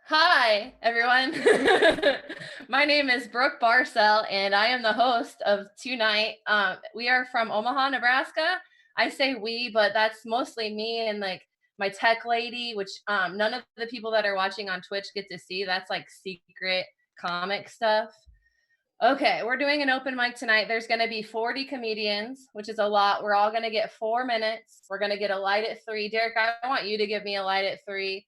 Hi, everyone. My name is Brooke Barcel, and I am the host of Tonight. We are from Omaha, Nebraska. I say we, but that's mostly me and like my tech lady, which none of the people that are watching on Twitch get to see. That's like secret comic stuff. Okay, we're doing an open mic tonight. There's going to be 40 comedians, which is a lot. We're all going to get 4 minutes. We're going to get a light at 3. Derek, I want you to give me a light at 3.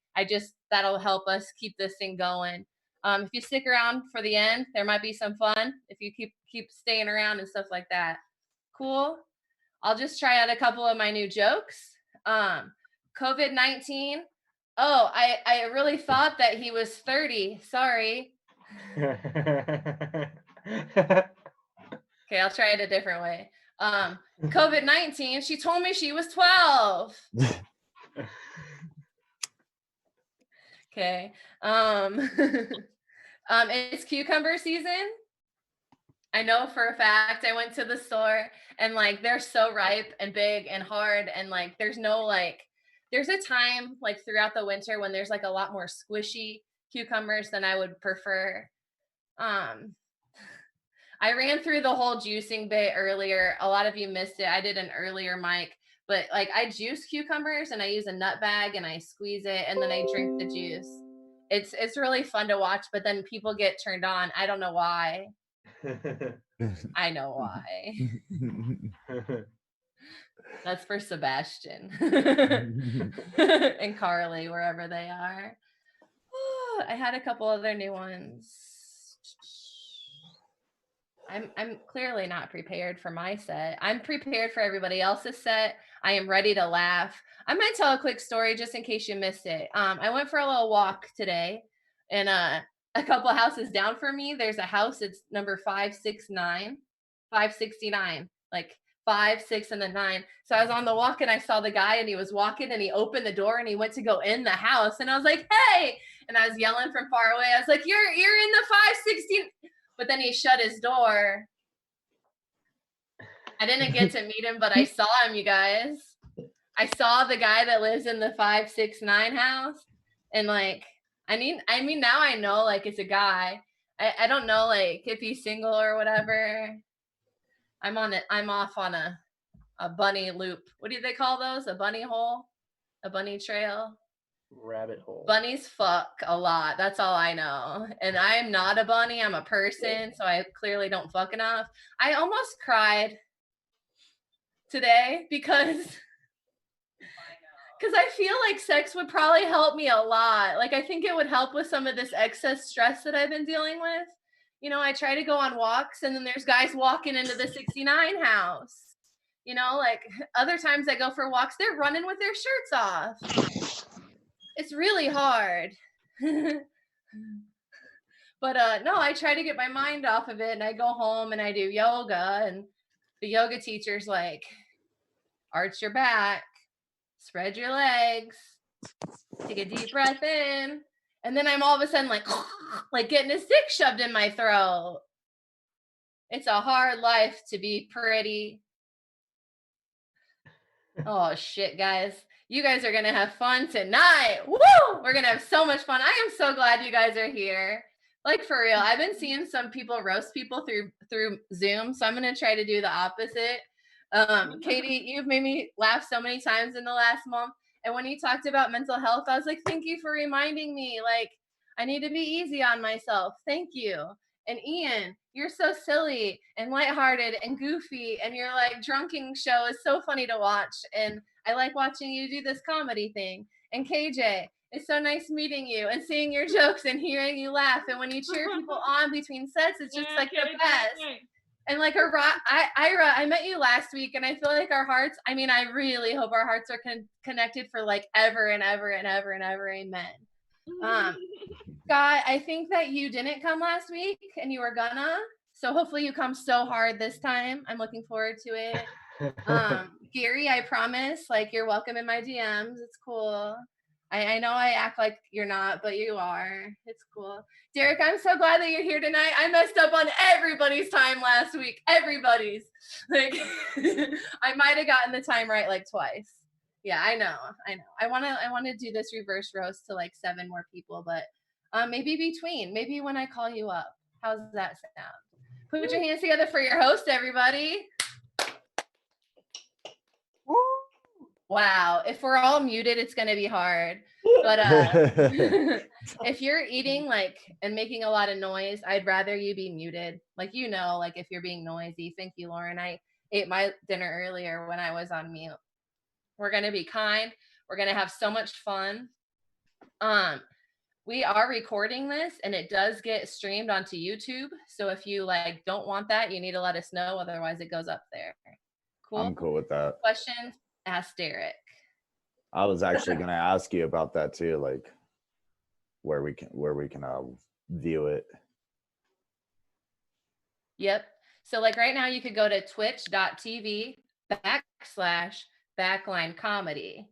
That'll help us keep this thing going. If you stick around for the end, there might be some fun if you keep staying around and stuff like that. Cool. I'll just try out a couple of my new jokes. COVID-19. Oh, I really thought that he was 30. Sorry. Okay, I'll try it a different way. COVID-19, she told me she was 12. Okay. It's cucumber season. I know for a fact. I went to the store and like they're so ripe and big and hard and like there's a time like throughout the winter when there's like a lot more squishy cucumbers than I would prefer. I ran through the whole juicing bit earlier. A lot of you missed it. I did an earlier mic, but like I juice cucumbers and I use a nut bag and I squeeze it and then I drink the juice. It's really fun to watch, but then people get turned on. I don't know why. I know why. That's for Sebastian and Carly, wherever they are. I had a couple other new ones. I'm clearly not prepared for my set. I'm prepared for everybody else's set. I am ready to laugh. I might tell a quick story just in case you missed it. I went for a little walk today, and a couple of houses down from me, there's a house. It's number 569, 569, like 5, 6, and then 9. So I was on the walk and I saw the guy and he was walking and he opened the door and he went to go in the house and I was like, hey, and I was yelling from far away. I was like, you're in the 516. But then he shut his door. I didn't get to meet him, but I saw him, you guys. I saw the guy that lives in the 569 house. And like, I mean, now I know like it's a guy. I don't know like if he's single or whatever. I'm off on a bunny loop. What do they call those? A bunny hole? A bunny trail? Rabbit hole. Bunnies fuck a lot. That's all I know. And I'm not a bunny. I'm a person, so I clearly don't fuck enough. I almost cried today because I feel like sex would probably help me a lot. Like I think it would help with some of this excess stress that I've been dealing with. You know, I try to go on walks and then there's guys walking into the 69 house. You know, like other times I go for walks, they're running with their shirts off. It's really hard. But no, I try to get my mind off of it and I go home and I do yoga and the yoga teacher's like, arch your back, spread your legs, take a deep breath in. And then I'm all of a sudden like getting a stick shoved in my throat. It's a hard life to be pretty. Oh shit, guys. You guys are gonna have fun tonight. Woo! We're gonna have so much fun. I am so glad you guys are here. Like for real. I've been seeing some people roast people through Zoom, so I'm gonna try to do the opposite. Katie, you've made me laugh so many times in the last month. And when you talked about mental health, I was like, thank you for reminding me. Like, I need to be easy on myself. Thank you. And Ian, you're so silly and lighthearted and goofy, and your like drunken show is so funny to watch. And I like watching you do this comedy thing. And KJ, it's so nice meeting you and seeing your jokes and hearing you laugh. And when you cheer people on between sets, it's just like the best. And like Ira, I met you last week, and I feel like our hearts. I mean, I really hope our hearts are connected for like ever and ever and ever and ever. Amen. Scott, I think that you didn't come last week, and you were gonna. So hopefully you come so hard this time. I'm looking forward to it. Gary, I promise, like you're welcome in my DMs. It's cool. I know I act like you're not, but you are. It's cool. Derek, I'm so glad that you're here tonight. I messed up on everybody's time last week. Everybody's. Like I might have gotten the time right like twice. Yeah, I know. I want to do this reverse roast to like 7 more people, but Maybe between, maybe when I call you up. How's that sound? Put your hands together for your host, everybody. Wow. If we're all muted, it's going to be hard. But if you're eating and making a lot of noise, I'd rather you be muted. If you're being noisy. Thank you, Lauren. I ate my dinner earlier when I was on mute. We're going to be kind. We're going to have so much fun. We are recording this and it does get streamed onto YouTube. So if you don't want that, you need to let us know. Otherwise it goes up there. Cool. I'm cool with that. Questions? Ask Derek. I was actually going to ask you about that too, like where we can view it. Yep. So right now you could go to twitch.tv/backline comedy.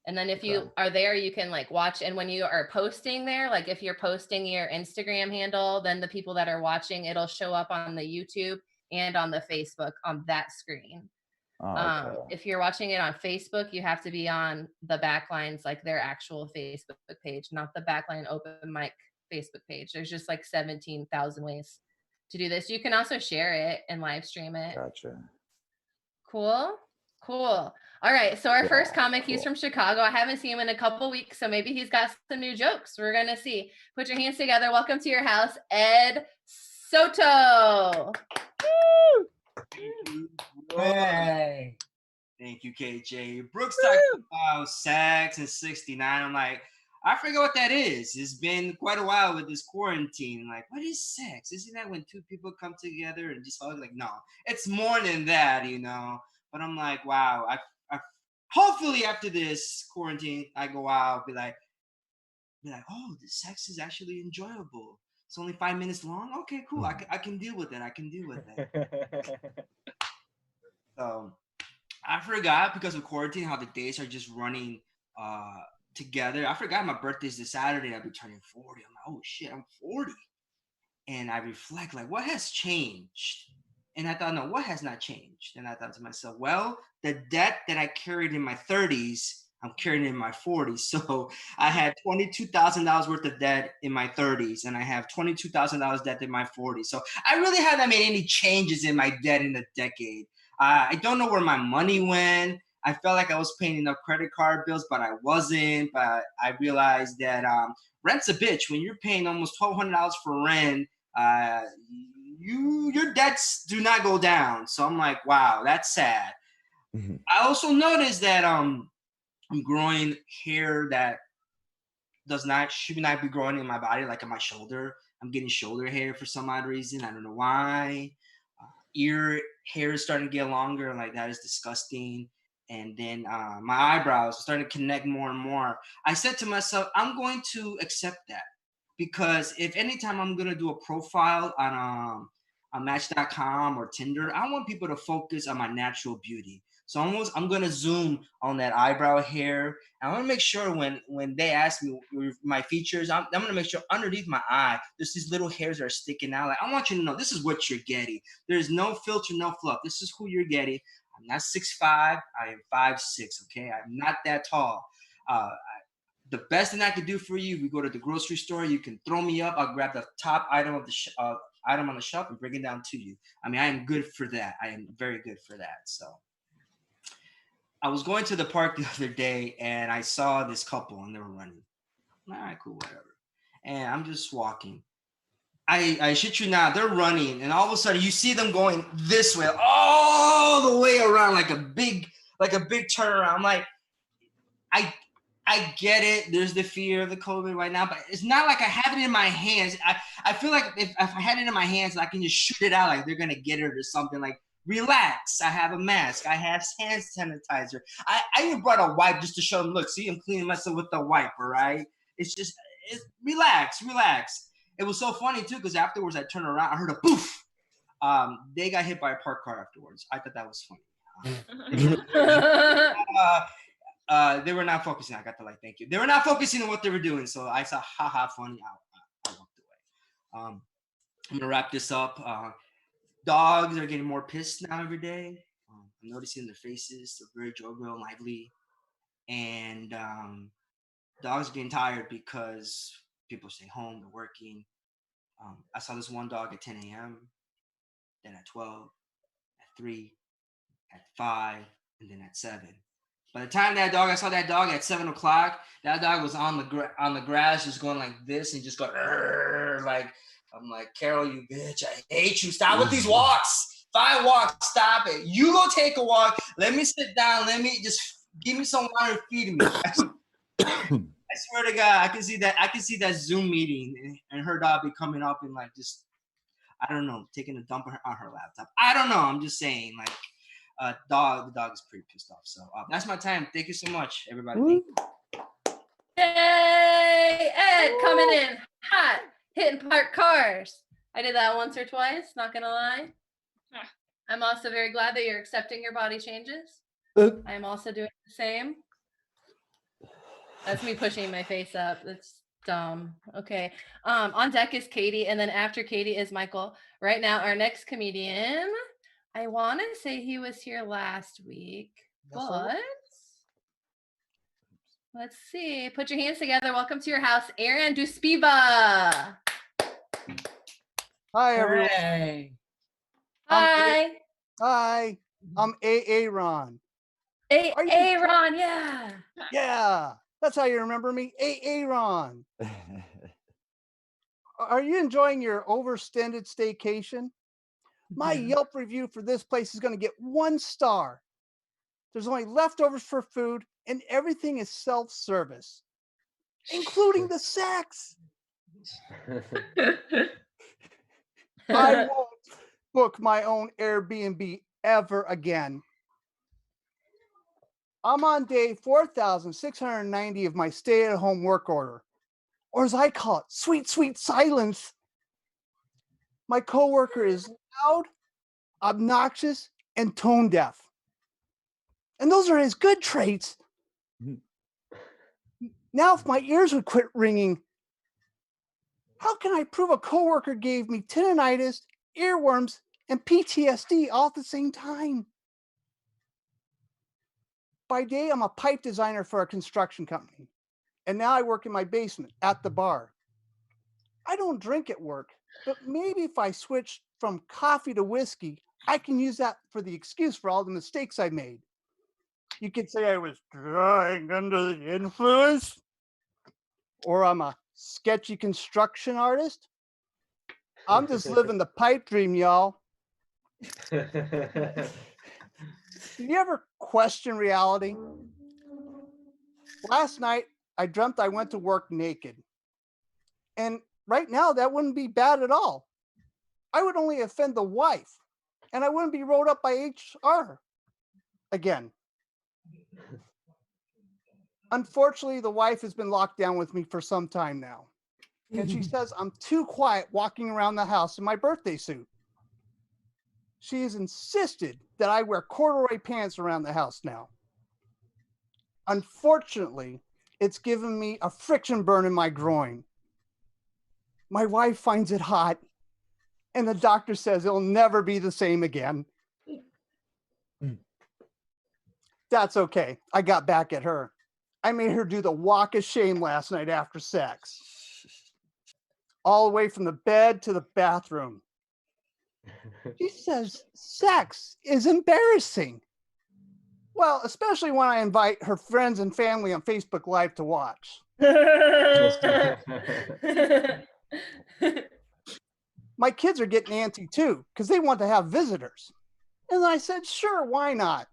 And then if you are there, you can watch. And when you are posting there, if you're posting your Instagram handle, then the people that are watching, it'll show up on the YouTube and on the Facebook on that screen. If you're watching it on Facebook, you have to be on the Backlines, their actual Facebook page, not the Backline Open Mic Facebook page. There's just 17,000 ways to do this. You can also share it and live stream it. Gotcha. Cool. All right. So our first comic, he's from Chicago. I haven't seen him in a couple weeks, so maybe he's got some new jokes. We're going to see. Put your hands together. Welcome to your house, Ed Soto. Hey. Thank you, KJ. Brooks talked about sex and 69. I'm like, I forget what that is. It's been quite a while with this quarantine. Like, what is sex? Isn't that when two people come together and just hug? Like, no, it's more than that, But I'm like, wow. I hopefully after this quarantine, I go out, be like, oh, the sex is actually enjoyable. It's only 5 minutes long. Okay, cool. I can deal with that. So I forgot because of quarantine how the days are just running together. I forgot my birthday's this Saturday. I'll be turning 40. I'm like, oh shit, I'm 40. And I reflect, what has changed? And I thought, no, what has not changed? And I thought to myself, well, the debt that I carried in my 30s, I'm carrying in my 40s. So I had $22,000 worth of debt in my 30s, and I have $22,000 debt in my 40s. So I really haven't made any changes in my debt in a decade. I don't know where my money went. I felt like I was paying enough credit card bills, but I wasn't. But I realized that rent's a bitch. When you're paying almost $1,200 for rent, your debts do not go down. So I'm like, wow, that's sad. Mm-hmm. I also noticed that I'm growing hair that should not be growing in my body, like on my shoulder. I'm getting shoulder hair for some odd reason. I don't know why. Ear hair is starting to get longer, and that is disgusting. And then my eyebrows are starting to connect more and more. I said to myself, I'm going to accept that, because if anytime I'm going to do a profile on Match.com or Tinder, I want people to focus on my natural beauty. So I'm going to zoom on that eyebrow hair. I want to make sure when they ask me my features, I'm going to make sure underneath my eye, there's these little hairs that are sticking out. I want you to know this is what you're getting. There's no filter, no fluff. This is who you're getting. I'm not 6'5". I am 5'6". Okay, I'm not that tall. The best thing I could do for you, we go to the grocery store. You can throw me up. I'll grab the top item of the item on the shelf and bring it down to you. I mean, I am good for that. I am very good for that. So I was going to the park the other day and I saw this couple and they were running. All right, cool, whatever. And I'm just walking. I shit you not, they're running, and all of a sudden you see them going this way, all the way around, like a big turnaround. I'm like, I get it. There's the fear of the COVID right now, but it's not like I have it in my hands. I feel like if I had it in my hands, I can just shoot it out like they're gonna get it or something. Like, relax. I have a mask. I have hand sanitizer. I even brought a wipe just to show them, look, see, I'm cleaning myself with the wipe, all right? It's relax. It was so funny too, because afterwards I turned around, I heard a poof. They got hit by a park car afterwards. I thought that was funny. They were not focusing. I got the thank you. They were not focusing on what they were doing, so I saw haha funny. I walked away. I'm gonna wrap this up. Dogs are getting more pissed now every day. I'm noticing their faces. They're very jovial and lively, and dogs are getting tired because people stay home, they're working. I saw this one dog at 10 a.m., then at 12, at 3, at 5, and then at 7. By the time I saw that dog at 7 o'clock, that dog was on the grass, just going like this and just going like, I'm like, Carol, you bitch, I hate you. Stop with these walks. 5 walks, stop it. You go take a walk. Let me sit down. Let me just give me some water and feed me. I swear to God, I can see that Zoom meeting and her dog be coming up and like just, I don't know, taking a dump on her laptop. I don't know. I'm just saying, like, the dog is pretty pissed off. So that's my time. Thank you so much, everybody. Thank you. Yay! Ed coming in hot, hitting parked cars. I did that once or twice, not gonna lie. I'm also very glad that you're accepting your body changes. I am also doing the same. That's me pushing my face up. That's dumb. Okay. On deck is Katie, and then after Katie is Michael. Right now, our next comedian, I want to say he was here last week, but let's see. Put your hands together. Welcome to your house, Aaron Duspiva. Hi, everyone. Hey. Hi. Hi. I'm Aaron. Aaron, yeah. Yeah, that's how you remember me. Aaron. Are you enjoying your overextended staycation? My Yelp review for this place is going to get 1 star. There's only leftovers for food, and everything is self-service, including the sex. I won't book my own Airbnb ever again. I'm on day 4,690 of my stay-at-home work order, or as I call it, sweet, sweet silence. My coworker is loud, obnoxious, and tone deaf. And those are his good traits. Now, if my ears would quit ringing, how can I prove a coworker gave me tinnitus, earworms, and PTSD all at the same time? By day, I'm a pipe designer for a construction company. And now I work in my basement at the bar. I don't drink at work, but maybe if I switch from coffee to whiskey, I can use that for the excuse for all the mistakes I made. You could say I was drawing under the influence, or I'm a sketchy construction artist. I'm just living the pipe dream, y'all. Do you ever question reality? Last night, I dreamt I went to work naked. And right now, that wouldn't be bad at all. I would only offend the wife, and I wouldn't be rolled up by HR again. Unfortunately, the wife has been locked down with me for some time now. And she says I'm too quiet walking around the house in my birthday suit. She has insisted that I wear corduroy pants around the house now. Unfortunately, it's given me a friction burn in my groin. My wife finds it hot, and the doctor says it'll never be the same again. That's okay. I got back at her. I made her do the walk of shame last night after sex. All the way from the bed to the bathroom. She says sex is embarrassing. Well, especially when I invite her friends and family on Facebook Live to watch. My kids are getting antsy too, because they want to have visitors. And I said, sure, why not?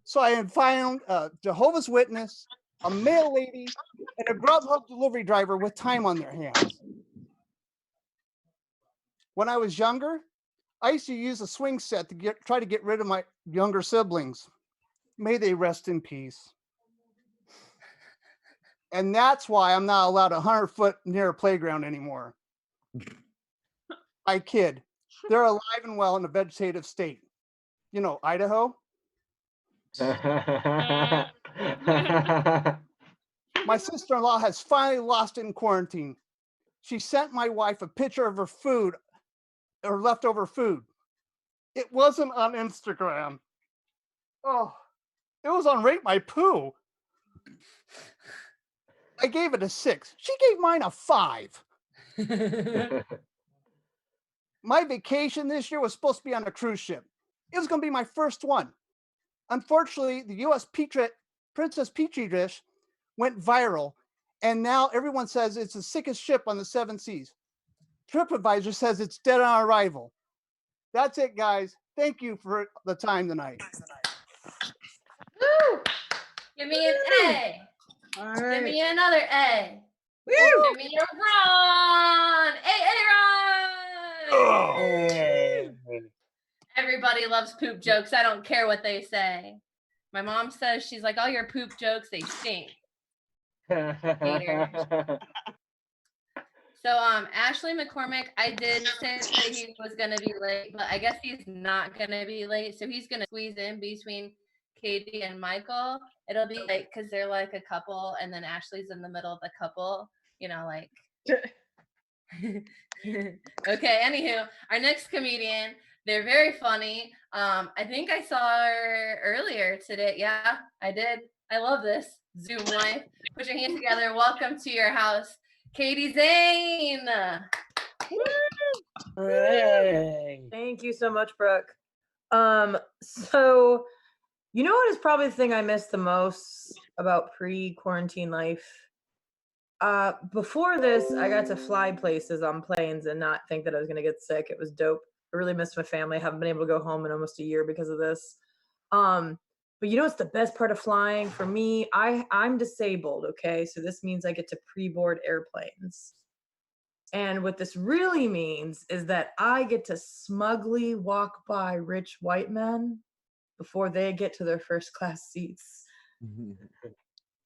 So I found a Jehovah's Witness, a mail lady, and a Grubhub delivery driver with time on their hands. When I was younger, I used to use a swing set to try to get rid of my younger siblings. May they rest in peace. And that's why I'm not allowed 100 foot near a playground anymore. I kid. They're alive and well in a vegetative state. You know, Idaho. My sister-in-law has finally lost it in quarantine. She sent my wife a picture of her food, or leftover food. It wasn't on Instagram. Oh, it was on Rate My Poo. I gave it a 6. She gave mine a 5. My vacation this year was supposed to be on a cruise ship. It was going to be my first one. Unfortunately, the U.S. Princess Petri dish went viral, and now everyone says it's the sickest ship on the 7 seas. TripAdvisor says it's dead on arrival. That's it, guys. Thank you for the time tonight. Woo! Give me an A. All Give right. me another A. Woo! Give me a run. A run. Hey. Everybody loves poop jokes. I don't care what they say. My mom says, she's like, all your poop jokes, they stink. Haters. So Ashley McCormick, I did say that he was gonna be late, but I guess he's not gonna be late. So he's gonna squeeze in between Katie and Michael. It'll be like because they're like a couple, and then Ashley's in the middle of the couple, you know, like okay, anywho, our next comedian, they're very funny. I think I saw her earlier today. Yeah, I did. I love this. Zoom life. Put your hands together. Welcome to your house, Katie Zane. Hey. Thank you so much, Brooke. So you know what is probably the thing I miss the most about pre-quarantine life? Before this, I got to fly places on planes and not think that I was gonna get sick. It was dope. I really missed my family. I haven't been able to go home in almost a year because of this. But you know what's the best part of flying for me? I'm disabled, okay? So this means I get to pre-board airplanes. And what this really means is that I get to smugly walk by rich white men before they get to their first class seats. And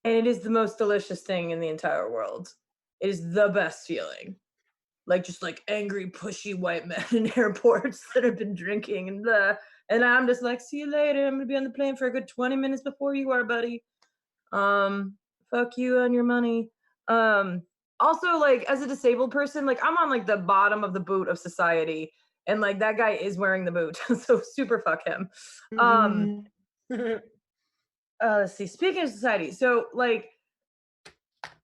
it is the most delicious thing in the entire world. It is the best feeling. Like just like angry, pushy white men in airports that have been drinking and blah. And I'm just like, see you later. I'm gonna be on the plane for a good 20 minutes before you are, buddy. Fuck you and your money. Also, like as a disabled person, like I'm on like the bottom of the boot of society. And like that guy is wearing the boot. So super fuck him. Let's see. Speaking of society, so like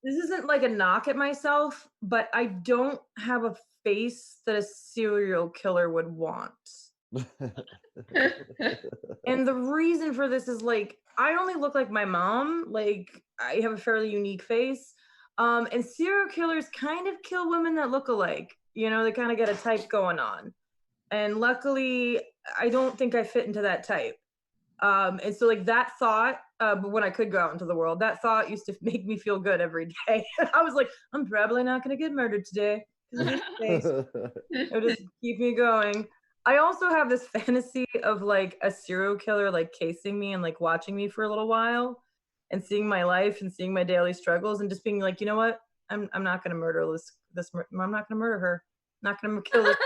this isn't like a knock at myself, but I don't have a face that a serial killer would want. And the reason for this is like I only look like my mom. Like I have a fairly unique face. And serial killers kind of kill women that look alike. You know, they kind of get a type going on. And luckily, I don't think I fit into that type. And so like that thought, but when I could go out into the world, that thought used to make me feel good every day. I was like, I'm probably not going to get murdered today. It would just keep me going. I also have this fantasy of like a serial killer like casing me and like watching me for a little while and seeing my life and seeing my daily struggles and just being like, you know what? I'm not going to murder this. I'm not going to murder her. I'm not going to kill this.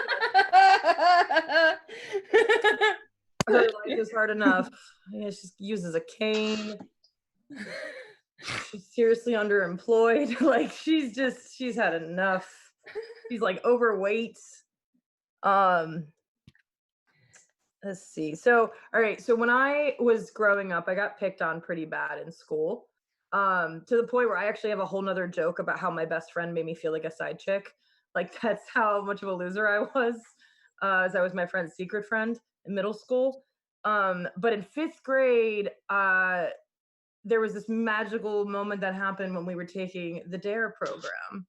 Her life is hard enough. Yeah, she uses a cane. She's seriously underemployed. Like she's had enough. She's like overweight. Let's see. So, all right. So when I was growing up, I got picked on pretty bad in school. To the point where I actually have a whole nother joke about how my best friend made me feel like a side chick. Like that's how much of a loser I was. As I was my friend's secret friend in middle school. But in 5th grade, there was this magical moment that happened when we were taking the DARE program.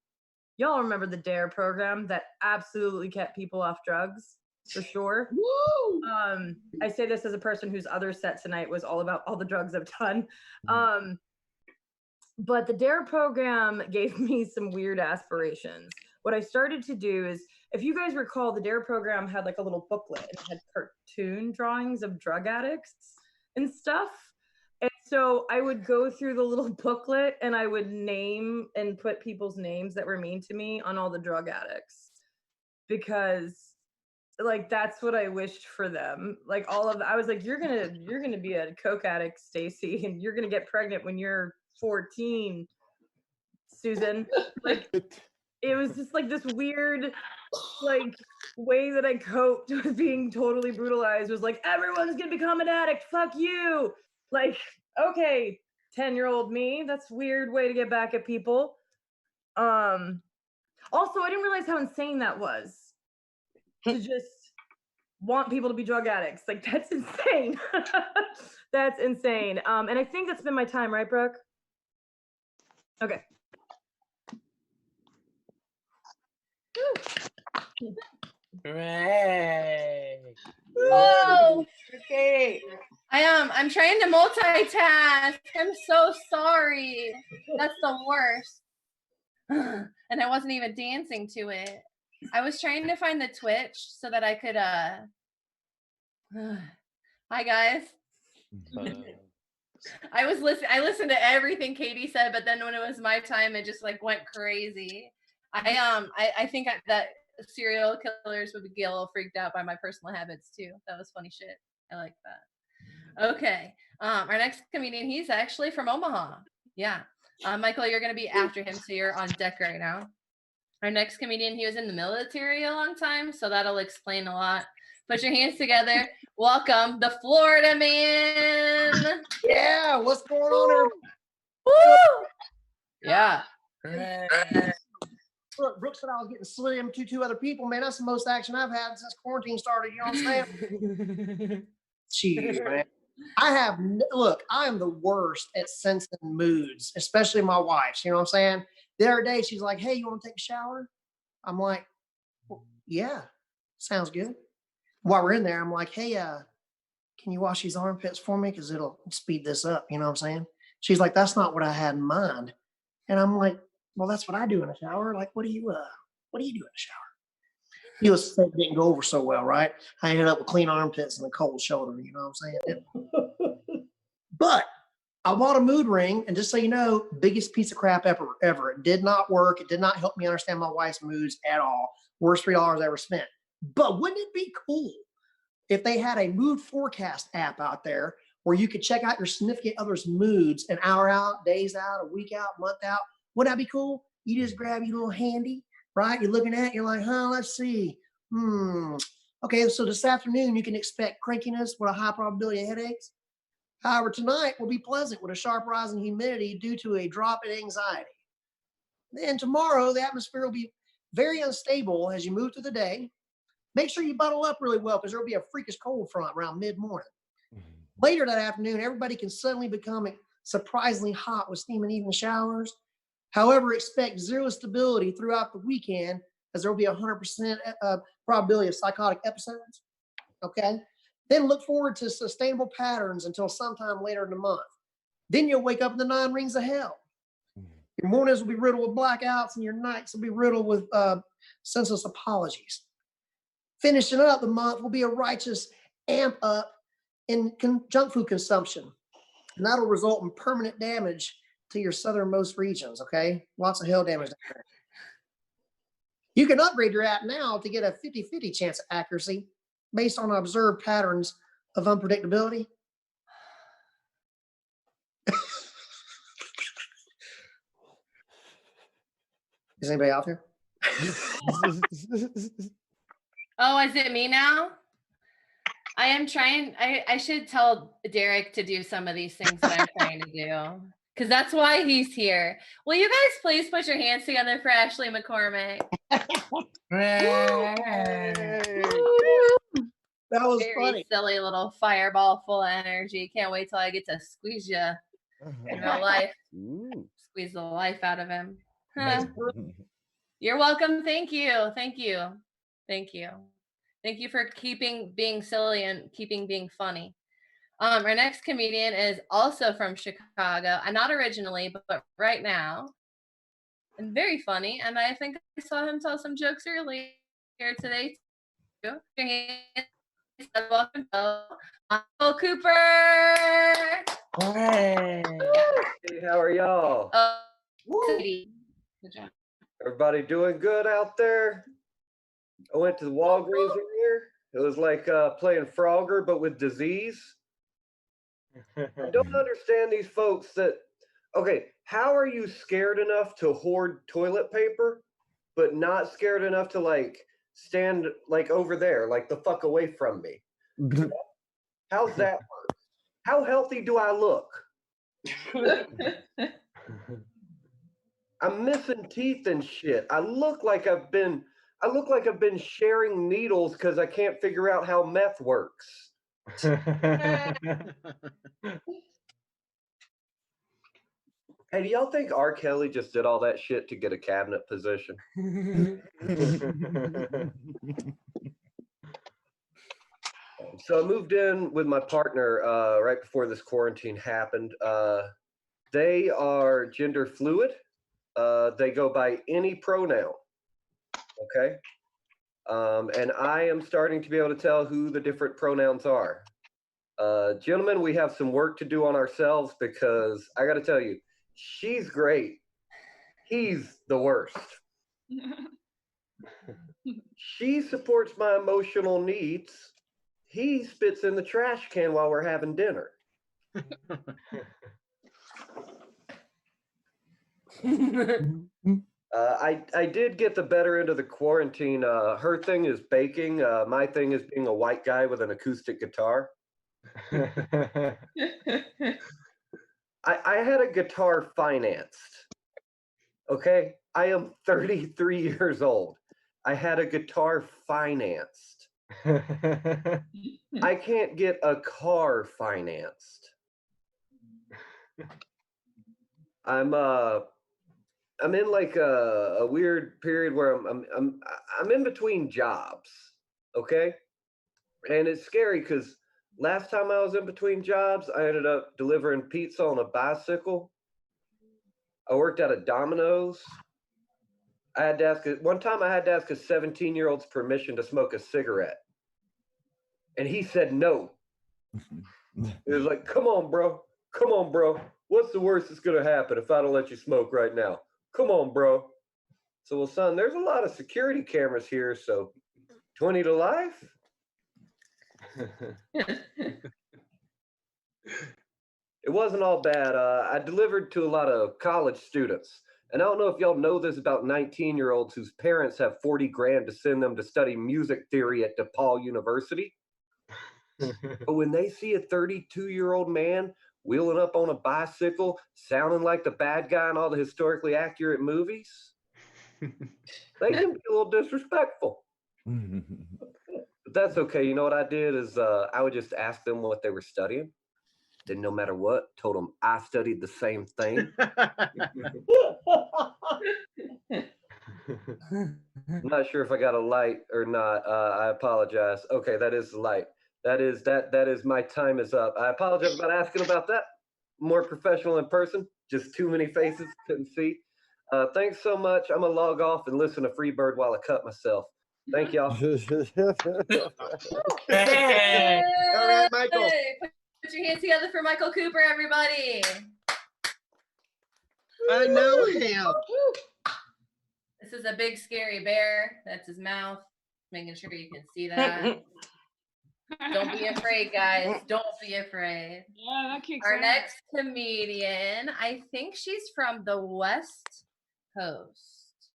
Y'all remember the DARE program that absolutely kept people off drugs, for sure. Woo! I say this as a person whose other set tonight was all about all the drugs I've done. But the DARE program gave me some weird aspirations. What I started to do is, if you guys recall, the DARE program had like a little booklet and it had cartoon drawings of drug addicts and stuff. And so I would go through the little booklet and I would name and put people's names that were mean to me on all the drug addicts. Because like that's what I wished for them. Like all of I was like, you're gonna be a coke addict, Stacy, and you're gonna get pregnant when you're 14, Susan. Like it was just like this weird like way that I coped with being totally brutalized was like, everyone's gonna become an addict, fuck you. Like, okay, 10-year-old me. That's a weird way to get back at people. Also, I didn't realize how insane that was to just want people to be drug addicts. Like, that's insane. That's insane. And I think that's been my time, right, Brooke? Okay. Hooray. Whoa! Okay. I'm trying to multitask. I'm so sorry. That's the worst. And I wasn't even dancing to it. I was trying to find the Twitch so that I could Hi guys. I listened to everything Katie said, but then when it was my time, it just like went crazy. I think that serial killers would get a little freaked out by my personal habits too. That was funny shit. I like that. Okay. Our next comedian, he's actually from Omaha. Yeah. Michael, you're gonna be after him, so you're on deck right now. Our next comedian, he was in the military a long time, so that'll explain a lot. Put your hands together. Welcome, the Florida Man. Yeah, what's going on, everybody? Woo! Yeah. Look, Brooks said I was getting slim to 2 other people. Man, that's the most action I've had since quarantine started. You know what I'm saying? Jeez, man. Look, I am the worst at sensing moods, especially my wife's. You know what I'm saying? The other day, she's like, hey, you want to take a shower? I'm like, well, yeah, sounds good. While we're in there, I'm like, hey, can you wash these armpits for me? Because it'll speed this up. You know what I'm saying? She's like, that's not what I had in mind. And I'm like, well, that's what I do in a shower. Like, what do you do in a shower? Needless to say, it didn't go over so well, right? I ended up with clean armpits and a cold shoulder. You know what I'm saying? But I bought a mood ring, and just so you know, biggest piece of crap ever. It did not work. It did not help me understand my wife's moods at all. Worst $3 I ever spent. But wouldn't it be cool if they had a mood forecast app out there where you could check out your significant other's moods an hour out, days out, a week out, month out? Wouldn't that be cool? You just grab your little handy, right? You're looking at it, you're like, let's see. Okay, so this afternoon you can expect crankiness with a high probability of headaches. However, tonight will be pleasant with a sharp rise in humidity due to a drop in anxiety. Then tomorrow, the atmosphere will be very unstable as you move through the day. Make sure you bundle up really well because there will be a freakish cold front around mid-morning. Later that afternoon, everybody can suddenly become surprisingly hot with steam and evening showers. However, expect zero stability throughout the weekend as there will be a 100% probability of psychotic episodes. Okay? Then look forward to sustainable patterns until sometime later in the month. Then you'll wake up in the 9 rings of hell. Your mornings will be riddled with blackouts and your nights will be riddled with senseless apologies. Finishing up the month will be a righteous amp up in junk food consumption. And that'll result in permanent damage to your southernmost regions, okay? Lots of hell damage there. You can upgrade your app now to get a 50-50 chance of accuracy based on observed patterns of unpredictability. Is anybody out there? Oh, is it me now? I am trying. I should tell Derek to do some of these things that I'm trying to do, because that's why he's here. Will you guys please put your hands together for Ashley McCormick? That was Very funny. silly little fireball full of energy. Can't wait till I get to squeeze you in real life. Squeeze the life out of him. Huh. You're welcome. Thank you. Thank you. Thank you. Thank you for keeping being silly and keeping being funny. Our next comedian is also from Chicago, and not originally, but right now, and very funny. And I think I saw him tell some jokes earlier today too. Welcome, Michael Cooper. Hey, how are y'all? Good job. Everybody doing good out there? I went to the Walgreens earlier. It was like playing Frogger, but with disease. I don't understand these folks that, okay, how are you scared enough to hoard toilet paper, but not scared enough to like stand like over there, like the fuck away from me? How's that work? How healthy do I look? I'm missing teeth and shit. I look like I've been sharing needles because I can't figure out how meth works. Hey, do y'all think R. Kelly just did all that shit to get a cabinet position? So I moved in with my partner right before this quarantine happened. They are gender fluid. They go by any pronoun. Okay. And I am starting to be able to tell who the different pronouns are. Gentlemen, we have some work to do on ourselves because I got to tell you, she's great. He's the worst. She supports my emotional needs. He spits in the trash can while we're having dinner. I did get the better end of the quarantine. Her thing is baking. My thing is being a white guy with an acoustic guitar. I had a guitar financed. Okay, I am 33 years old. I had a guitar financed. I can't get a car financed. I'm in like a weird period where I'm in between jobs, okay? And it's scary because last time I was in between jobs, I ended up delivering pizza on a bicycle. I worked at a Domino's. One time I had to ask a 17-year-old's permission to smoke a cigarette. And he said no. It was like, come on, bro. Come on, bro. What's the worst that's going to happen if I don't let you smoke right now? Come on, bro. So, well, son, there's a lot of security cameras here, so 20 to life? It wasn't all bad. I delivered to a lot of college students. And I don't know if y'all know this about 19-year-olds whose parents have 40 grand to send them to study music theory at DePaul University. But when they see a 32-year-old man wheeling up on a bicycle, sounding like the bad guy in all the historically accurate movies, they can be a little disrespectful. But that's okay. You know what I did is I would just ask them what they were studying. Then no matter what, told them I studied the same thing. I'm not sure if I got a light or not. I apologize. Okay, that is the light. That is my time is up. I apologize about asking about that. More professional in person. Just too many faces, couldn't see. Thanks so much. I'm gonna log off and listen to Freebird while I cut myself. Thank y'all. Hey. All right, Michael. Put your hands together for Michael Cooper, everybody. I know him. This is a big scary bear. That's his mouth. Making sure you can see that. Don't be afraid, guys. Don't be afraid. Yeah, that kicks Our ass. next comedian, I think she's from the West Coast.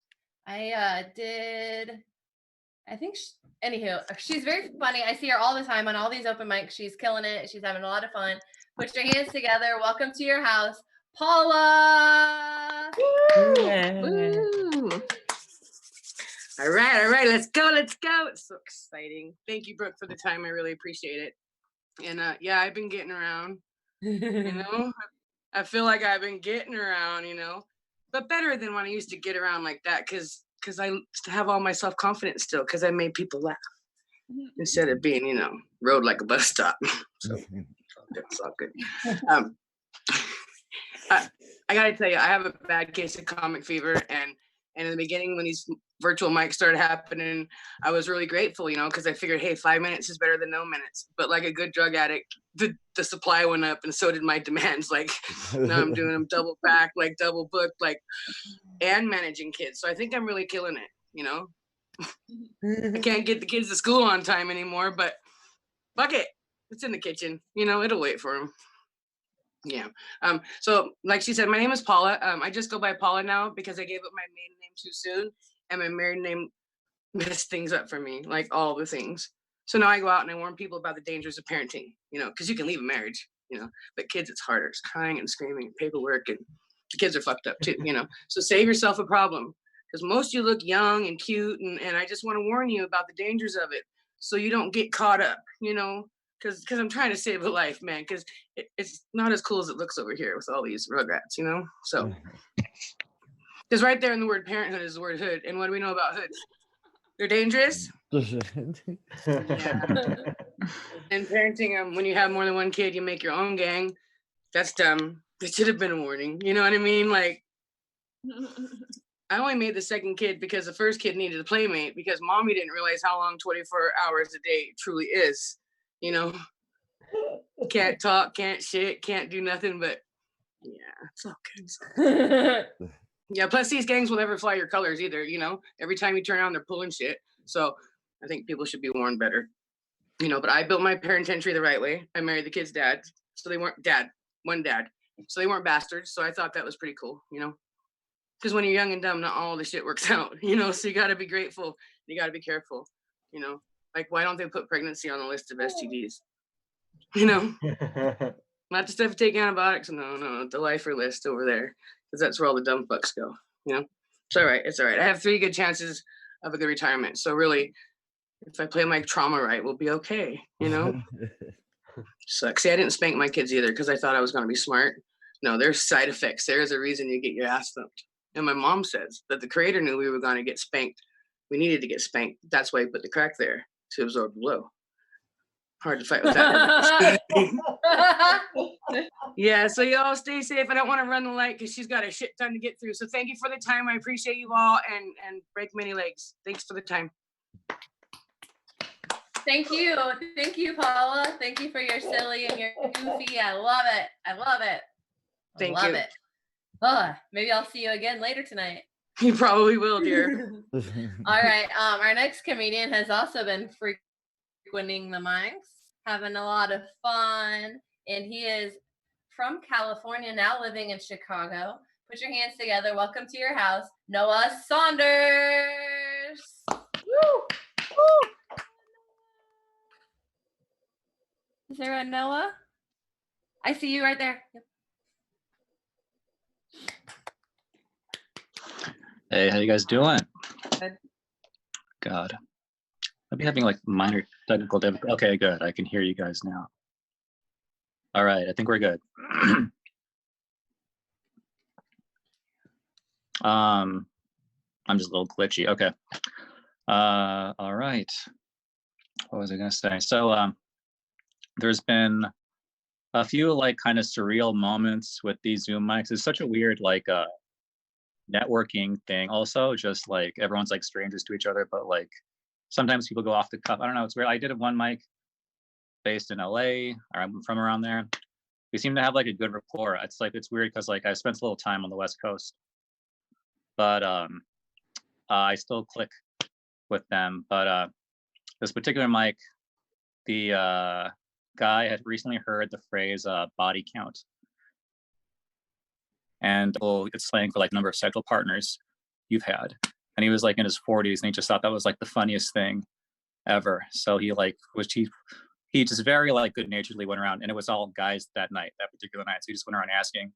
Anywho, she's very funny. I see her all the time on all these open mics. She's killing it. She's having a lot of fun. Put your hands together. Welcome to your house, Paula. Woo! Woo! All right, let's go. It's so exciting. Thank you, Brooke, for the time. I really appreciate it. And yeah, I've been getting around, you know. I feel like I've been getting around, you know, but better than when I used to get around like that, because I have all my self-confidence still, because I made people laugh instead of being, you know, rode like a bus stop. So it's all good. I gotta tell you, I have a bad case of comic fever, and in the beginning when these virtual mics started happening, I was really grateful, you know, because I figured, hey, 5 minutes is better than no minutes. But like a good drug addict, the supply went up, and so did my demands. Like now I'm doing them double pack, like double booked, like, and managing kids. So I think I'm really killing it, you know. I can't get the kids to school on time anymore, but fuck it, it's in the kitchen, you know, it'll wait for them. Yeah. So like she said, my name is Paula. I just go by Paula now because I gave up my maiden name too soon, and my married name messed things up for me, like all the things. So now I go out and I warn people about the dangers of parenting, you know, because you can leave a marriage. you know. But kids, it's harder. It's crying and screaming and paperwork, and the kids are fucked up too, you know. So save yourself a problem, because most of you look young and cute, and I just want to warn you about the dangers of it, so you don't get caught up, you know. Because I'm trying to save a life, man. Because it's not as cool as it looks over here with all these rugrats, you know. So, because right there in the word parenthood is the word hood, and what do we know about hoods? They're dangerous. Yeah. And parenting, when you have more than one kid, you make your own gang. That's dumb. It should have been a warning. You know what I mean? Like, I only made the second kid because the first kid needed a playmate, because mommy didn't realize how long 24 hours a day truly is. You know, can't talk, can't shit, can't do nothing, but yeah, it's okay. Yeah, plus these gangs will never fly your colors either, you know. Every time you turn around, they're pulling shit. So I think people should be warned better. You know, but I built my penitentiary the right way. I married the kid's dad. So they weren't one dad. So they weren't bastards. So I thought that was pretty cool, you know. Because when you're young and dumb, not all the shit works out, you know. So you got to be grateful. You got to be careful, you know. Like, why don't they put pregnancy on the list of STDs? You know, not just have to take antibiotics. No, the lifer list over there, because that's where all the dumb fucks go. You know, it's all right. It's all right. I have 3 good chances of a good retirement. So really, if I play my trauma right, we'll be okay. You know. Sucks. See, I didn't spank my kids either because I thought I was going to be smart. No, there's side effects. There's a reason you get your ass thumped. And my mom says that the creator knew we were going to get spanked. We needed to get spanked. That's why he put the crack there, to absorb the blow. Hard to fight with that. Yeah, so y'all stay safe. I don't want to run the light because she's got a shit ton to get through. So thank you for the time. I appreciate you all, and break many legs. Thanks for the time. Thank you, Paula. Thank you for your silly and your goofy. I love it. I love it. Thank you. It. Oh, maybe I'll see you again later tonight. You probably will, dear. All right. Our next comedian has also been frequenting the mics, having a lot of fun, and he is from California, now living in Chicago. Put your hands together. Welcome to your house, Noah Saunders. Woo! Woo! Is there a Noah? I see you right there. Yep. Hey, how you guys doing? Good. God, I'll be having like minor technical difficulty. Okay, good. I can hear you guys now. All right, I think we're good. I'm just a little glitchy. Okay. All right. What was I gonna say? So, there's been a few like kind of surreal moments with these Zoom mics. It's such a weird like networking thing. Also, just like everyone's like strangers to each other, but like sometimes people go off the cuff. I don't know. It's weird. I did one mic based in LA, or I'm from around there. We seem to have like a good rapport. It's like it's weird because like I spent a little time on the West Coast, but I still click with them. But this particular mic, the guy had recently heard the phrase body count. And it's slang for like number of sexual partners you've had. And he was like in his 40s, and he just thought that was like the funniest thing ever. So he like he just very like good naturedly went around, and it was all guys that particular night. So he just went around asking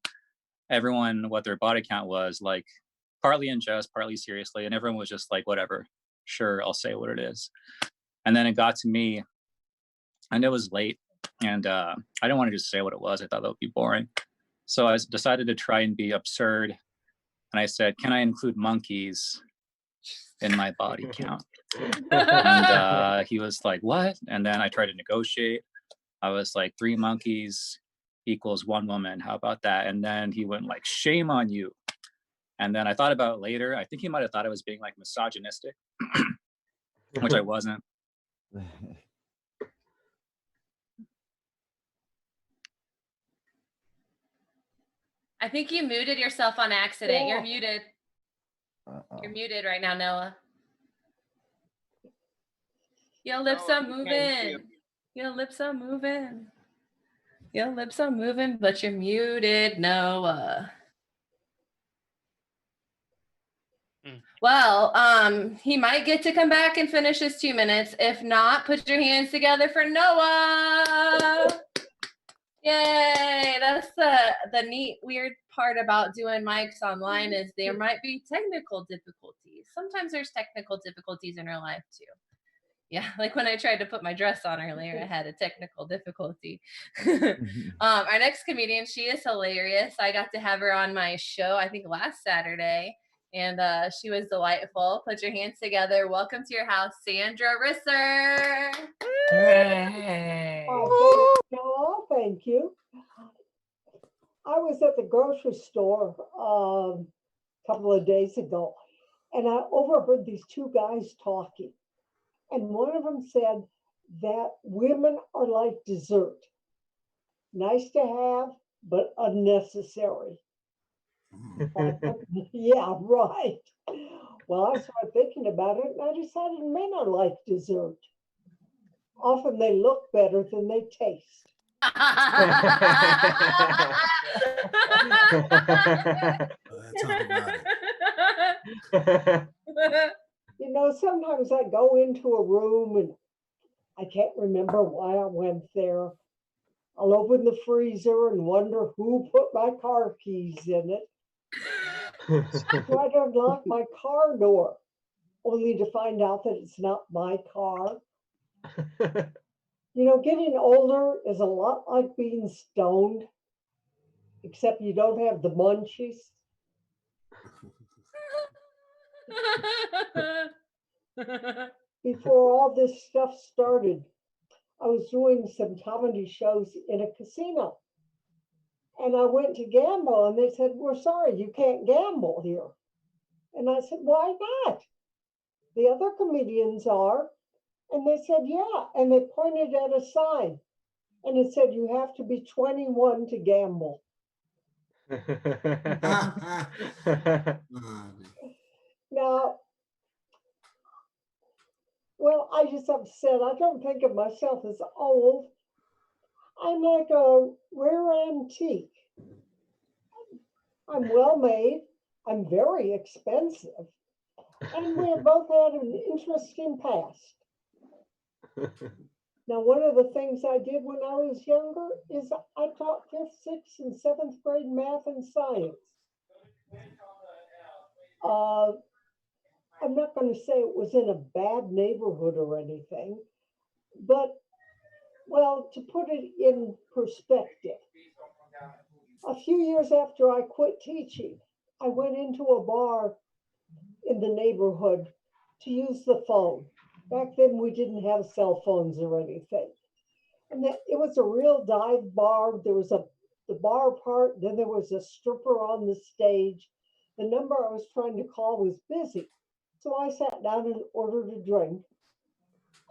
everyone what their body count was, like partly in jest, partly seriously, and everyone was just like, whatever, sure, I'll say what it is. And then it got to me, and it was late, and I didn't want to just say what it was. I thought that would be boring. So I decided to try and be absurd. And I said, can I include monkeys in my body count? And he was like, what? And then I tried to negotiate. I was like, 3 monkeys equals 1 woman. How about that? And then he went like, shame on you. And then I thought about it later. I think he might have thought I was being like misogynistic, which I wasn't. I think you muted yourself on accident. You're muted. You're muted right now, Noah. Your lips are moving. Your lips are moving. Your lips are moving, but you're muted, Noah. Well, he might get to come back and finish his 2 minutes. If not, put your hands together for Noah. Yay! That's the neat, weird part about doing mics online is there might be technical difficulties. Sometimes there's technical difficulties in real life too. Yeah, like when I tried to put my dress on earlier, I had a technical difficulty. Our next comedian, she is hilarious. I got to have her on my show, I think last Saturday, and she was delightful. Put your hands together. Welcome to your house, Sandra Risser. Hey. Thank you. I was at the grocery store a couple of days ago, and I overheard these two guys talking. And one of them said that women are like dessert. Nice to have, but unnecessary. Yeah, right. Well, I started thinking about it, and I decided men are like dessert. Often they look better than they taste. You know, sometimes I go into a room and I can't remember why I went there. I'll open the freezer and wonder who put my car keys in it. Try to unlock my car door, only to find out that it's not my car. You know, getting older is a lot like being stoned, except you don't have the munchies. Before all this stuff started, I was doing some comedy shows in a casino. And I went to gamble and they said, "We're sorry, you can't gamble here." And I said, "Why not? The other comedians are." And they said, "Yeah." And they pointed at a sign and it said, "You have to be 21 to gamble." Now, well, I just upset. I don't think of myself as old. I'm like a rare antique. I'm well made. I'm very expensive. And we have both had an interesting past. Now, one of the things I did when I was younger is I taught 5th, 6th, and 7th grade math and science. I'm not going to say it was in a bad neighborhood or anything, but, well, to put it in perspective, a few years after I quit teaching, I went into a bar in the neighborhood to use the phone. Back then, we didn't have cell phones or anything. And it was a real dive bar. There was the bar part, then there was a stripper on the stage. The number I was trying to call was busy. So I sat down and ordered a drink.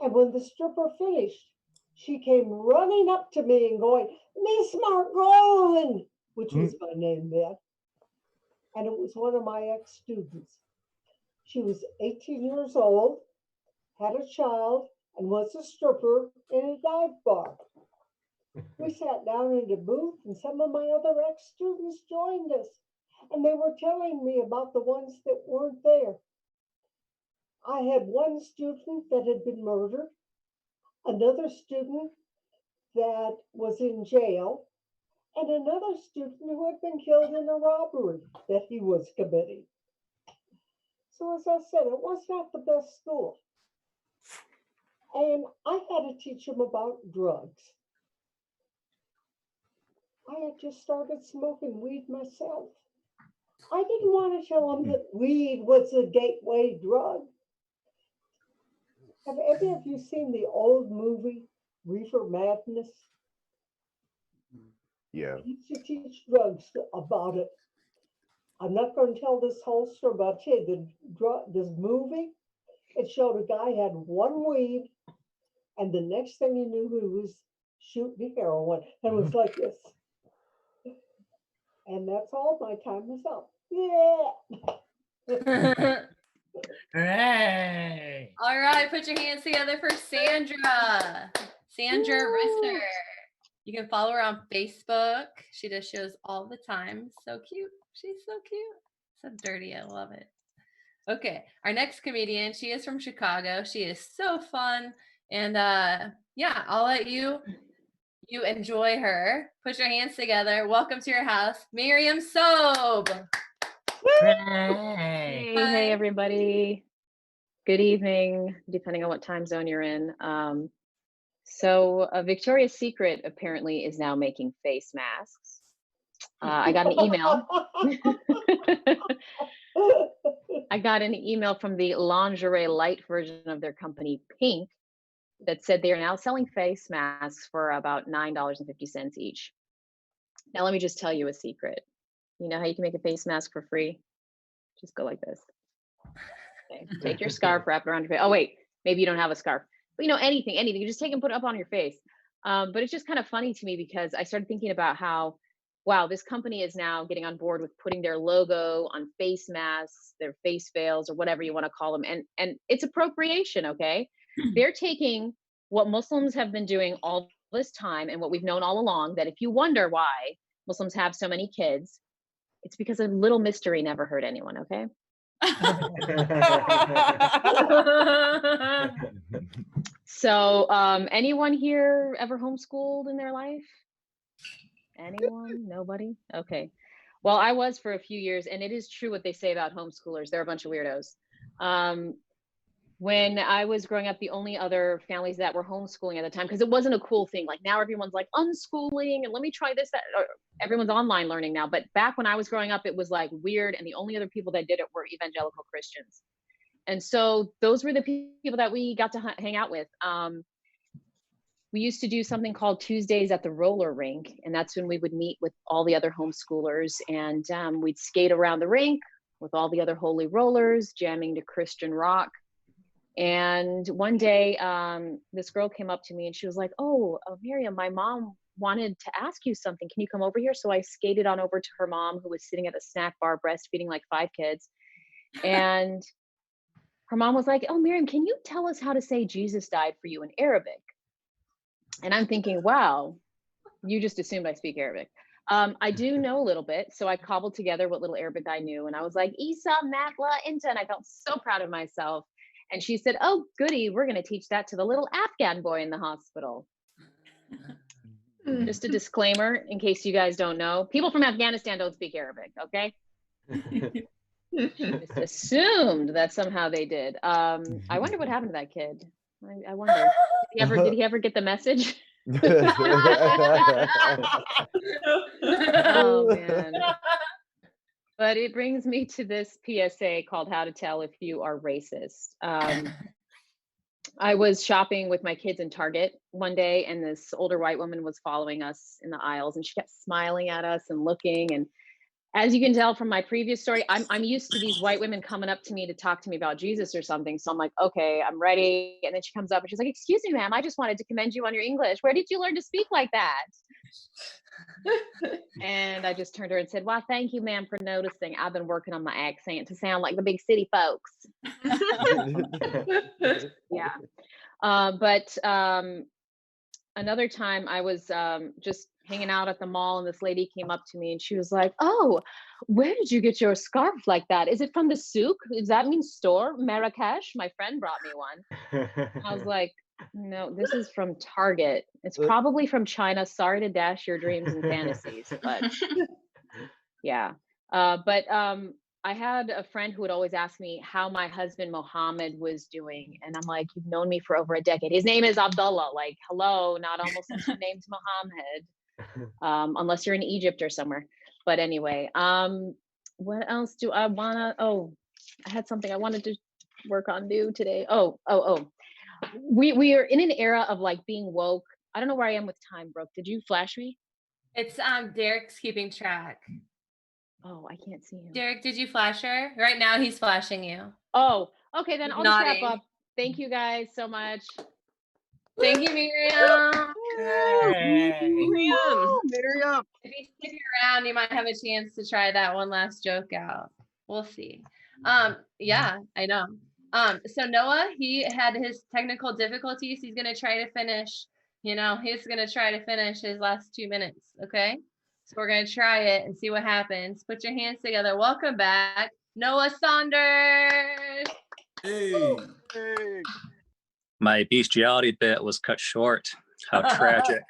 And when the stripper finished, she came running up to me and going, "Miss Margolin," which was my name then. And it was one of my ex-students. She was 18 years old, had a child, and was a stripper in a dive bar. We sat down in the booth and some of my other ex-students joined us. And they were telling me about the ones that weren't there. I had one student that had been murdered, another student that was in jail, and another student who had been killed in a robbery that he was committing. So as I said, it was not the best school. And I had to teach them about drugs. I had just started smoking weed myself. I didn't want to tell them that weed was a gateway drug. Have any of you seen the old movie, Reefer Madness? Yeah. I used to teach drugs about it. I'm not going to tell this whole story, but I'll tell you, this movie, it showed a guy had one weed, and the next thing you knew, he was shooting heroin. And it was like this. And that's all. My time is up. Yeah. Hooray. All right, put your hands together for Sandra. Sandra Risser. You can follow her on Facebook. She does shows all the time. So cute. She's so cute. So dirty. I love it. Okay, our next comedian, she is from Chicago. She is so fun. And yeah, I'll let you you enjoy her. Put your hands together. Welcome to your house, Miriam Sobe. Hey, everybody. Good evening, depending on what time zone you're in. So Victoria's Secret apparently is now making face masks. I got an email. I got an email from the lingerie light version of their company, Pink, that said they are now selling face masks for about $9.50 each. Now, let me just tell you a secret. You know how you can make a face mask for free? Just go like this. Okay. Take your scarf, wrap it around your face. Oh, wait, maybe you don't have a scarf. But anything. You just take and put it up on your face. But it's just kind of funny to me because I started thinking about how, wow, this company is now getting on board with putting their logo on face masks, their face veils, or whatever you want to call them. And it's appropriation, okay? They're taking what Muslims have been doing all this time and what we've known all along, that if you wonder why Muslims have so many kids, it's because a little mystery never hurt anyone, okay? So anyone here ever homeschooled in their life? Anyone? Nobody? Okay. Well, I was for a few years, and it is true what they say about homeschoolers. They're a bunch of weirdos. When I was growing up, the only other families that were homeschooling at the time, because it wasn't a cool thing. Like now everyone's like unschooling and let me try this, that. Everyone's online learning now. But back when I was growing up, it was like weird. And the only other people that did it were evangelical Christians. And so those were the people that we got to hang out with. We used to do something called Tuesdays at the roller rink. And that's when we would meet with all the other homeschoolers and we'd skate around the rink with all the other holy rollers, jamming to Christian rock. And one day, this girl came up to me and she was like, oh, Miriam, my mom wanted to ask you something. Can you come over here? So I skated on over to her mom, who was sitting at a snack bar breastfeeding like 5 kids. And her mom was like, oh, Miriam, can you tell us how to say Jesus died for you in Arabic? And I'm thinking, wow, you just assumed I speak Arabic. I do know a little bit. So I cobbled together what little Arabic I knew. And I was like, Isa, Matla, Inta. And I felt so proud of myself. And she said, oh, goody, we're going to teach that to the little Afghan boy in the hospital. Just a disclaimer, in case you guys don't know, people from Afghanistan don't speak Arabic, okay? Just assumed that somehow they did. I wonder what happened to that kid. I wonder. Did he ever get the message? Oh, man. But it brings me to this PSA called How to Tell If You Are Racist. I was shopping with my kids in Target one day, and this older white woman was following us in the aisles, and she kept smiling at us and looking. And as you can tell from my previous story, I'm used to these white women coming up to me to talk to me about Jesus or something. So I'm like, okay, I'm ready. And then she comes up and she's like, excuse me, ma'am, I just wanted to commend you on your English. Where did you learn to speak like that? And I just turned to her and said, well, thank you, ma'am, for noticing. I've been working on my accent to sound like the big city folks. Yeah. But another time I was just hanging out at the mall, and this lady came up to me and she was like, oh, where did you get your scarf like that? Is it from the souk? Does that mean store? Marrakesh? My friend brought me one. I was like, no, this is from Target. It's probably from China. Sorry to dash your dreams and fantasies, but yeah. But I had a friend who would always ask me how my husband Mohammed was doing. And I'm like, you've known me for over a decade. His name is Abdullah. Like, hello, not almost since your name's Mohammed. Unless you're in Egypt or somewhere. But anyway, what else do I wanna, I had something I wanted to work on do today. We are in an era of like being woke. I don't know where I am with time, Brooke. Did you flash me? It's Derek's keeping track. Oh, I can't see him. Derek, did you flash her? Right now he's flashing you. Oh, okay, then I'll just wrap up. Thank you guys so much. Thank you, Miriam. Miriam. If you stick around, you might have a chance to try that one last joke out. We'll see. Yeah, I know. So Noah, he had his technical difficulties. He's gonna try to finish, he's gonna try to finish his last 2 minutes. Okay. So we're gonna try it and see what happens. Put your hands together. Welcome back, Noah Saunders. Hey. My bestiality bit was cut short. How tragic.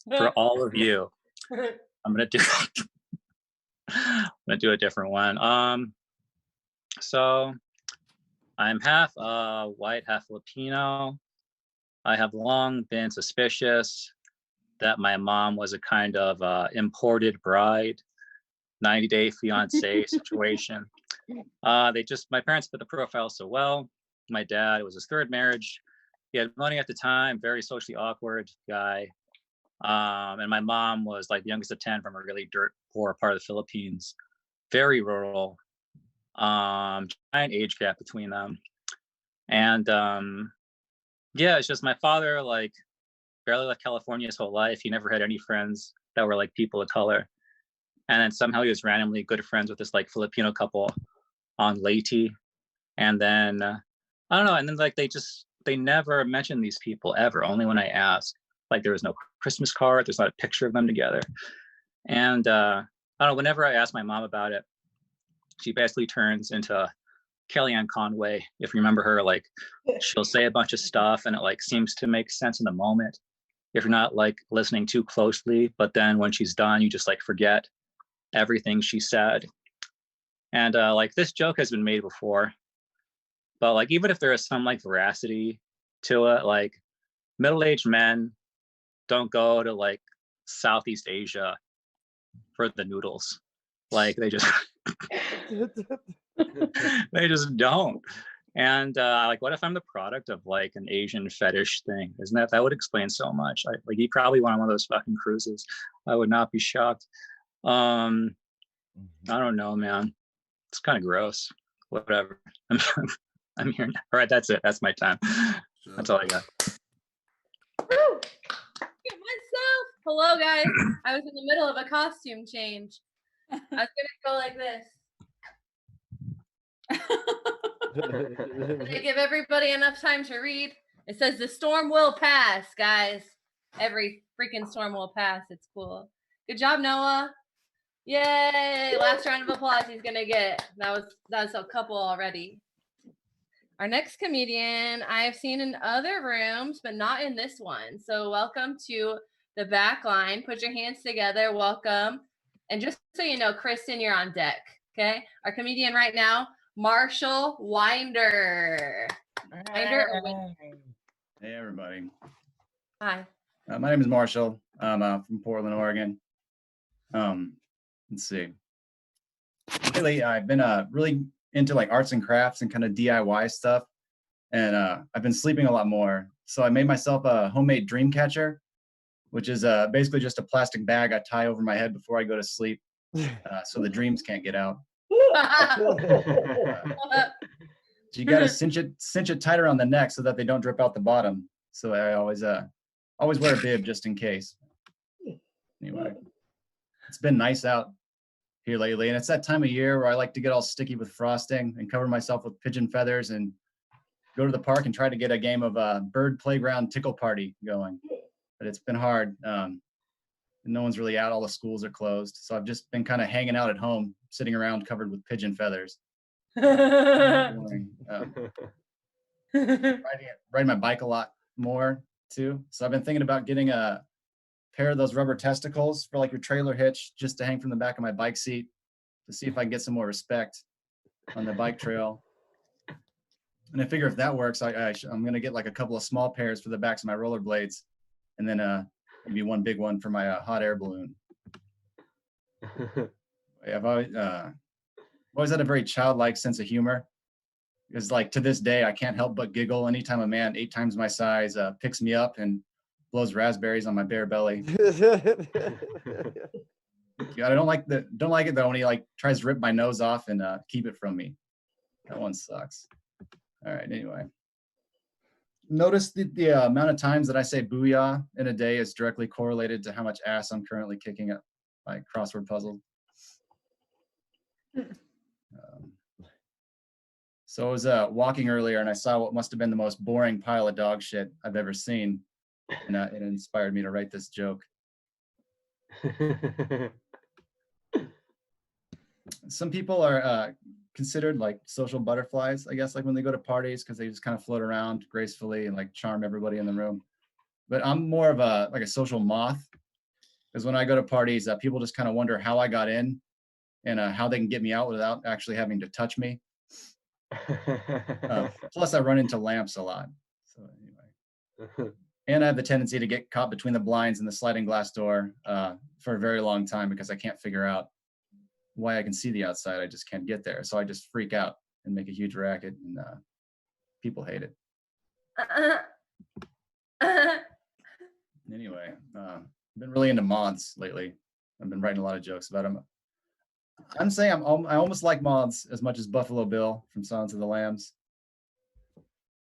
for all of you, I'm gonna do a different one. So I'm half white, half Filipino. I have long been suspicious that my mom was a kind of imported bride, 90-day fiance situation. My parents fit the profile so well. My dad, it was his third marriage. He had money at the time, very socially awkward guy. And my mom was like the youngest of 10 from a really dirt poor part of the Philippines, very rural, giant age gap between them. And yeah, it's just my father, like, barely left California his whole life. He never had any friends that were like people of color. And then somehow he was randomly good friends with this like Filipino couple on Leyte. And then I don't know. And then like they never mentioned these people ever, only when I asked. Like there was no Christmas card, there's not a picture of them together. And I don't know, whenever I ask my mom about it, she basically turns into Kellyanne Conway. If you remember her, like she'll say a bunch of stuff and it like seems to make sense in the moment if you're not like listening too closely, but then when she's done, you just like forget everything she said. And like this joke has been made before, but like even if there is some like veracity to it, like middle-aged men don't go to like Southeast Asia for the noodles. Like they just they just don't. And like what if I'm the product of like an Asian fetish thing? Isn't that would explain so much. Like he probably went on one of those fucking cruises. I would not be shocked. I don't know, man. It's kind of gross. Whatever. I'm here now. All right, that's it. That's my time. That's all I got. Woo! Get myself. Hello, guys. I was in the middle of a costume change. I was gonna go like this. I give everybody enough time to read. It says the storm will pass, guys. Every freaking storm will pass. It's cool. Good job, Noah. Yay! Last round of applause he's gonna get. That's a couple already. Our next comedian I've seen in other rooms, but not in this one. So welcome to the Backline. Put your hands together. Welcome. And just so you know, Kristen, you're on deck. Okay. Our comedian right now, Marshall Winder. Winder or Winder? Hey, everybody. Hi. My name is Marshall. I'm from Portland, Oregon. Let's see. Lately, I've been really into like arts and crafts and kind of DIY stuff. And I've been sleeping a lot more. So I made myself a homemade dream catcher, which is basically just a plastic bag I tie over my head before I go to sleep so the dreams can't get out. So you got to cinch it tight around the neck so that they don't drip out the bottom. So I always wear a bib just in case. Anyway, it's been nice out here lately, and it's that time of year where I like to get all sticky with frosting and cover myself with pigeon feathers and go to the park and try to get a game of bird playground tickle party going. But it's been hard. No one's really out. All the schools are closed. So I've just been kind of hanging out at home, sitting around covered with pigeon feathers. Riding my bike a lot more too. So I've been thinking about getting a pair of those rubber testicles for like your trailer hitch just to hang from the back of my bike seat to see if I can get some more respect on the bike trail. And I figure if that works, I'm going to get like a couple of small pairs for the backs of my rollerblades and then maybe one big one for my hot air balloon. I've always had a very childlike sense of humor. Because like to this day, I can't help but giggle anytime a man 8 times my size picks me up and blows raspberries on my bare belly. Yeah, I don't like it though when he like tries to rip my nose off and keep it from me. That one sucks. All right, anyway. Notice the amount of times that I say booyah in a day is directly correlated to how much ass I'm currently kicking at my crossword puzzle. So I was walking earlier and I saw what must have been the most boring pile of dog shit I've ever seen. And it inspired me to write this joke. Some people are considered like social butterflies, I guess, like when they go to parties because they just kind of float around gracefully and like charm everybody in the room. But I'm more of a social moth. Because when I go to parties, people just kind of wonder how I got in and how they can get me out without actually having to touch me. Plus, I run into lamps a lot. So anyway, and I have the tendency to get caught between the blinds and the sliding glass door for a very long time because I can't figure out why I can see the outside. I just can't get there. So I just freak out and make a huge racket, and people hate it. Anyway, I've been really into moths lately. I've been writing a lot of jokes about them. I'm saying I almost like moths as much as Buffalo Bill from Silence of the Lambs,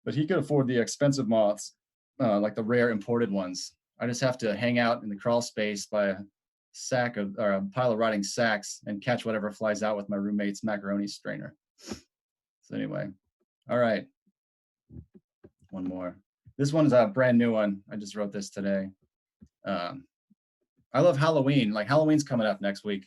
but he could afford the expensive moths, like the rare imported ones. I just have to hang out in the crawl space by a pile of rotting sacks and catch whatever flies out with my roommate's macaroni strainer. So anyway, all right, one more. This one's a brand new one. I just wrote this today. I love Halloween. Like, Halloween's coming up next week.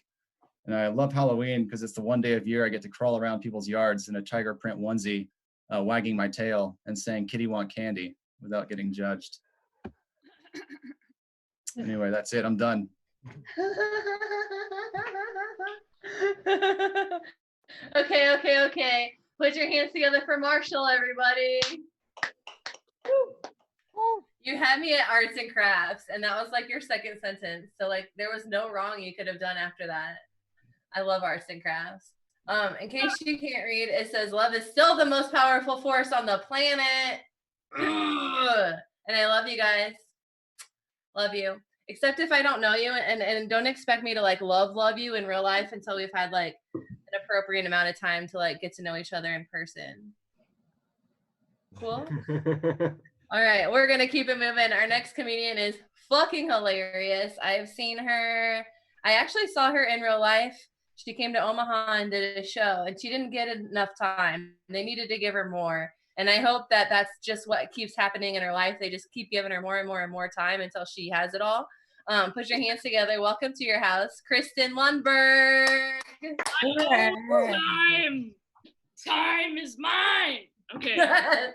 And I love Halloween because it's the one day of year I get to crawl around people's yards in a tiger print onesie, wagging my tail and saying, "Kitty want candy," without getting judged. Anyway, that's it. I'm done. Okay. Put your hands together for Marshall, everybody. You had me at arts and crafts, and that was like your second sentence. So like there was no wrong you could have done after that. I love arts and crafts. In case you can't read, it says love is still the most powerful force on the planet. And I love you guys. Love you. Except if I don't know you, and don't expect me to like love you in real life until we've had like an appropriate amount of time to like get to know each other in person. Cool. All right, we're gonna keep it moving. Our next comedian is fucking hilarious. I've seen her. I actually saw her in real life. She came to Omaha and did a show, and she didn't get enough time. They needed to give her more. And I hope that that's just what keeps happening in her life. They just keep giving her more and more and more time until she has it all. Put your hands together. Welcome to your house, Kristen Lundberg. Time is mine. Okay. Yes.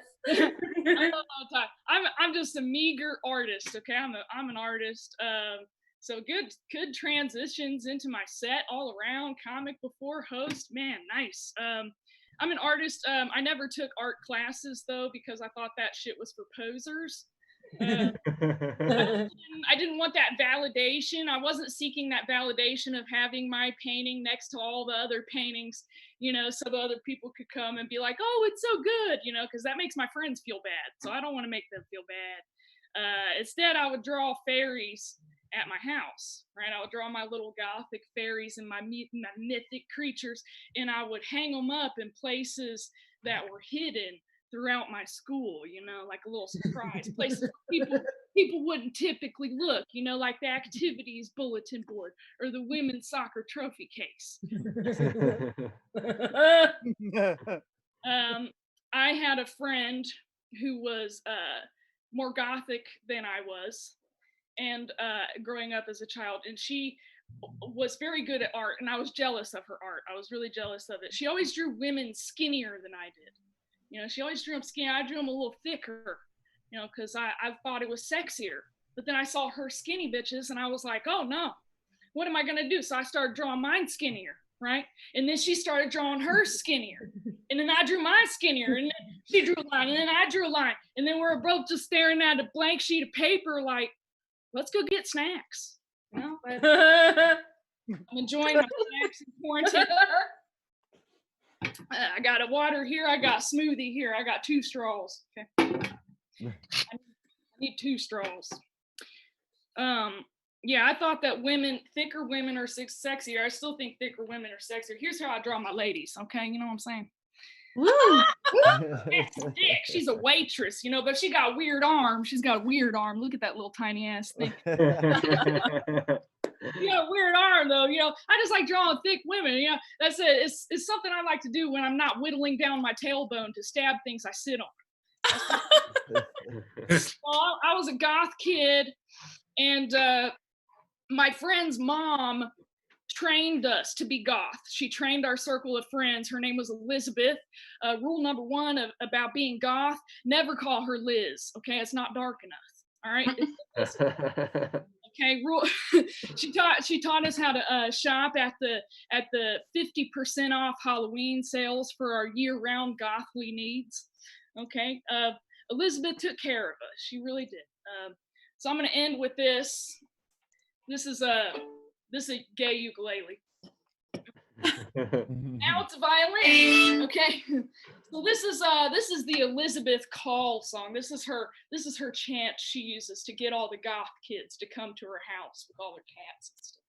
I'm just a meager artist. Okay, I'm an artist. So good transitions into my set all around. Comic before host, man, nice. I'm an artist. I never took art classes though because I thought that shit was for posers. I didn't want that validation. I wasn't seeking that validation of having my painting next to all the other paintings, so the other people could come and be like, "Oh, it's so good," because that makes my friends feel bad. So I don't want to make them feel bad. Instead, I would draw fairies at my house, right? I would draw my little gothic fairies and my mythic creatures, and I would hang them up in places that were hidden throughout my school, like a little surprise, places people wouldn't typically look, like the activities bulletin board or the women's soccer trophy case. I had a friend who was more gothic than I was, and growing up as a child, and she was very good at art, and I was jealous of her art. I was really jealous of it. She always drew women skinnier than I did. She always drew them skinny. I drew them a little thicker, because I thought it was sexier. But then I saw her skinny bitches, and I was like, oh no, what am I gonna do? So I started drawing mine skinnier, right? And then she started drawing hers skinnier. And then I drew mine skinnier, and then she drew a line, and then I drew a line. And then we're both just staring at a blank sheet of paper like, let's go get snacks. I'm enjoying my snacks in quarantine. I got a water here. I got a smoothie here. I got 2 straws. Okay. I need 2 straws. Yeah, I thought that thicker women are sexier. I still think thicker women are sexier. Here's how I draw my ladies. Okay, you know what I'm saying? That's dick. She's a waitress, but she got weird arms. She's got a weird arm. Look at that little tiny ass thing. Weird arm though. I just like drawing thick women. That's it. It's something I like to do when I'm not whittling down my tailbone to stab things I sit on. Well, I was a goth kid, and my friend's mom trained us to be goth. She trained our circle of friends. Her name was Elizabeth. Rule number 1 about being goth: never call her Liz. Okay, it's not dark enough. All right. Okay, she taught us how to shop at the 50% off Halloween sales for our year-round gothly needs. Okay, Elizabeth took care of us. She really did. So I'm gonna end with this. This is a gay ukulele. Now it's a violin. Okay. So this is the Elizabeth Call song. This is her chant she uses to get all the goth kids to come to her house with all their cats and stuff.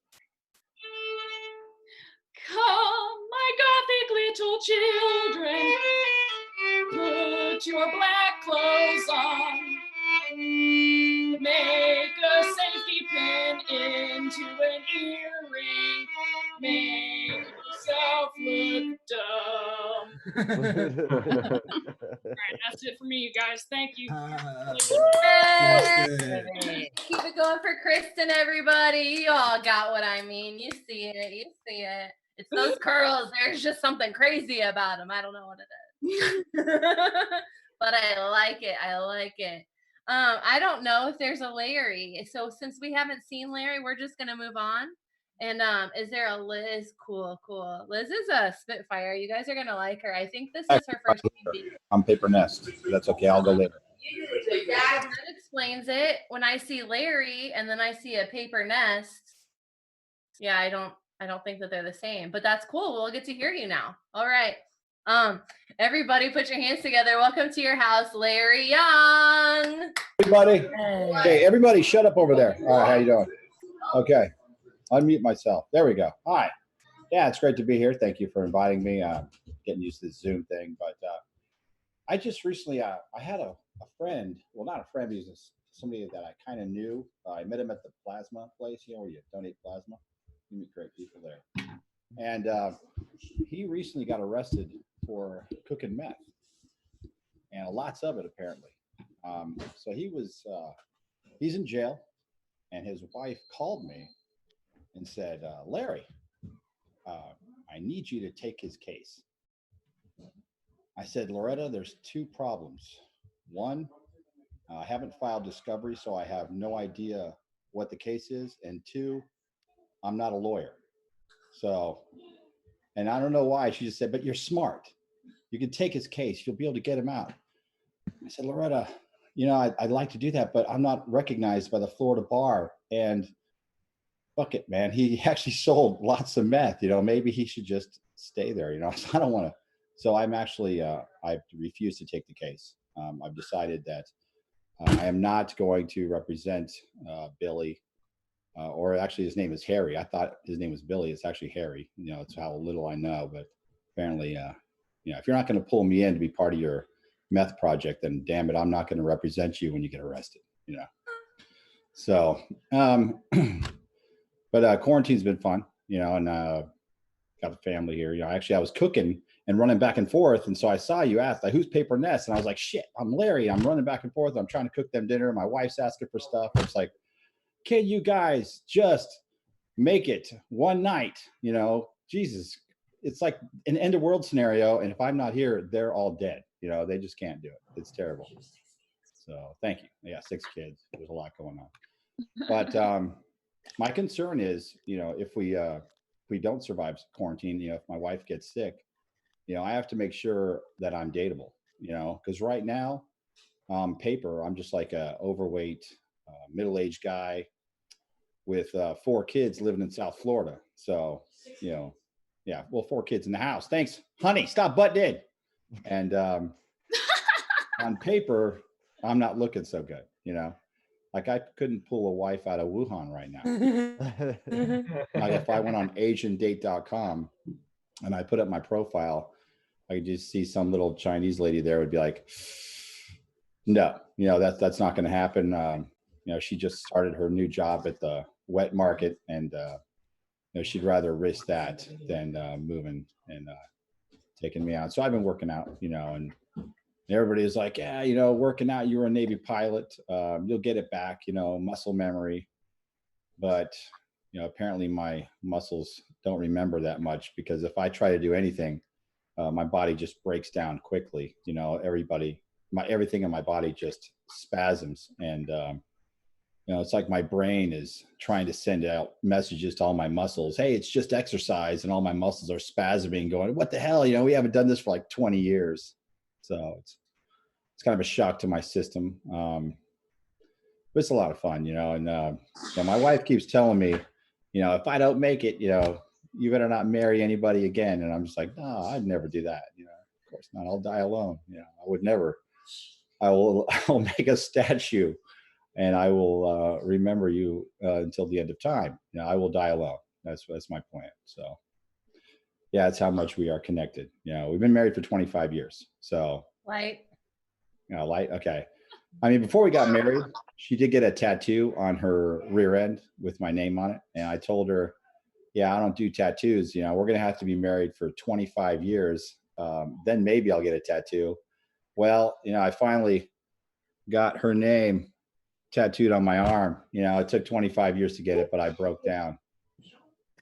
Come, my gothic little children, put your black clothes on. Make a safety pin into an earring. Make yourself look dumb. All right, that's it for me, you guys. Thank you. Keep it going for Kristen, everybody. You all got what I mean. You see it. You see it. It's those curls. There's just something crazy about them. I don't know what it is. But I like it. I like it. I don't know if there's a Larry. So since we haven't seen Larry, we're just going to move on. And is there a Liz? Cool, cool. Liz is a Spitfire. You guys are going to like her. I think this is her first TV. I'm Paper Nest. That's okay. I'll go later. Yeah, that explains it. When I see Larry and then I see a Paper Nest, yeah, I don't think that they're the same, but that's cool. We'll get to hear you now. All right. Everybody put your hands together. Welcome to your house, Larry Young. Everybody. Hey, everybody shut up over there. All right, how you doing? Okay. Unmute myself. There we go. Hi. Yeah, it's great to be here. Thank you for inviting me. Getting used to this Zoom thing, but I just recently I had a friend, well, not a friend, he was somebody that I kind of knew. I met him at the plasma place, where you donate plasma. You meet great people there. And he recently got arrested for cooking meth, and lots of it apparently. So he's in jail, and his wife called me and said, Larry, I need you to take his case. I said, Loretta, there's two problems. One, I haven't filed discovery, so I have no idea what the case is. And two, I'm not a lawyer. So, and I don't know why. She just said, but you're smart. You can take his case. You'll be able to get him out. I said, Loretta, I'd like to do that, but I'm not recognized by the Florida bar. And fuck it, man. He actually sold lots of meth. Maybe he should just stay there. So I don't want to. So I'm actually, I've refused to take the case. I've decided that I am not going to represent Billy, or actually his name is Harry. I thought his name was Billy. It's actually Harry. It's how little I know. But apparently, if you're not going to pull me in to be part of your meth project, then damn it, I'm not going to represent you when you get arrested. So, but quarantine's been fun. And got the family here. Actually, I was cooking and running back and forth. And so I saw you asked, like, who's Paper Nest? And I was like, shit, I'm Larry. I'm running back and forth. I'm trying to cook them dinner. My wife's asking for stuff. It's like, can you guys just make it one night? Jesus, it's like an end of world scenario. And if I'm not here, they're all dead. They just can't do it. It's terrible. So thank you. I got 6 kids. There's a lot going on. But my concern is, if we don't survive quarantine, if my wife gets sick, I have to make sure that I'm dateable, because right now, paper, I'm just like a overweight, middle-aged guy with 4 kids living in South Florida. So, yeah, well, 4 kids in the house. Thanks, honey. Stop butting in. And on paper, I'm not looking so good, Like I couldn't pull a wife out of Wuhan right now. Like if I went on AsianDate.com and I put up my profile, I could just see some little Chinese lady there would be like, no, that's not going to happen. She just started her new job at the wet market, and she'd rather risk that than moving and taking me out. So I've been working out, and everybody is like, yeah, working out, you were a Navy pilot. You'll get it back, muscle memory. But, apparently my muscles don't remember that much, because if I try to do anything, my body just breaks down quickly. Everything in my body just spasms. And it's like my brain is trying to send out messages to all my muscles. Hey, it's just exercise, and all my muscles are spasming, going, "What the hell? We haven't done this for like 20 years." So it's kind of a shock to my system. But it's a lot of fun, And my wife keeps telling me, if I don't make it, you better not marry anybody again. And I'm just like, no, I'd never do that. Of course not. I'll die alone. I would never. I'll make a statue. And I will remember you until the end of time. I will die alone. That's my plan. So, yeah, that's how much we are connected. We've been married for 25 years. So, light. Light. Okay. I mean, before we got married, she did get a tattoo on her rear end with my name on it. And I told her, yeah, I don't do tattoos. We're going to have to be married for 25 years. Then maybe I'll get a tattoo. Well, I finally got her name tattooed on my arm. It took 25 years to get it, but I broke down.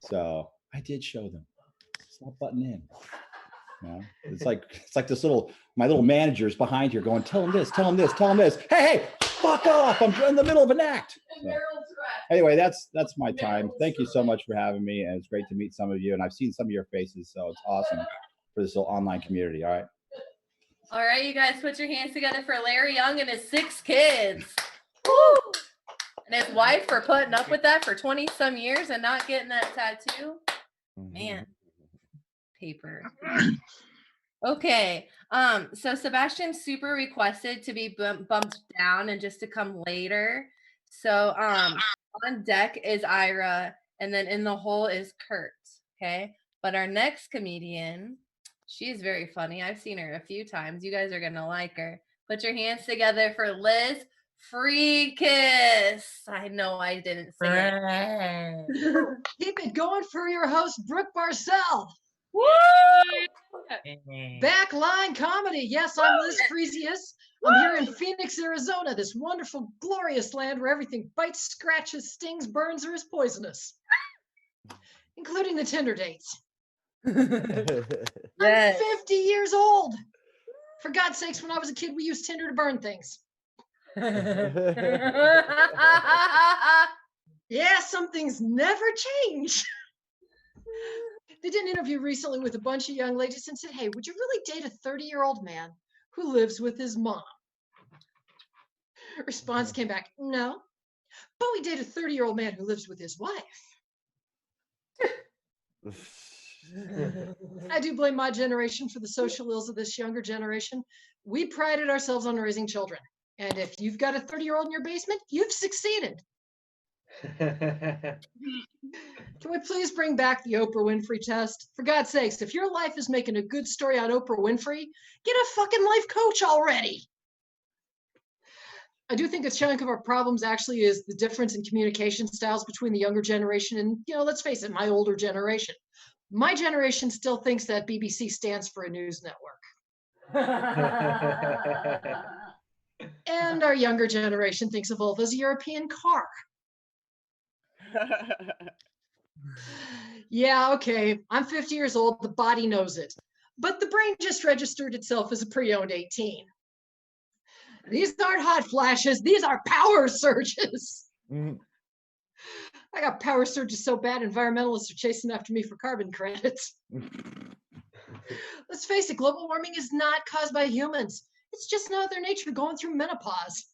So I did show them. It's not button in. It's like my little manager's behind here going, tell him this, tell him this, tell him this. Hey, fuck off. I'm in the middle of an act. So, anyway, that's my time. Thank you so much for having me. And it's great to meet some of you. And I've seen some of your faces. So it's awesome for this little online community. All right. All right, you guys, put your hands together for Larry Young and his 6 kids. Woo! And his wife for putting up with that for 20 some years and not getting that tattoo. Man, paper. Okay. So Sebastian super requested to be bumped down and just to come later. So on deck is Ira, and then in the hole is Kurt. Okay. But our next comedian, she's very funny. I've seen her a few times. You guys are gonna like her. Put your hands together for Liz Freakiss. I know I didn't say it. Keep it going for your host, Brooke Barcel. Woo! Backline comedy. Yes, I'm Liz Freakiss. I'm here in Phoenix, Arizona, this wonderful, glorious land where everything bites, scratches, stings, burns, or is poisonous, including the Tinder dates. Yes. I'm 50 years old. For God's sakes, when I was a kid, we used Tinder to burn things. Yeah, some things never change. They did an interview recently with a bunch of young ladies and said, hey, would you really date a 30-year-old man who lives with his mom? Response came back, no, but we date a 30-year-old man who lives with his wife. I do blame my generation for the social ills of this younger generation. We prided ourselves on raising children. And if you've got a 30-year-old in your basement, you've succeeded. Can we please bring back the Oprah Winfrey test? For God's sakes, if your life is making a good story on Oprah Winfrey, get a fucking life coach already. I do think a chunk of our problems actually is the difference in communication styles between the younger generation and, let's face it, my older generation. My generation still thinks that BBC stands for a news network. And our younger generation thinks of Volvo as a European car. Yeah, okay, I'm 50 years old, the body knows it. But the brain just registered itself as a pre-owned 18. These aren't hot flashes, these are power surges. I got power surges so bad, environmentalists are chasing after me for carbon credits. Let's face it, global warming is not caused by humans. It's just another nature going through menopause.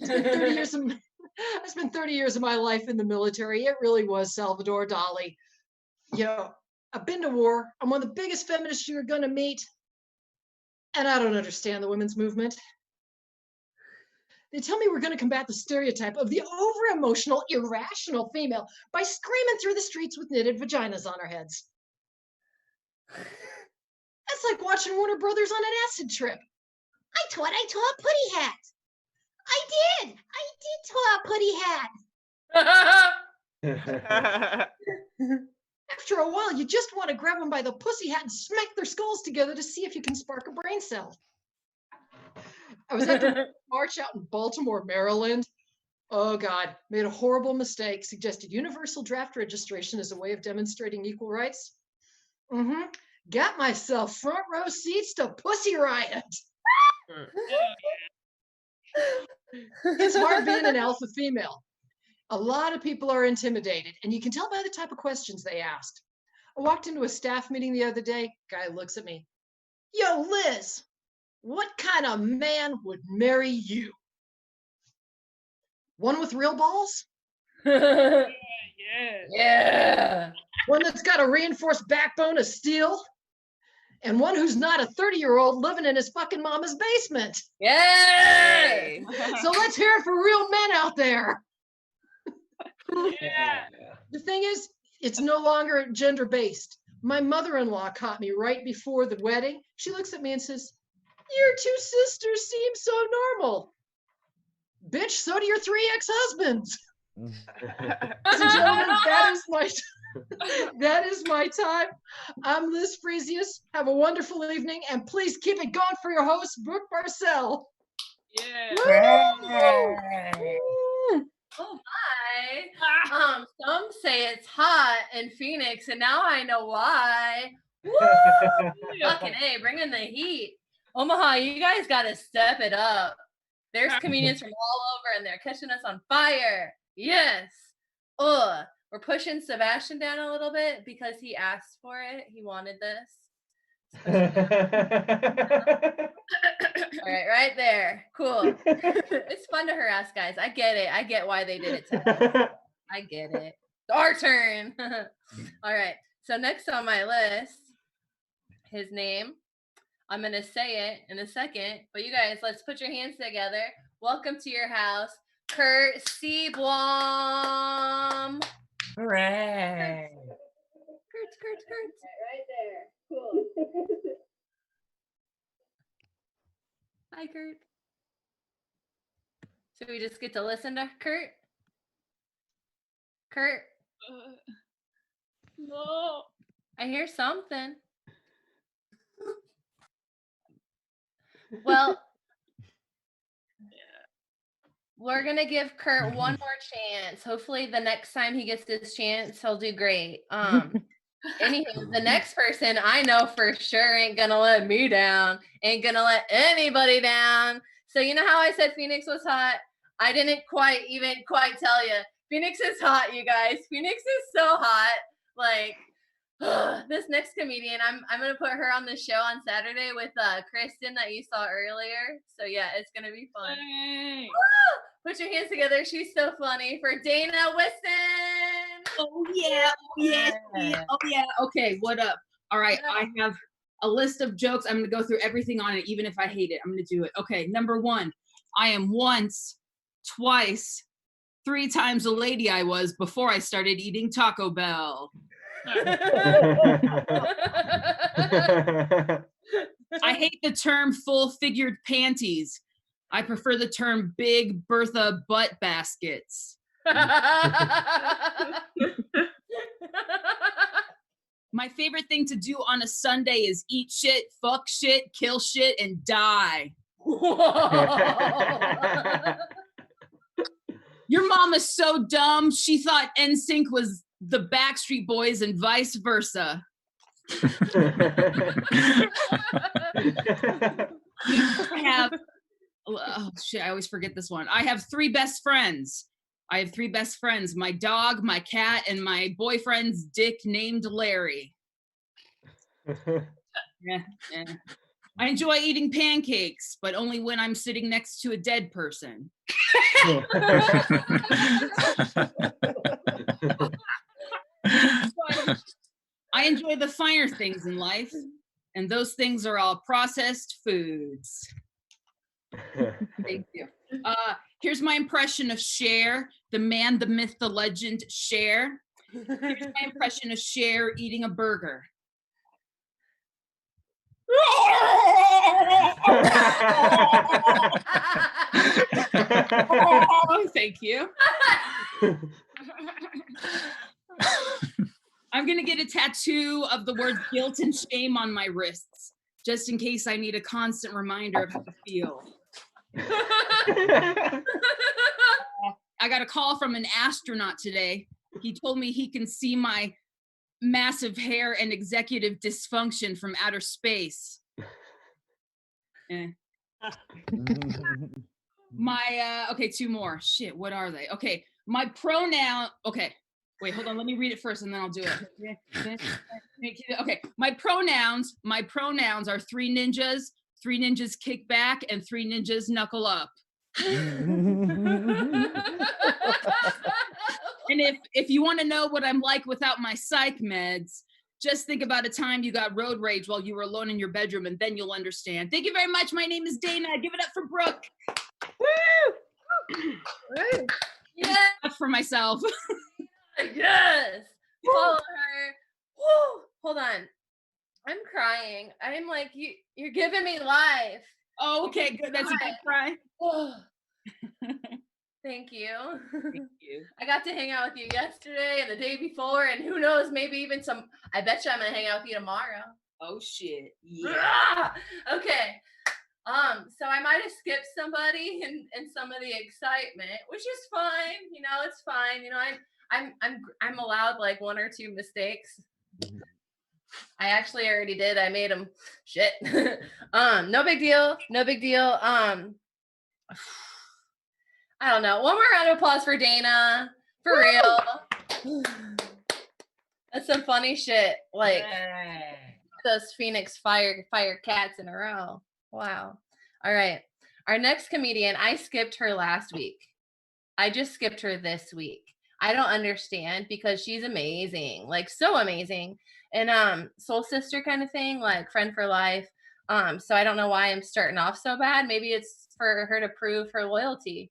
I spent 30 years of my life in the military. It really was Salvador Dali. I've been to war. I'm one of the biggest feminists you're going to meet. And I don't understand the women's movement. They tell me we're going to combat the stereotype of the over-emotional, irrational female by screaming through the streets with knitted vaginas on our heads. That's like watching Warner Brothers on an acid trip. I taught a putty hat. I did taught a putty hat. After a while, you just want to grab them by the pussy hat and smack their skulls together to see if you can spark a brain cell. I was at the march out in Baltimore, Maryland. Oh God, made a horrible mistake, suggested universal draft registration as a way of demonstrating equal rights. Got myself front row seats to Pussy Riot. It's hard being an alpha female. A lot of people are intimidated, and you can tell by the type of questions they asked. I walked into a staff meeting the other day. Guy looks at me. Yo, Liz, what kind of man would marry you? One with real balls? Yeah. One that's got a reinforced backbone of steel? And one who's not a 30-year-old living in his fucking mama's basement. Yeah. So let's hear it for real men out there. Yeah. The thing is, it's no longer gender-based. My mother-in-law caught me right before the wedding. She looks at me and says, your two sisters seem so normal. Bitch, so do your 3 ex-husbands. Ladies and gentlemen, that is my time. I'm Liz Fresius. Have a wonderful evening, and please keep it going for your host, Brooke Barcel. Yeah. Oh my. Some say it's hot in Phoenix, and now I know why. Woo! Fucking A, bring in the heat. Omaha, you guys gotta step it up. There's comedians from all over, and they're catching us on fire. Yes. We're pushing Sebastian down a little bit because he asked for it. He wanted this. All right there. Cool. It's fun to harass guys. I get it. I get why they did it to us. I get it. It's our turn. All right. So next on my list, his name. I'm going to say it in a second, but you guys, let's put your hands together. Welcome to your house, Kurt Seablom. Hooray. Kurt. Right there. Cool. Hi, Kurt. So we just get to listen to Kurt? Kurt? No. I hear something. Well, we're going to give Kurt one more chance. Hopefully the next time he gets this chance, he'll do great. Anywho, the next person I know for sure ain't going to let me down. Ain't going to let anybody down. So you know how I said Phoenix was hot? I didn't quite tell you. Phoenix is hot, you guys. Phoenix is so hot. Like, this next comedian, I'm gonna put her on the show on Saturday with Kristen that you saw earlier. So yeah, it's gonna be fun. Put your hands together. She's so funny for Dana Weston. Oh yeah. Okay, what up? All right, I have a list of jokes. I'm gonna go through everything on it, even if I hate it. I'm gonna do it. Okay, number 1. I am once, twice, 3 times a lady I was before I started eating Taco Bell. I hate the term full-figured panties. I prefer the term big Bertha butt baskets. My favorite thing to do on a Sunday is eat shit, fuck shit, kill shit, and die. Your mom is so dumb, she thought NSYNC was the Backstreet Boys and vice versa. I always forget this one. I have 3 best friends. My dog, my cat, and my boyfriend's dick named Larry. Yeah. I enjoy eating pancakes, but only when I'm sitting next to a dead person. I enjoy the finer things in life, and those things are all processed foods. Thank you. Here's my impression of Cher, the man, the myth, the legend, Cher. Here's my impression of Cher eating a burger. Thank you. I'm gonna get a tattoo of the word guilt and shame on my wrists, just in case I need a constant reminder of how to feel. I got a call from an astronaut today. He told me he can see my massive hair and executive dysfunction from outer space. My okay, two more. Shit, what are they? Okay, my pronoun. Okay, wait, hold on. Let me read it first, and then I'll do it. Okay, my pronouns are 3 ninjas, 3 ninjas kick back, and 3 ninjas knuckle up. And if you want to know what I'm like without my psych meds, just think about a time you got road rage while you were alone in your bedroom, and then you'll understand. Thank you very much. My name is Dana. Give it up for Brooke. Woo! Yes. For myself. Yes. Follow her. Woo! Hold on. I'm crying. I'm like, you're giving me life. Oh, okay, good. That's a good cry. Thank you. Thank you. I got to hang out with you yesterday and the day before, and who knows, maybe even I bet you I'm gonna hang out with you tomorrow. Oh shit. Yeah. Okay. So I might have skipped somebody in some of the excitement, which is fine. You know, it's fine. You know, I'm allowed like 1 or 2 mistakes. I actually already did. I made them shit. No big deal. No big deal. I don't know. One more round of applause for Dana. For real. That's some funny shit. Like those Phoenix fire cats in a row. Wow. All right. Our next comedian, I skipped her last week. I just skipped her this week. I don't understand because she's amazing. Like so amazing. And soul sister kind of thing, like friend for life. So I don't know why I'm starting off so bad. Maybe it's for her to prove her loyalty.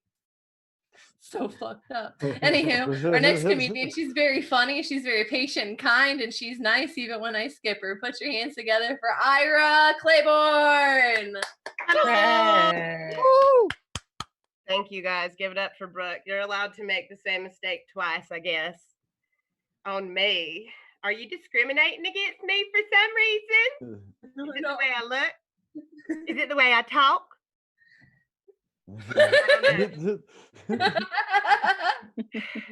So fucked up. Anywho, our next comedian, she's very funny, she's very patient and kind, and she's nice even when I skip her. Put your hands together for Ira Claiborne. Woo! Thank you guys. Give it up for Brooke. You're allowed to make the same mistake twice, I guess. On me. Are you discriminating against me for some reason? Is it the way I look? Is it the way I talk?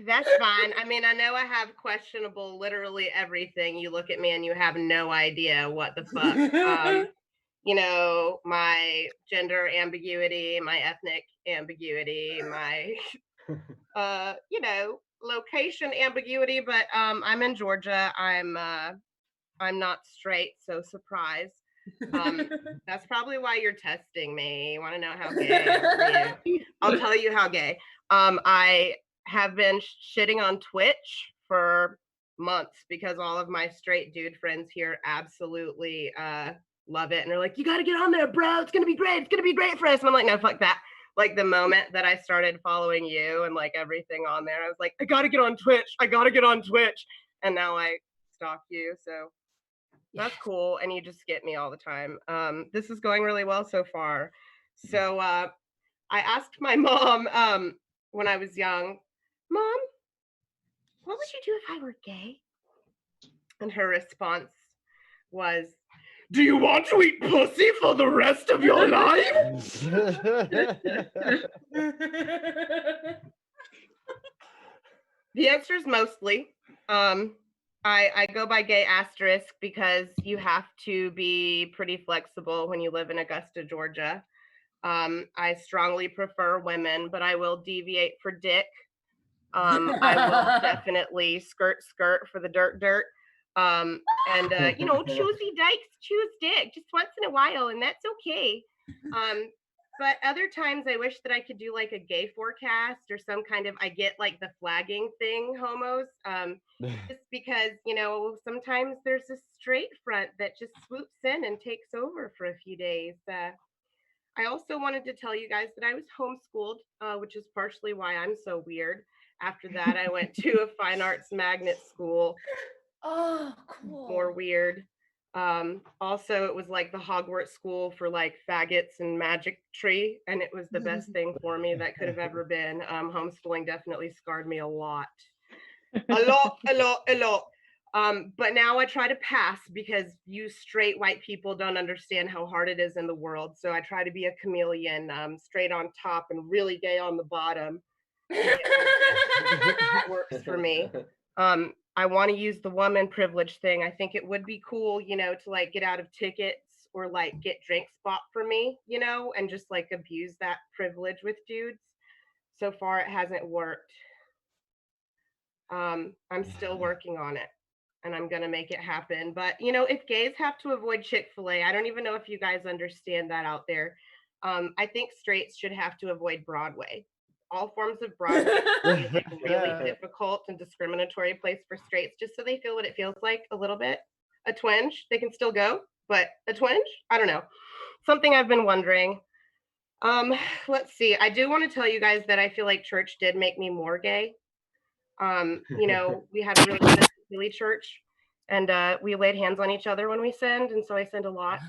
That's fine. I mean, I know I have questionable literally everything. You look at me and you have no idea what the fuck. You know, my gender ambiguity, my ethnic ambiguity, my you know, location ambiguity, but I'm in Georgia. I'm not straight, so surprise. That's probably why you're testing me. You want to know how gay are you? I'll tell you how gay. I have been shitting on Twitch for months because all of my straight dude friends here absolutely love it, and they're like, "You got to get on there, bro. It's gonna be great. It's gonna be great for us." And I'm like, "No, fuck that." Like the moment that I started following you and like everything on there, I was like, "I got to get on Twitch. I got to get on Twitch." And now I stalk you, so. That's cool, and you just skip me all the time. This is going really well so far. So I asked my mom when I was young, "Mom, what would you do if I were gay?" And her response was, "Do you want to eat pussy for the rest of your life?" The answer is mostly. I go by gay asterisk because you have to be pretty flexible when you live in Augusta, Georgia. I strongly prefer women, but I will deviate for dick. I will definitely skirt for the dirt. You know, choosy dykes, choose dick just once in a while, and that's okay. But other times I wish that I could do like a gay forecast or some kind of, I get like the flagging thing, homos, just because, you know, sometimes there's a straight front that just swoops in and takes over for a few days. I also wanted to tell you guys that I was homeschooled, which is partially why I'm so weird. After that, I went to a fine arts magnet school. Oh, cool. More weird. Also, it was like the Hogwarts school for like faggots and magic tree, and it was the best thing for me that could have ever been. Homeschooling definitely scarred me a lot. A lot. But now I try to pass because you straight white people don't understand how hard it is in the world. So I try to be a chameleon, straight on top and really gay on the bottom. It works for me. I want to use the woman privilege thing. I think it would be cool, you know, to like get out of tickets or like get drinks bought for me, you know, and just like abuse that privilege with dudes. So far, it hasn't worked. I'm still working on it, and I'm gonna make it happen. But you know, if gays have to avoid Chick-fil-A, I don't even know if you guys understand that out there. I think straights should have to avoid Broadway. All forms of Broadway is like really difficult and discriminatory place for straights, just so they feel what it feels like a little bit. A twinge, they can still go, but a twinge, I don't know. Something I've been wondering. Let's see. I do want to tell you guys that I feel like church did make me more gay. You know, we had a really church, and we laid hands on each other when we sinned, and so I sinned a lot.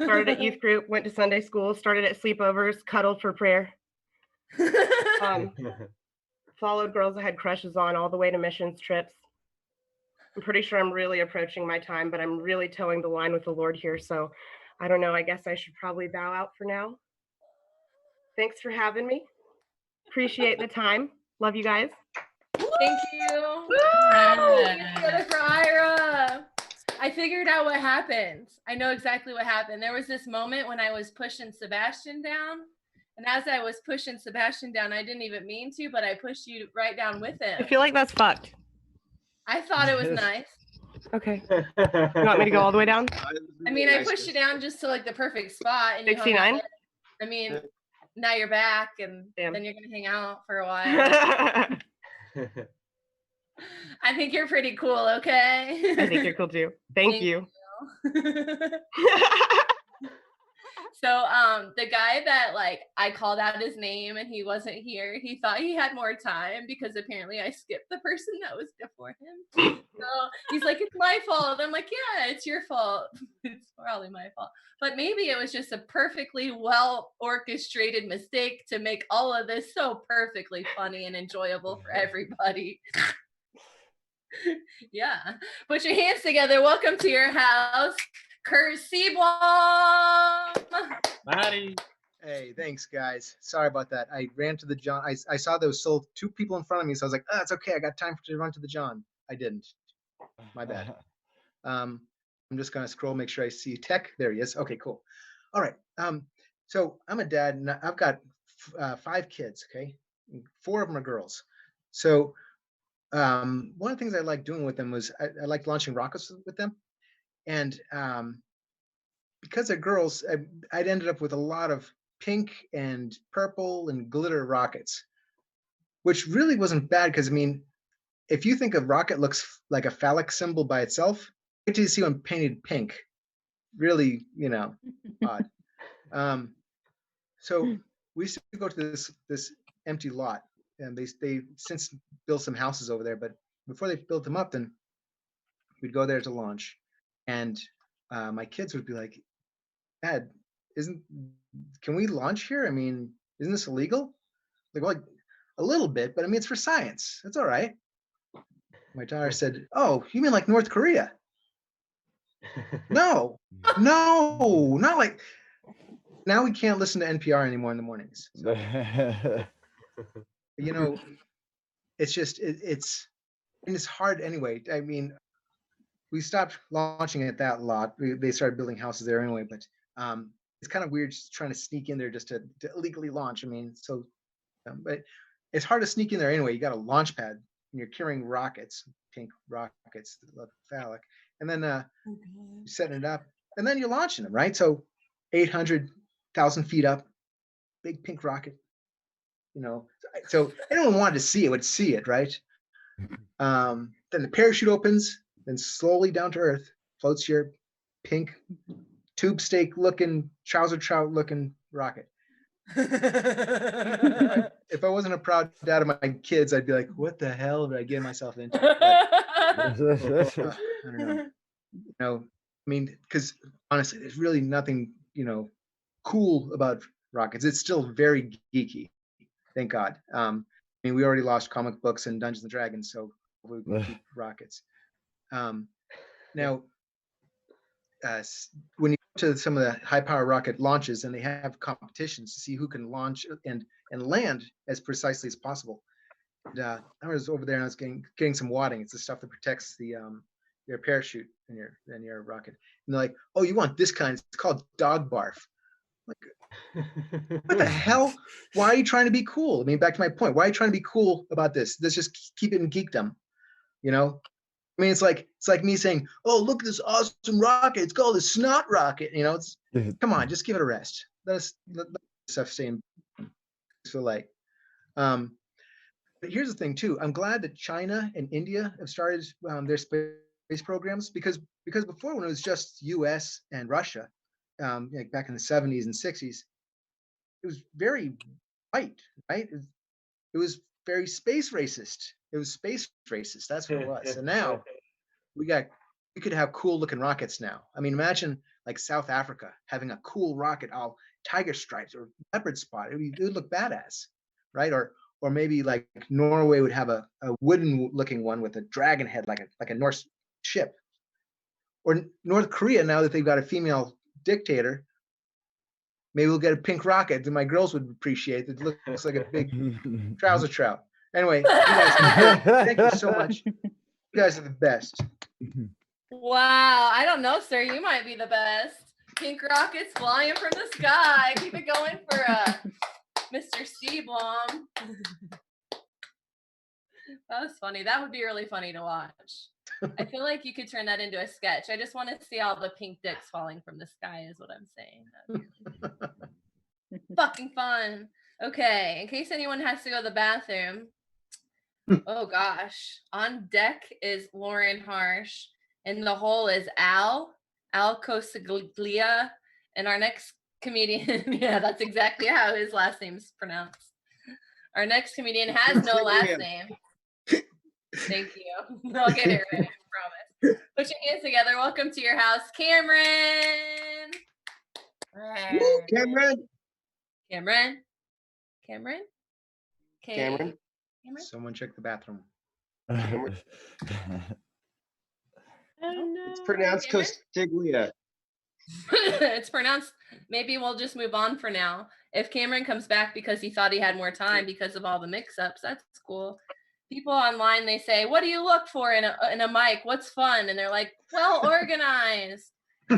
Started at youth group, went to Sunday school, started at sleepovers, cuddled for prayer. Followed girls I had crushes on all the way to missions trips. I'm pretty sure I'm really approaching my time, but I'm really towing the line with the Lord here, so I don't know. I guess I should probably bow out for now. Thanks for having me. Appreciate the time. Love you guys. Thank you. Let's get it for Ira. I figured out what happened. I know exactly what happened. There was this moment when I was pushing Sebastian down. And as I was pushing Sebastian down, I didn't even mean to, but I pushed you right down with him. I feel like that's fucked. I thought it was nice. Okay. You want me to go all the way down? I mean, I pushed you down just to like the perfect spot. And you hung 69? out. I mean, now you're back, and then you're going to hang out for a while. I think you're pretty cool, okay? I think you're cool too. Thank you. So the guy that like I called out his name and he wasn't here, he thought he had more time because apparently I skipped the person that was before him. So he's like, it's my fault. I'm like, yeah, it's your fault. It's probably my fault. But maybe it was just a perfectly well orchestrated mistake to make all of this so perfectly funny and enjoyable for everybody. Yeah. Put your hands together. Welcome to your house, Kurt Seablom. Maddie. Hey, thanks, guys. Sorry about that. I ran to the John. I saw there was still 2 people in front of me, so I was like, oh, it's okay. I got time to run to the John. I didn't. My bad. I'm just going to scroll, make sure I see Tech. There he is. Okay, cool. All right. So I'm a dad, and I've got 5 kids, okay? 4 of them are girls. So one of the things I like doing with them was I like launching rockets with them. And because they're girls, I'd ended up with a lot of pink and purple and glitter rockets, which really wasn't bad because, I mean, if you think a rocket looks like a phallic symbol by itself, wait till you see one painted pink. Really, you know, odd. So we used to go to this empty lot, and they since built some houses over there, but before they built them up, then we'd go there to launch, and my kids would be like, Dad, can we launch here? I mean, isn't this illegal? Like, well, a little bit, but I mean, it's for science. That's all right. My daughter said, oh, you mean like North Korea? No, not like, now we can't listen to NPR anymore in the mornings. So, you know, it's just, and it's hard anyway. I mean, we stopped launching at that lot. They started building houses there anyway, but it's kind of weird just trying to sneak in there just to illegally launch. I mean, so, but it's hard to sneak in there anyway. You got a launch pad and you're carrying rockets, pink rockets that look phallic, and then you're setting it up, and then you're launching them, right? So 800,000 feet up, big pink rocket, you know. So anyone wanted to see it would see it, right? Then the parachute opens, then slowly down to earth floats your pink tube steak looking, trouser trout looking rocket. If I wasn't a proud dad of my kids, I'd be like, what the hell did I get myself into? But, I don't know. You know, I mean, because honestly, there's really nothing, you know, cool about rockets. It's still very geeky, thank God. I mean, we already lost comic books and Dungeons and Dragons, so we can keep rockets. Now, when you go to some of the high power rocket launches, and they have competitions to see who can launch and land as precisely as possible. And I was over there and I was getting some wadding. It's the stuff that protects the your parachute and your rocket. And they're like, oh, you want this kind? It's called dog barf. Like, what the hell? Why are you trying to be cool? I mean, back to my point. Why are you trying to be cool about this? Let's just keep it in geekdom, you know? I mean, it's like me saying, "Oh, look at this awesome rocket! It's called a snot rocket." You know, it's come on, just give it a rest. Let stuff stay in. So like, but here's the thing too. I'm glad that China and India have started their space programs because before when it was just U.S. and Russia, like back in the 70s and 60s, it was very white, right? It was very space racist. It was space racist. That's what it was. And now we could have cool looking rockets now. I mean, imagine like South Africa having a cool rocket all tiger stripes or leopard spot. It would look badass, right? Or maybe like Norway would have a wooden looking one with a dragon head like a Norse ship. Or North Korea, now that they've got a female dictator, maybe we'll get a pink rocket that my girls would appreciate. That looks like a big trouser trout. Anyway, you guys, thank you so much. You guys are the best. Wow, I don't know, sir. You might be the best. Pink rockets flying from the sky. Keep it going for Mr. Seablom. That was funny. That would be really funny to watch. I feel like you could turn that into a sketch. I just want to see all the pink dicks falling from the sky is what I'm saying. That'd be really fucking fun. Okay, in case anyone has to go to the bathroom. Oh gosh. On deck is Lauren Harsh. In the hole is Al Cosaglia. And our next comedian, yeah, that's exactly how his last name's pronounced. Our next comedian has no last name. Thank you. I'll get it right, I promise. Put your hands together. Welcome to your house, Cameron. Woo, Cameron. Cameron. Cameron. Someone check the bathroom. It's pronounced Costiglia. It's pronounced. Maybe we'll just move on for now. If Cameron comes back because he thought he had more time because of all the mix-ups, that's cool. People online, they say, "What do you look for in a mic? What's fun?" And they're like, "Well organized." I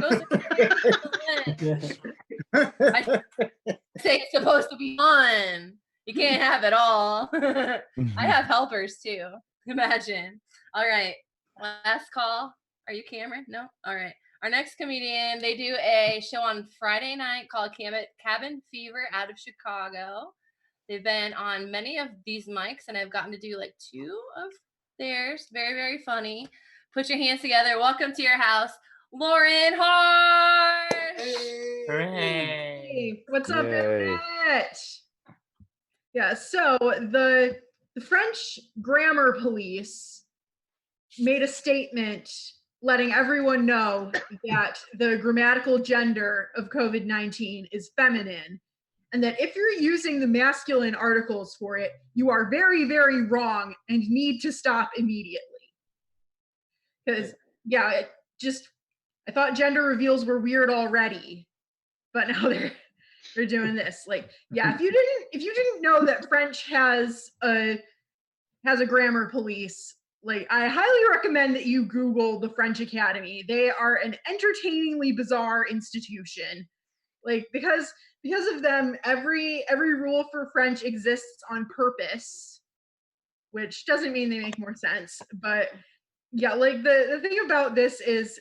say it's supposed to be fun. You can't have it all. I have helpers too. Imagine. All right. Last call. Are you Cameron? No? All right. Our next comedian, they do a show on Friday night called Cabin Fever out of Chicago. They've been on many of these mics, and I've gotten to do like 2 of theirs. Very, very funny. Put your hands together. Welcome to your house, Lauren Harsh. Hey, what's up, internet? Yeah, so the French grammar police made a statement letting everyone know that the grammatical gender of COVID-19 is feminine, and that if you're using the masculine articles for it, you are very, very wrong and need to stop immediately. Because, yeah, I thought gender reveals were weird already, but now they're doing this. Like, yeah, if you didn't know that French has a grammar police, like, I highly recommend that you Google the French Academy. They are an entertainingly bizarre institution. Like, because of them, every rule for French exists on purpose, which doesn't mean they make more sense. But yeah, like the thing about this is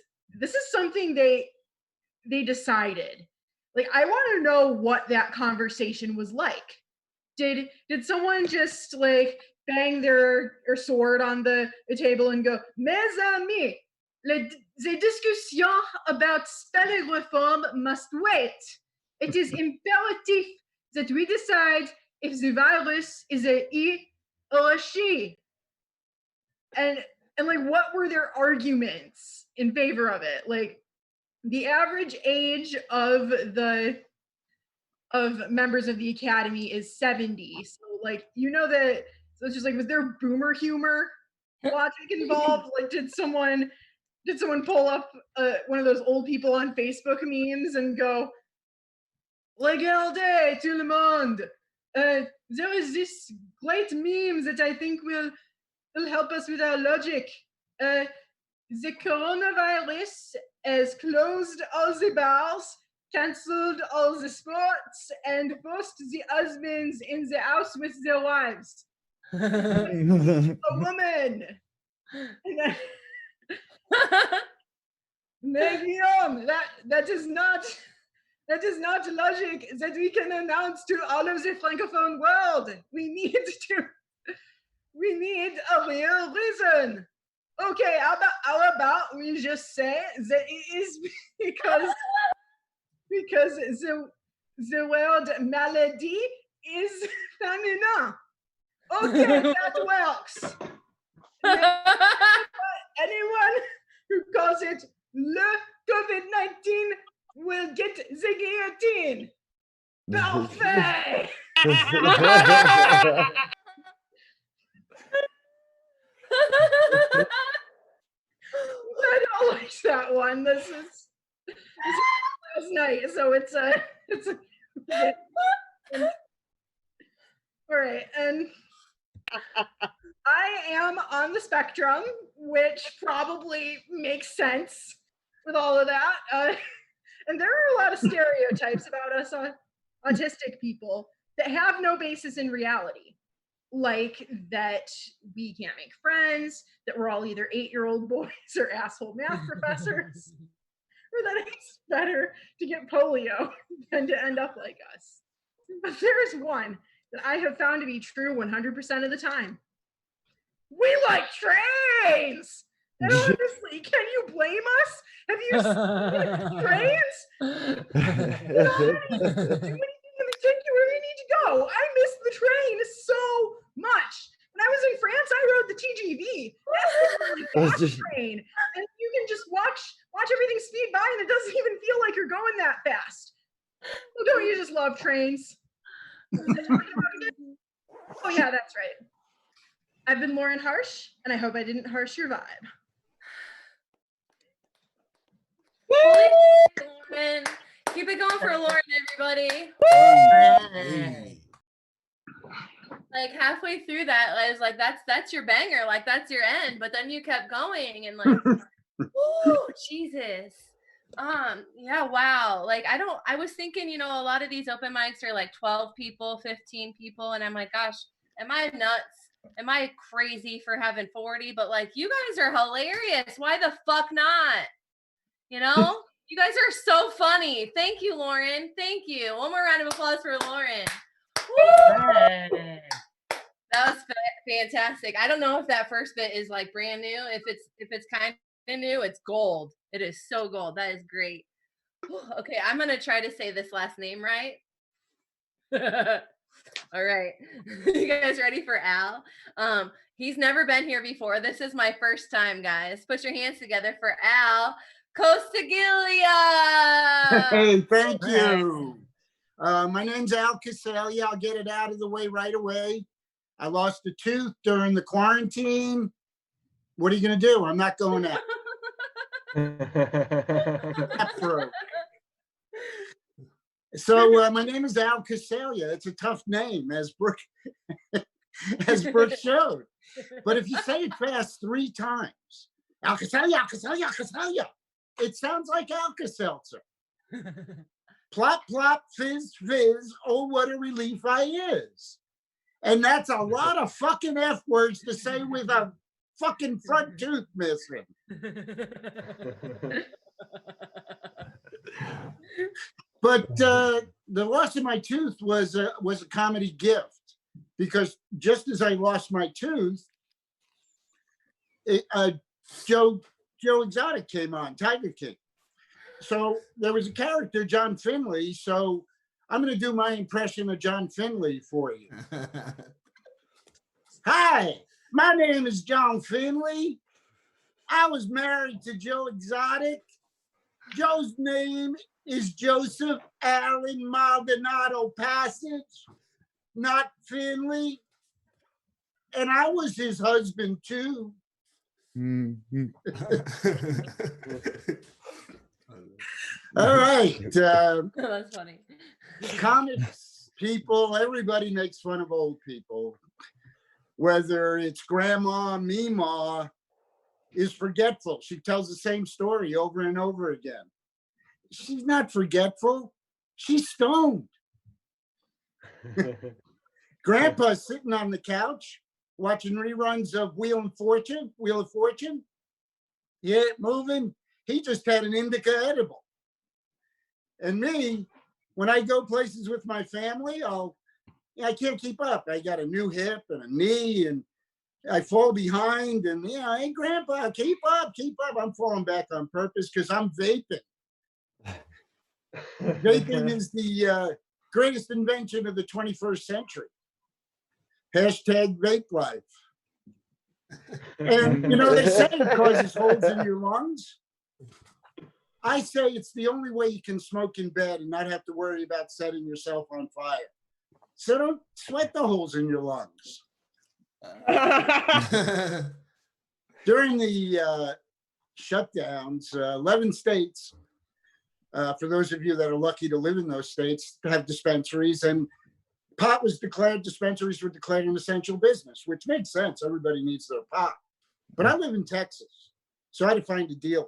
something they decided. Like, I want to know what that conversation was like. Did someone just like bang their sword on the table and go, "Mes amis, the discussion about spelling reform must wait. It is imperative that we decide if the virus is a he or a she." And like, what were their arguments in favor of it? Like, the average age of members of the academy is 70. So like, that, so it's just like, was there boomer humor logic involved? Like, did someone pull up one of those old people on Facebook memes and go, "Regardez tout le monde, there is this great meme that I think will help us with our logic. the coronavirus has closed all the bars, cancelled all the sports, and forced the husbands in the house with their wives. A woman. Mais Guillaume, that is not logic that we can announce to all of the francophone world. We need a real reason. Okay, how about we just say that it is because the word maladie is féminin. Okay, that works. Anyone who calls it le COVID-19 will get the guillotine. Parfait. I don't like that one. This is last night, so it's a all right, and I am on the spectrum, which probably makes sense with all of that. And there are a lot of stereotypes about us autistic people that have no basis in reality. Like that we can't make friends, that we're all either 8-year-old boys or asshole math professors, or that it's better to get polio than to end up like us. But there is one that I have found to be true 100% of the time. We like trains! And honestly, can you blame us? Have you seen trains? We don't do anything in particular we need to go. I miss the train so much. When I was in France, I rode the TGV. That's the train. And you can just watch everything speed by and it doesn't even feel like you're going that fast. Well, don't you just love trains? Oh yeah, that's right. I've been Lauren Harsh, and I hope I didn't harsh your vibe. Lauren. Keep it going for Lauren, everybody. Like halfway through that, I was like, that's your banger, like that's your end. But then you kept going and like, woo, Jesus. Yeah, wow. Like I was thinking, a lot of these open mics are like 12 people, 15 people, and I'm like, gosh, am I nuts? Am I crazy for having 40? But like, you guys are hilarious. Why the fuck not? You guys are so funny. Thank you, Lauren. Thank you. One more round of applause for Lauren. Woo! That was fantastic. I don't know if that first bit is like brand new. If it's kind of new, it's gold. It is so gold. That is great. Okay, I'm gonna try to say this last name right. All right. You guys ready for Al? He's never been here before. This is my first time, guys. Put your hands together for Al Costagilia. Hey, thank you. My name's Al Casalia. I'll get it out of the way right away. I lost a tooth during the quarantine. What are you going to do? I'm not going out. So my name is Al Casalia. It's a tough name, as Brooke showed. But if you say it fast 3 times, Al Casalia, Al Casalia, Al Casalia, it sounds like Alka-Seltzer. Plop, plop, fizz, fizz, oh, what a relief I is. And that's a lot of fucking F words to say with a fucking front tooth missing. But the loss of my tooth was a comedy gift, because just as I lost my tooth, Joe Exotic came on, Tiger King. So there was a character, John Finley. So I'm going to do my impression of John Finley for you. Hi, my name is John Finley. I was married to Joe Exotic. Joe's name is Joseph Allen Maldonado Passage, not Finley. And I was his husband too. All right. That's funny. Comics people, everybody makes fun of old people. Whether it's grandma, Meemaw, is forgetful. She tells the same story over and over again. She's not forgetful. She's stoned. Grandpa's sitting on the couch watching reruns of Wheel of Fortune. Yeah, moving. He just had an indica edible. And me, when I go places with my family, I can't keep up. I got a new hip and a knee, and I fall behind. And hey, Grandpa, keep up. I'm falling back on purpose because I'm vaping. Vaping is the greatest invention of the 21st century. Hashtag vape life. And they say it causes holes in your lungs. I say it's the only way you can smoke in bed and not have to worry about setting yourself on fire. So don't sweat the holes in your lungs. During the shutdowns, 11 states, for those of you that are lucky to live in those states, have dispensaries, and dispensaries were declared an essential business, which makes sense. Everybody needs their pot. But I live in Texas, so I had to find a dealer.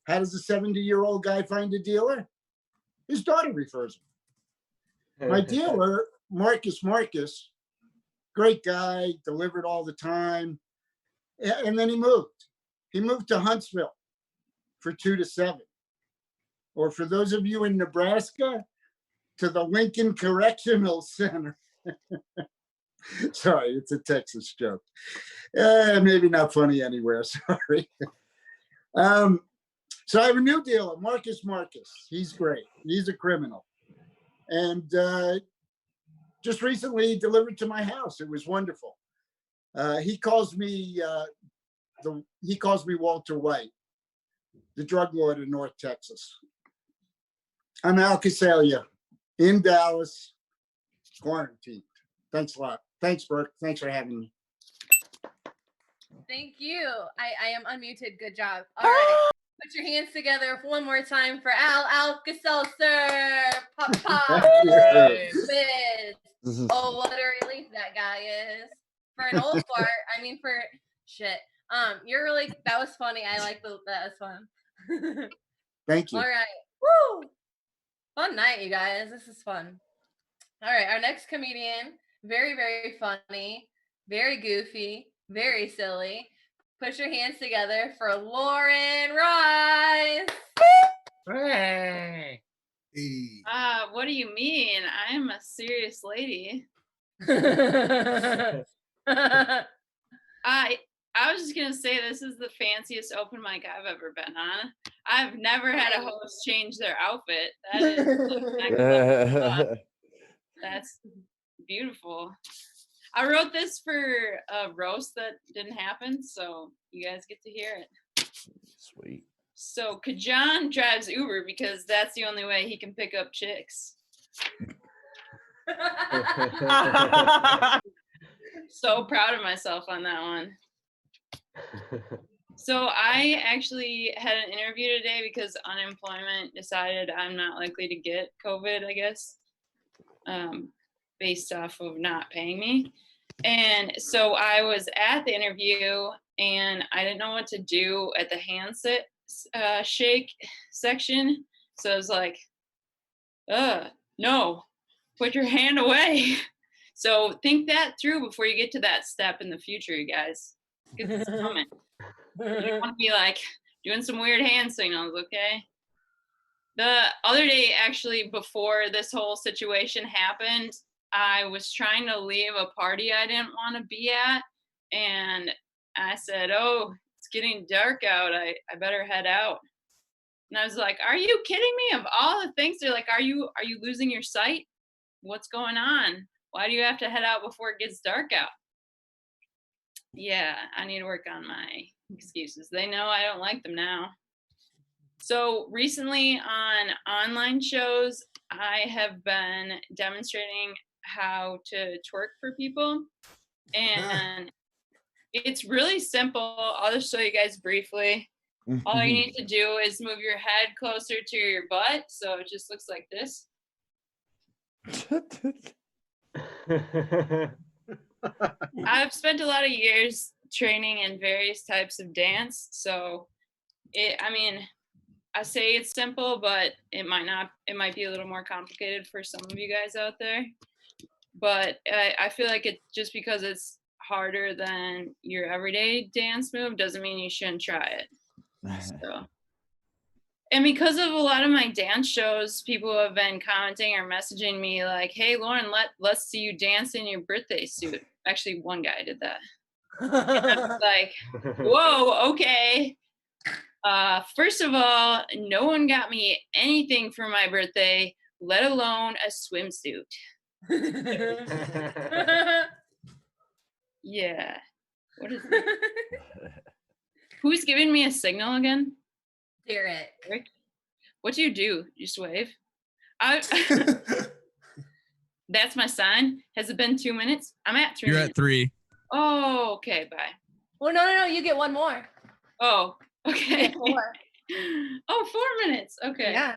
How does a 70-year-old guy find a dealer? His daughter refers him. My dealer, Marcus, great guy, delivered all the time. And then he moved. He moved to Huntsville for 2 to 7. Or for those of you in Nebraska, to the Lincoln Correctional Center. Sorry, it's a Texas joke. Maybe not funny anywhere, sorry. So I have a new dealer, Marcus. He's great. He's a criminal. And just recently delivered to my house. It was wonderful. He calls me Walter White, the drug lord of North Texas. I'm Al Casalia in Dallas, quarantined. Thanks a lot. Thanks, Burke. Thanks for having me. Thank you. I am unmuted. Good job. All right. Put your hands together one more time for Al Alka-Seltzer. Pop, pop. Oh, what a relief that guy is. For an old fart, for shit. That was funny. I like that was fun. Thank you. All right. Woo! Fun night, you guys. This is fun. All right. Our next comedian, very, very funny, very goofy, very silly. Put your hands together for Lauren Rice. Hey. What do you mean? I'm a serious lady. I was just gonna say this is the fanciest open mic I've ever been on. I've never had a host change their outfit. That is that's beautiful. I wrote this for a roast that didn't happen, so you guys get to hear it. Sweet. So Kajan drives Uber because that's the only way he can pick up chicks. So proud of myself on that one. So I actually had an interview today because unemployment decided I'm not likely to get COVID, I guess, based off of not paying me. And so I was at the interview and I didn't know what to do at the handset shake section. So I was like, no, put your hand away. So think that through before you get to that step in the future, you guys. Because it's coming. You don't want to be like doing some weird hand signals, okay? The other day, actually, before this whole situation happened, I was trying to leave a party I didn't want to be at. And I said, oh, it's getting dark out. I better head out. And I was like, are you kidding me? Of all the things, they're like, are you losing your sight? What's going on? Why do you have to head out before it gets dark out? Yeah, I need to work on my excuses. They know I don't like them now. So recently on online shows, I have been demonstrating how to twerk for people. And it's really simple. I'll just show you guys briefly. All you need to do is move your head closer to your butt. So it just looks like this. I've spent a lot of years training in various types of dance. So I mean, I say it's simple, but it might be a little more complicated for some of you guys out there. But I feel like it just because it's harder than your everyday dance move doesn't mean you shouldn't try it. So. And because of a lot of my dance shows, people have been commenting or messaging me like, "Hey, Lauren, let's see you dance in your birthday suit." Actually, one guy did that. And I was like, "Whoa, okay." First of all, no one got me anything for my birthday, let alone a swimsuit. Yeah. What is it? Who's giving me a signal again? Derek. What do? You just wave? That's my sign. Has it been 2 minutes? I'm at 3 You're minutes. at 3. Oh, okay, bye. Well, no, you get one more. Oh, okay. 4. Oh, 4 minutes. Okay. Yeah.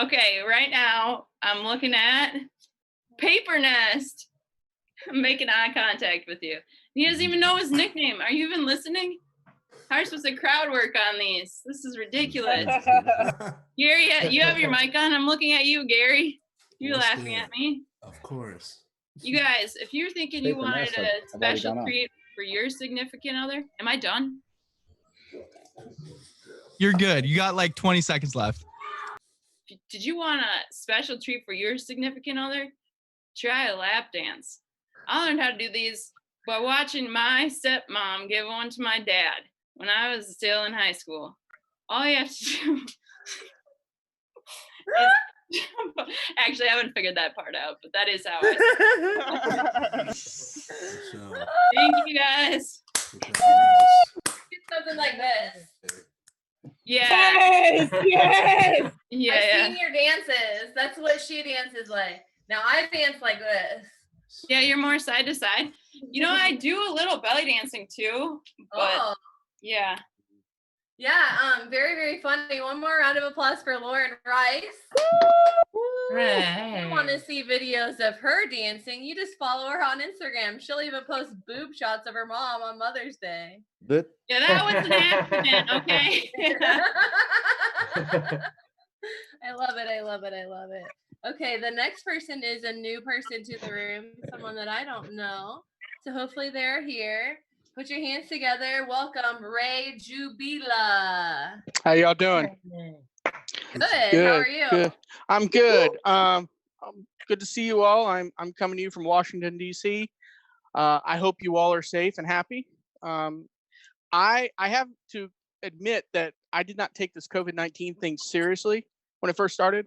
Okay, right now I'm looking at Paper Nest. I'm making eye contact with you. He doesn't even know his nickname. Are you even listening? How are you supposed to crowd work on these? This is ridiculous. Gary, you have your mic on. I'm looking at you, Gary. You're laughing at me. Of course. You guys, if you're thinking you Paper wanted Nest, a I've already special gone on. treat for your significant other, am I done? You're good. You got like 20 seconds left. Did you want a special treat for your significant other? Try a lap dance. I learned how to do these by watching my stepmom give one to my dad when I was still in high school. All you have to do is actually, I haven't figured that part out, but that is how I Thank you guys. Something like this. Yeah. Yes, yes. Yeah. I've seen your dances. That's what she dances like. Now I dance like this. Yeah, you're more side to side. You know, I do a little belly dancing too, but yeah. Yeah, very, very funny. One more round of applause for Lauren Rice. If you want to see videos of her dancing, you just follow her on Instagram. She'll even post boob shots of her mom on Mother's Day. But Yeah, that was an accident, okay? I love it. I love it. I love it. Okay, the next person is a new person to the room, someone that I don't know. So hopefully they're here. Put your hands together. Welcome, Ray Jubila. How y'all doing? Good. How are you? Good. I'm good. Good to see you all. I'm coming to you from Washington, D.C. I hope you all are safe and happy. I have to admit that I did not take this COVID-19 thing seriously when it first started.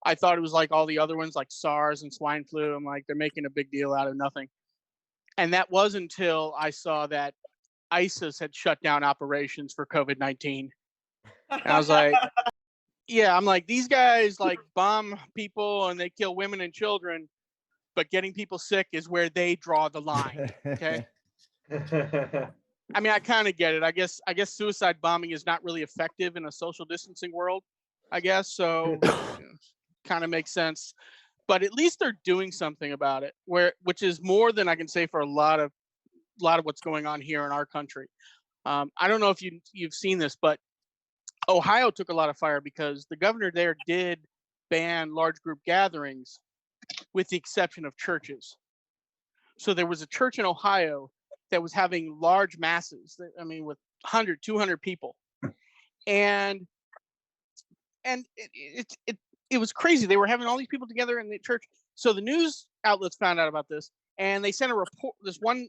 I thought it was like all the other ones, like SARS and swine flu. I'm like, they're making a big deal out of nothing. And that was until I saw that ISIS had shut down operations for COVID-19. And I was like, yeah, I'm like, these guys like bomb people and they kill women and children, but getting people sick is where they draw the line. Okay. I mean, I kind of get it. I guess suicide bombing is not really effective in a social distancing world, I guess. So kind of makes sense. But at least they're doing something about it, which is more than I can say for a lot of what's going on here in our country. I don't know if you've seen this, but Ohio took a lot of fire because the governor there did ban large group gatherings with the exception of churches. So there was a church in Ohio that was having large masses, I mean, with 100, 200 people. And it was crazy. They were having all these people together in the church. So the news outlets found out about this, and they sent a report. This one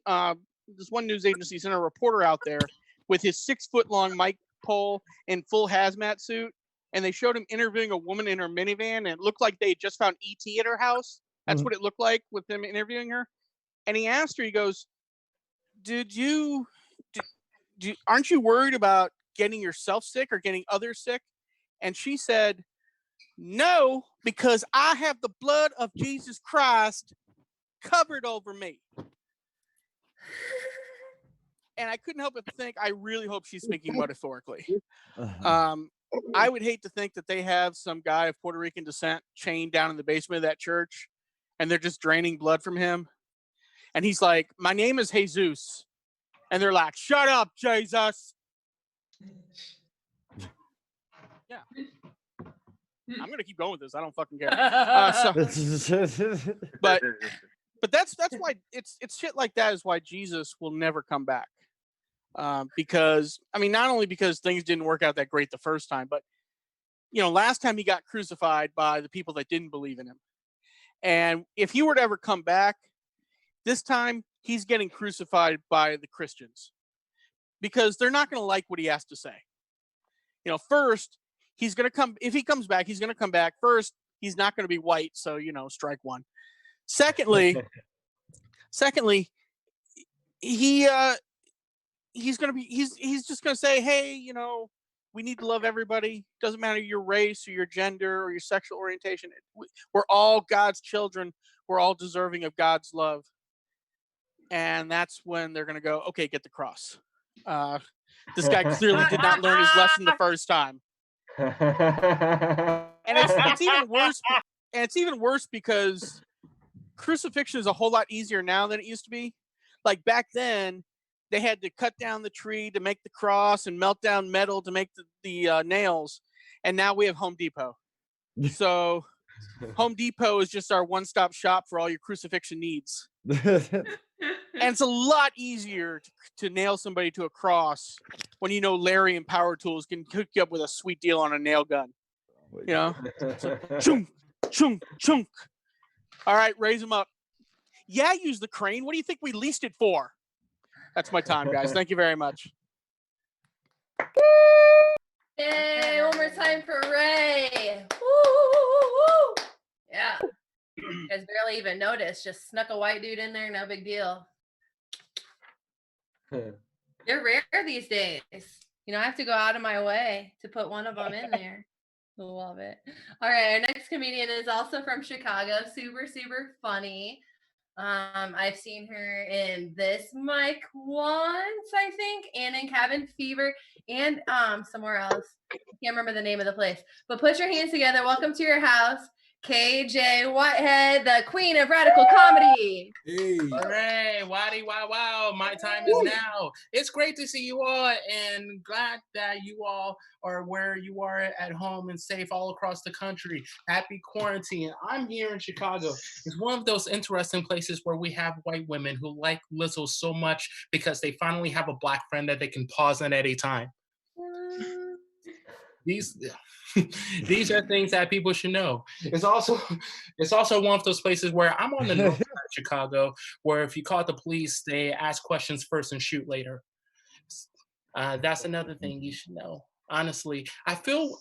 news agency sent a reporter out there with his 6-foot-long mic pole in full hazmat suit, and they showed him interviewing a woman in her minivan, and it looked like they had just found ET at her house. That's what it looked like with him interviewing her. And he asked her, he goes, aren't you worried about getting yourself sick or getting others sick? And she said, no, because I have the blood of Jesus Christ covered over me. And I couldn't help but think, I really hope she's speaking metaphorically. I would hate to think that they have some guy of Puerto Rican descent chained down in the basement of that church, and they're just draining blood from him. And he's like, my name is Jesus. And they're like, shut up, Jesus. Yeah. I'm gonna keep going with this. I don't fucking care. But that's why it's shit like that is why Jesus will never come back. Because I mean, not only because things didn't work out that great the first time, but last time he got crucified by the people that didn't believe in him. And if he were to ever come back, this time he's getting crucified by the Christians because they're not going to like what he has to say. First, he's going to come, if he comes back, he's going to come back. First, he's not going to be white. So, strike one. Secondly, he's just going to say, hey, we need to love everybody. Doesn't matter your race or your gender or your sexual orientation. We're all God's children. We're all deserving of God's love. And that's when they're going to go, okay, get the cross. This guy clearly did not learn his lesson the first time. And it's even worse. And it's even worse because crucifixion is a whole lot easier now than it used to be. Like back then, they had to cut down the tree to make the cross and melt down metal to make the nails. And now we have Home Depot. So Home Depot is just our one-stop shop for all your crucifixion needs. And it's a lot easier to nail somebody to a cross when Larry and Power Tools can hook you up with a sweet deal on a nail gun. So, chunk, chunk, chunk. All right, raise them up. Yeah, use the crane. What do you think we leased it for? That's my time, guys. Thank you very much. Yay, one more time for Ray. Woo. Yeah. You guys barely even noticed. Just snuck a white dude in there, no big deal. They're rare these days. I have to go out of my way to put one of them in there. Love it. All right, our next comedian is also from Chicago. Super, super funny. I've seen her in This Mic once, I think, and in Cabin Fever, and somewhere else. I can't remember the name of the place. But put your hands together. Welcome to your house, KJ Whitehead, the queen of radical comedy. Hey. Hooray, waddy, wow, wow. My time is now. It's great to see you all and glad that you all are where you are at home and safe all across the country. Happy quarantine. I'm here in Chicago. It's one of those interesting places where we have white women who like Lizzo so much because they finally have a black friend that they can pause on at any time. These are things that people should know. It's also one of those places where I'm on the north side of Chicago, where if you call the police, they ask questions first and shoot later. That's another thing you should know. Honestly, I feel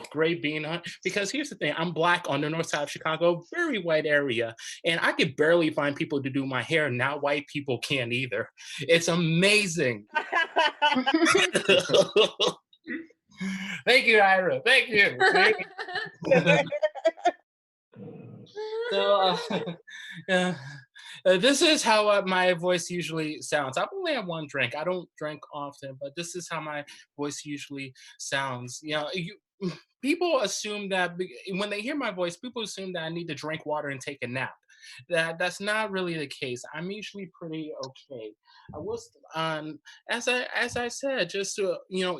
great being on because here's the thing: I'm black on the north side of Chicago, very white area, and I could barely find people to do my hair. Now white people can't either. It's amazing. Thank you, Ira. Thank you. So, this is how my voice usually sounds. I've only had one drink. I don't drink often, but this is how my voice usually sounds. People assume that when they hear my voice, people assume that I need to drink water and take a nap. That's not really the case. I'm usually pretty okay. I was as I said, just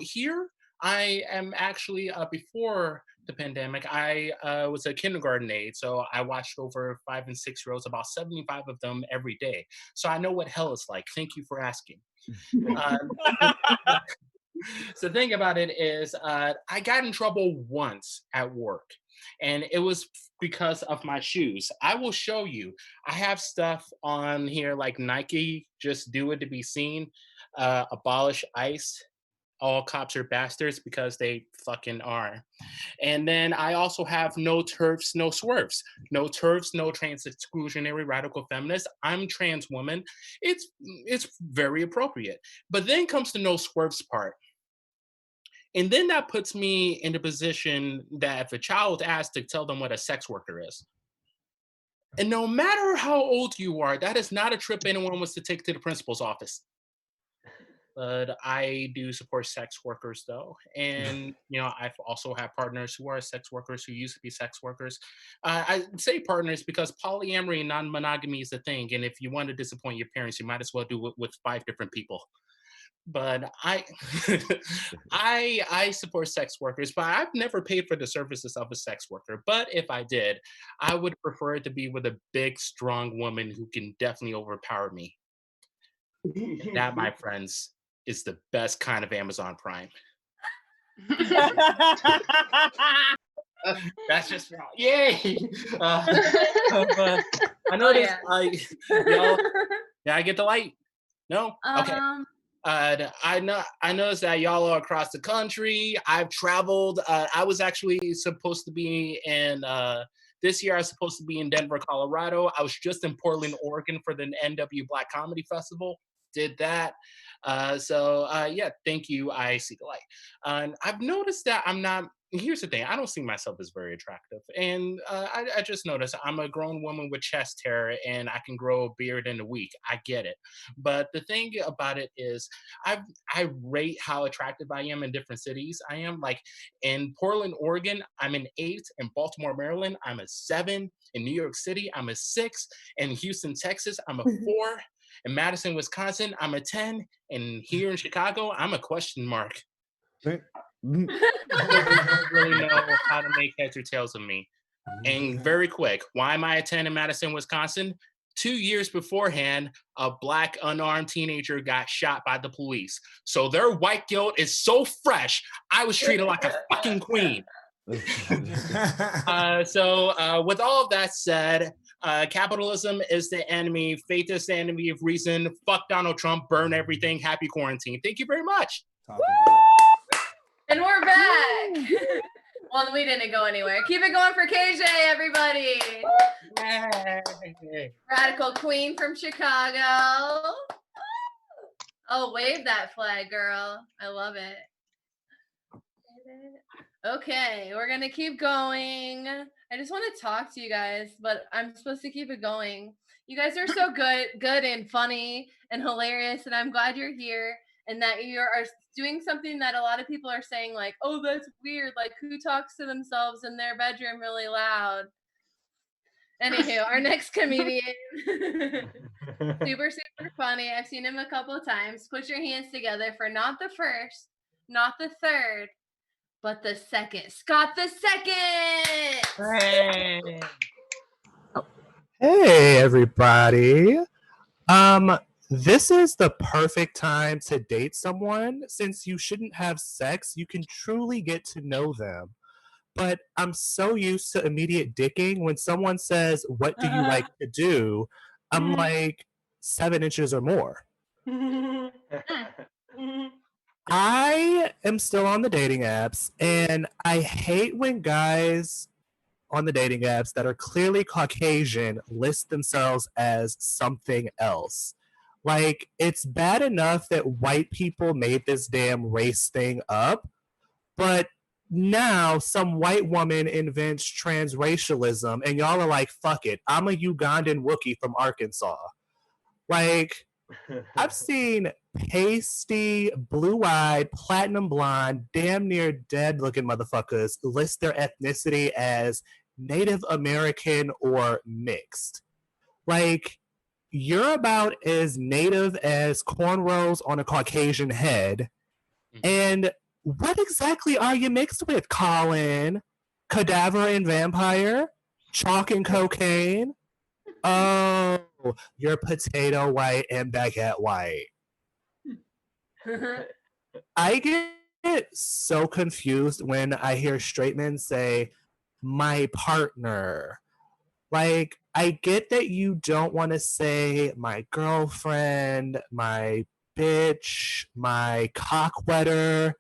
here. I am actually before the pandemic, I was a kindergarten aide, so I watched over 5 and 6 year olds, about 75 of them every day. So I know what hell is like. Thank you for asking. So the thing about it is, I got in trouble once at work, and it was because of my shoes. I will show you. I have stuff on here like Nike, just do it to be seen, abolish ICE. All cops are bastards because they fucking are. And then I also have no turfs, no swerves. No turfs, no trans exclusionary radical feminist. I'm trans woman. It's very appropriate. But then comes the no swerves part. And then that puts me in the position that if a child asks to tell them what a sex worker is. And no matter how old you are, that is not a trip anyone wants to take to the principal's office. but I do support sex workers though. And, you know, I've also had partners who are sex workers who used to be sex workers. I say partners because polyamory and non-monogamy is a thing. And if you want to disappoint your parents, you might as well do it with 5 different people. But I support sex workers, but I've never paid for the services of a sex worker. But if I did, I would prefer it to be with a big, strong woman who can definitely overpower me. And that, my friends, is the best kind of Amazon Prime. That's just wrong. Yay! But I noticed, y'all. Did I get the light? No. Okay. I noticed that y'all are across the country. I've traveled. I was actually supposed to be in this year. I was supposed to be in Denver, Colorado. I was just in Portland, Oregon for the NW Black Comedy Festival. Did that. Yeah, thank you. I see the light. I've noticed that I'm not. Here's the thing. I don't see myself as very attractive, and I just noticed I'm a grown woman with chest hair, and I can grow a beard in a week. I get it, but the thing about it is, I rate how attractive I am in different cities. I am like in Portland, Oregon, I'm an 8. In Baltimore, Maryland, I'm a 7. In New York City, I'm a 6. In Houston, Texas, I'm a 4. In Madison, Wisconsin, I'm a 10. And here in Chicago, I'm a question mark. I don't really know how to make heads or tails of me. And very quick, why am I a 10 in Madison, Wisconsin? 2 years beforehand, a Black unarmed teenager got shot by the police. So their white guilt is so fresh, I was treated like a fucking queen. With all of that said, capitalism is the enemy, faith is the enemy of reason. Fuck Donald Trump, burn everything, happy quarantine. Thank you very much. And we're back. Well, we didn't go anywhere. Keep it going for KJ, everybody. Yay. Radical queen from Chicago. Oh, wave that flag, girl. I love it. Okay, we're gonna keep going. I just want to talk to you guys, but I'm supposed to keep it going. You guys are so good and funny and hilarious, and I'm glad you're here and that you are doing something that a lot of people are saying, like, oh, that's weird. Like, who talks to themselves in their bedroom really loud? Anywho, our next comedian, super funny. I've seen him a couple of times. Put your hands together for not the first, not the third, but the second. Scott the second. Hey, everybody. This is the perfect time to date someone since you shouldn't have sex. You can truly get to know them. But I'm so used to immediate dicking. When someone says, "What do you like to do?" I'm like 7 inches or more. I am still on the dating apps, and I hate when guys on the dating apps that are clearly Caucasian list themselves as something else. Like, it's bad enough that white people made this damn race thing up, but now some white woman invents transracialism, and y'all are like, fuck it, I'm a Ugandan Wookiee from Arkansas. Like, I've seen pasty, blue-eyed, platinum blonde, damn near dead-looking motherfuckers list their ethnicity as Native American or mixed. Like, you're about as native as cornrows on a Caucasian head. And what exactly are you mixed with, Colin? Cadaver and vampire? Chalk and cocaine? Oh, you're potato white and baguette white. I get so confused when I hear straight men say, my partner. Like, I get that you don't want to say my girlfriend, my bitch, my cockwetter.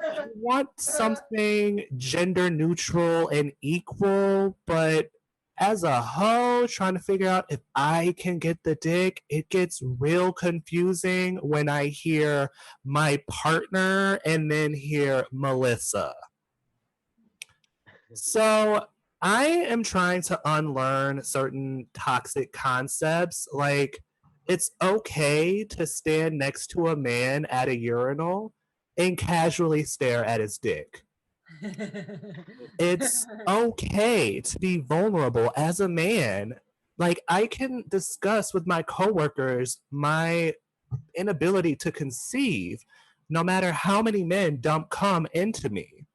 You want something gender neutral and equal, but as a hoe, trying to figure out if I can get the dick, it gets real confusing when I hear my partner and then hear Melissa. So I am trying to unlearn certain toxic concepts. Like, it's okay to stand next to a man at a urinal and casually stare at his dick. It's okay to be vulnerable as a man. Like, I can discuss with my coworkers my inability to conceive, no matter how many men dump cum into me.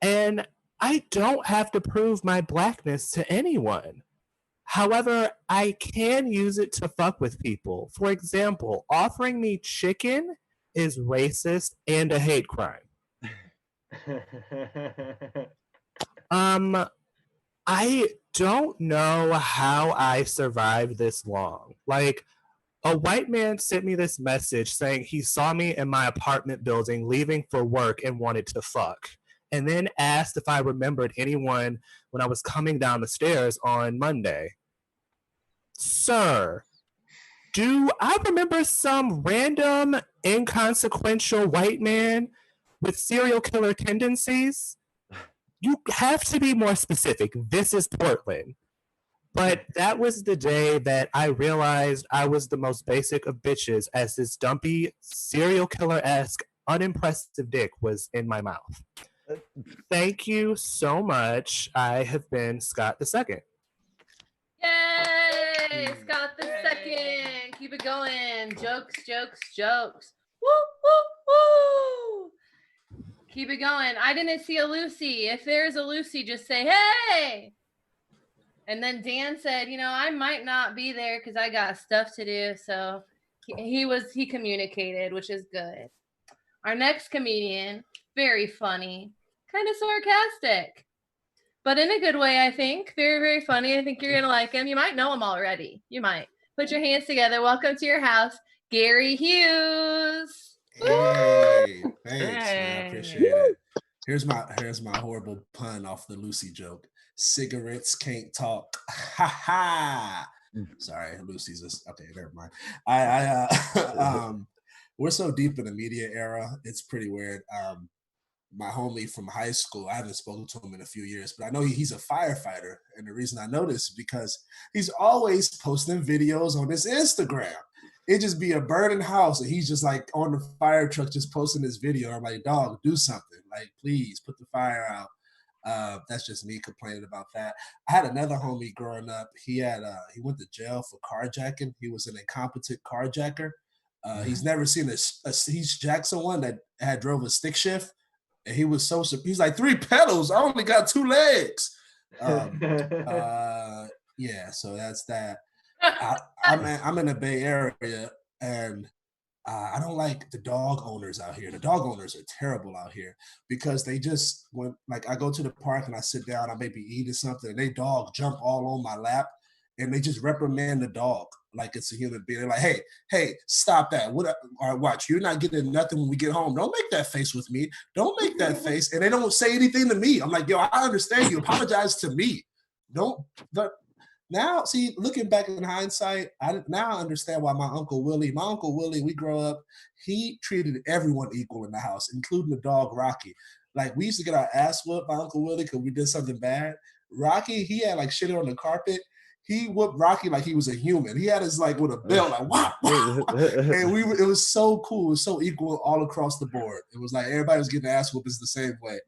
And I don't have to prove my blackness to anyone. However, I can use it to fuck with people. For example, offering me chicken is racist and a hate crime. I don't know how I survived this long. Like, a white man sent me this message saying he saw me in my apartment building leaving for work and wanted to fuck, and then asked if I remembered anyone when I was coming down the stairs on Monday. Sir, do I remember some random, inconsequential white man with serial killer tendencies? You have to be more specific. This is Portland. But that was the day that I realized I was the most basic of bitches, as this dumpy, serial killer-esque, unimpressive dick was in my mouth. Thank you so much. I have been Scott the Second. Yay! Scott the Second. Keep it going. Jokes, jokes, jokes. Woo, woo, woo. Keep it going. I didn't see a Lucy. If there's a Lucy, just say, hey. And then Dan said, I might not be there because I got stuff to do. So he communicated, which is good. Our next comedian, very funny, kind of sarcastic, but in a good way, I think. Very, very funny. I think you're going to like him. You might know him already. You might. Put your hands together. Welcome to your house, Gary Hughes. Hey, thanks, man. I appreciate it. Here's my horrible pun off the Lucy joke. Cigarettes can't talk. Ha ha. Sorry, Lucy's just okay. Never mind. We're so deep in the media era. It's pretty weird. My homie from high school, I haven't spoken to him in a few years, but I know he's a firefighter. And the reason I know this is because he's always posting videos on his Instagram. It just be a burning house, and he's just like on the fire truck, just posting this video. I'm like, dog, do something. Like, please put the fire out. That's just me complaining about that. I had another homie growing up. He went to jail for carjacking. He was an incompetent carjacker. He's never seen he's Jackson one that had drove a stick shift, and he was he's like 3 pedals. I only got 2 legs. Yeah, so that's that. I'm in the Bay Area, and I don't like the dog owners out here. The dog owners are terrible out here because they just I go to the park and I sit down, I may be eating something, and they dog jump all on my lap, and they just reprimand the dog like it's a human being. They're like, hey, stop that. All right, watch, you're not getting nothing when we get home. Don't make that face with me. Don't make that face. And they don't say anything to me. I'm like, yo, I understand you. Apologize to me. Now, see, looking back in hindsight, I understand why my Uncle Willie, we grow up, he treated everyone equal in the house, including the dog Rocky. Like, we used to get our ass whooped by Uncle Willie because we did something bad. Rocky, he had like shit on the carpet. He whooped Rocky like he was a human. He had his like with a belt, like wow, wow. And it was so cool. It was so equal all across the board. It was like everybody was getting ass whoopings the same way.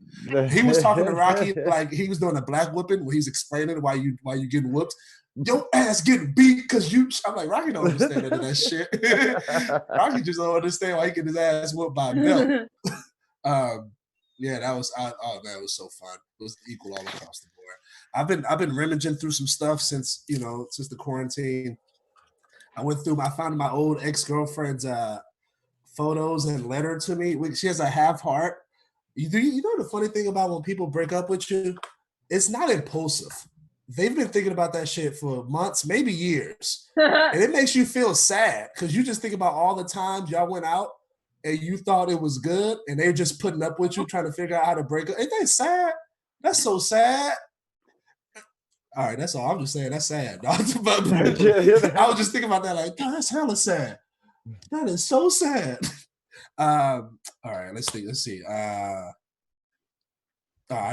He was talking to Rocky like he was doing a black whooping where he's explaining why you getting whooped. Your ass getting beat because you. I'm like, Rocky don't understand any of that shit. Rocky just don't understand why he getting his ass whooped by a belt. Yeah, that was man, it was so fun. It was equal all across the board. I've been rummaging through some stuff since the quarantine. I found my old ex-girlfriend's photos and letter to me. She has a half heart. You know the funny thing about when people break up with you? It's not impulsive. They've been thinking about that shit for months, maybe years. And it makes you feel sad because you just think about all the times y'all went out and you thought it was good and they're just putting up with you trying to figure out how to break up. Ain't that sad? That's so sad. All right, that's all. I'm just saying that's sad. I was just thinking about that like, God, that's hella sad. That is so sad. All right, let's see.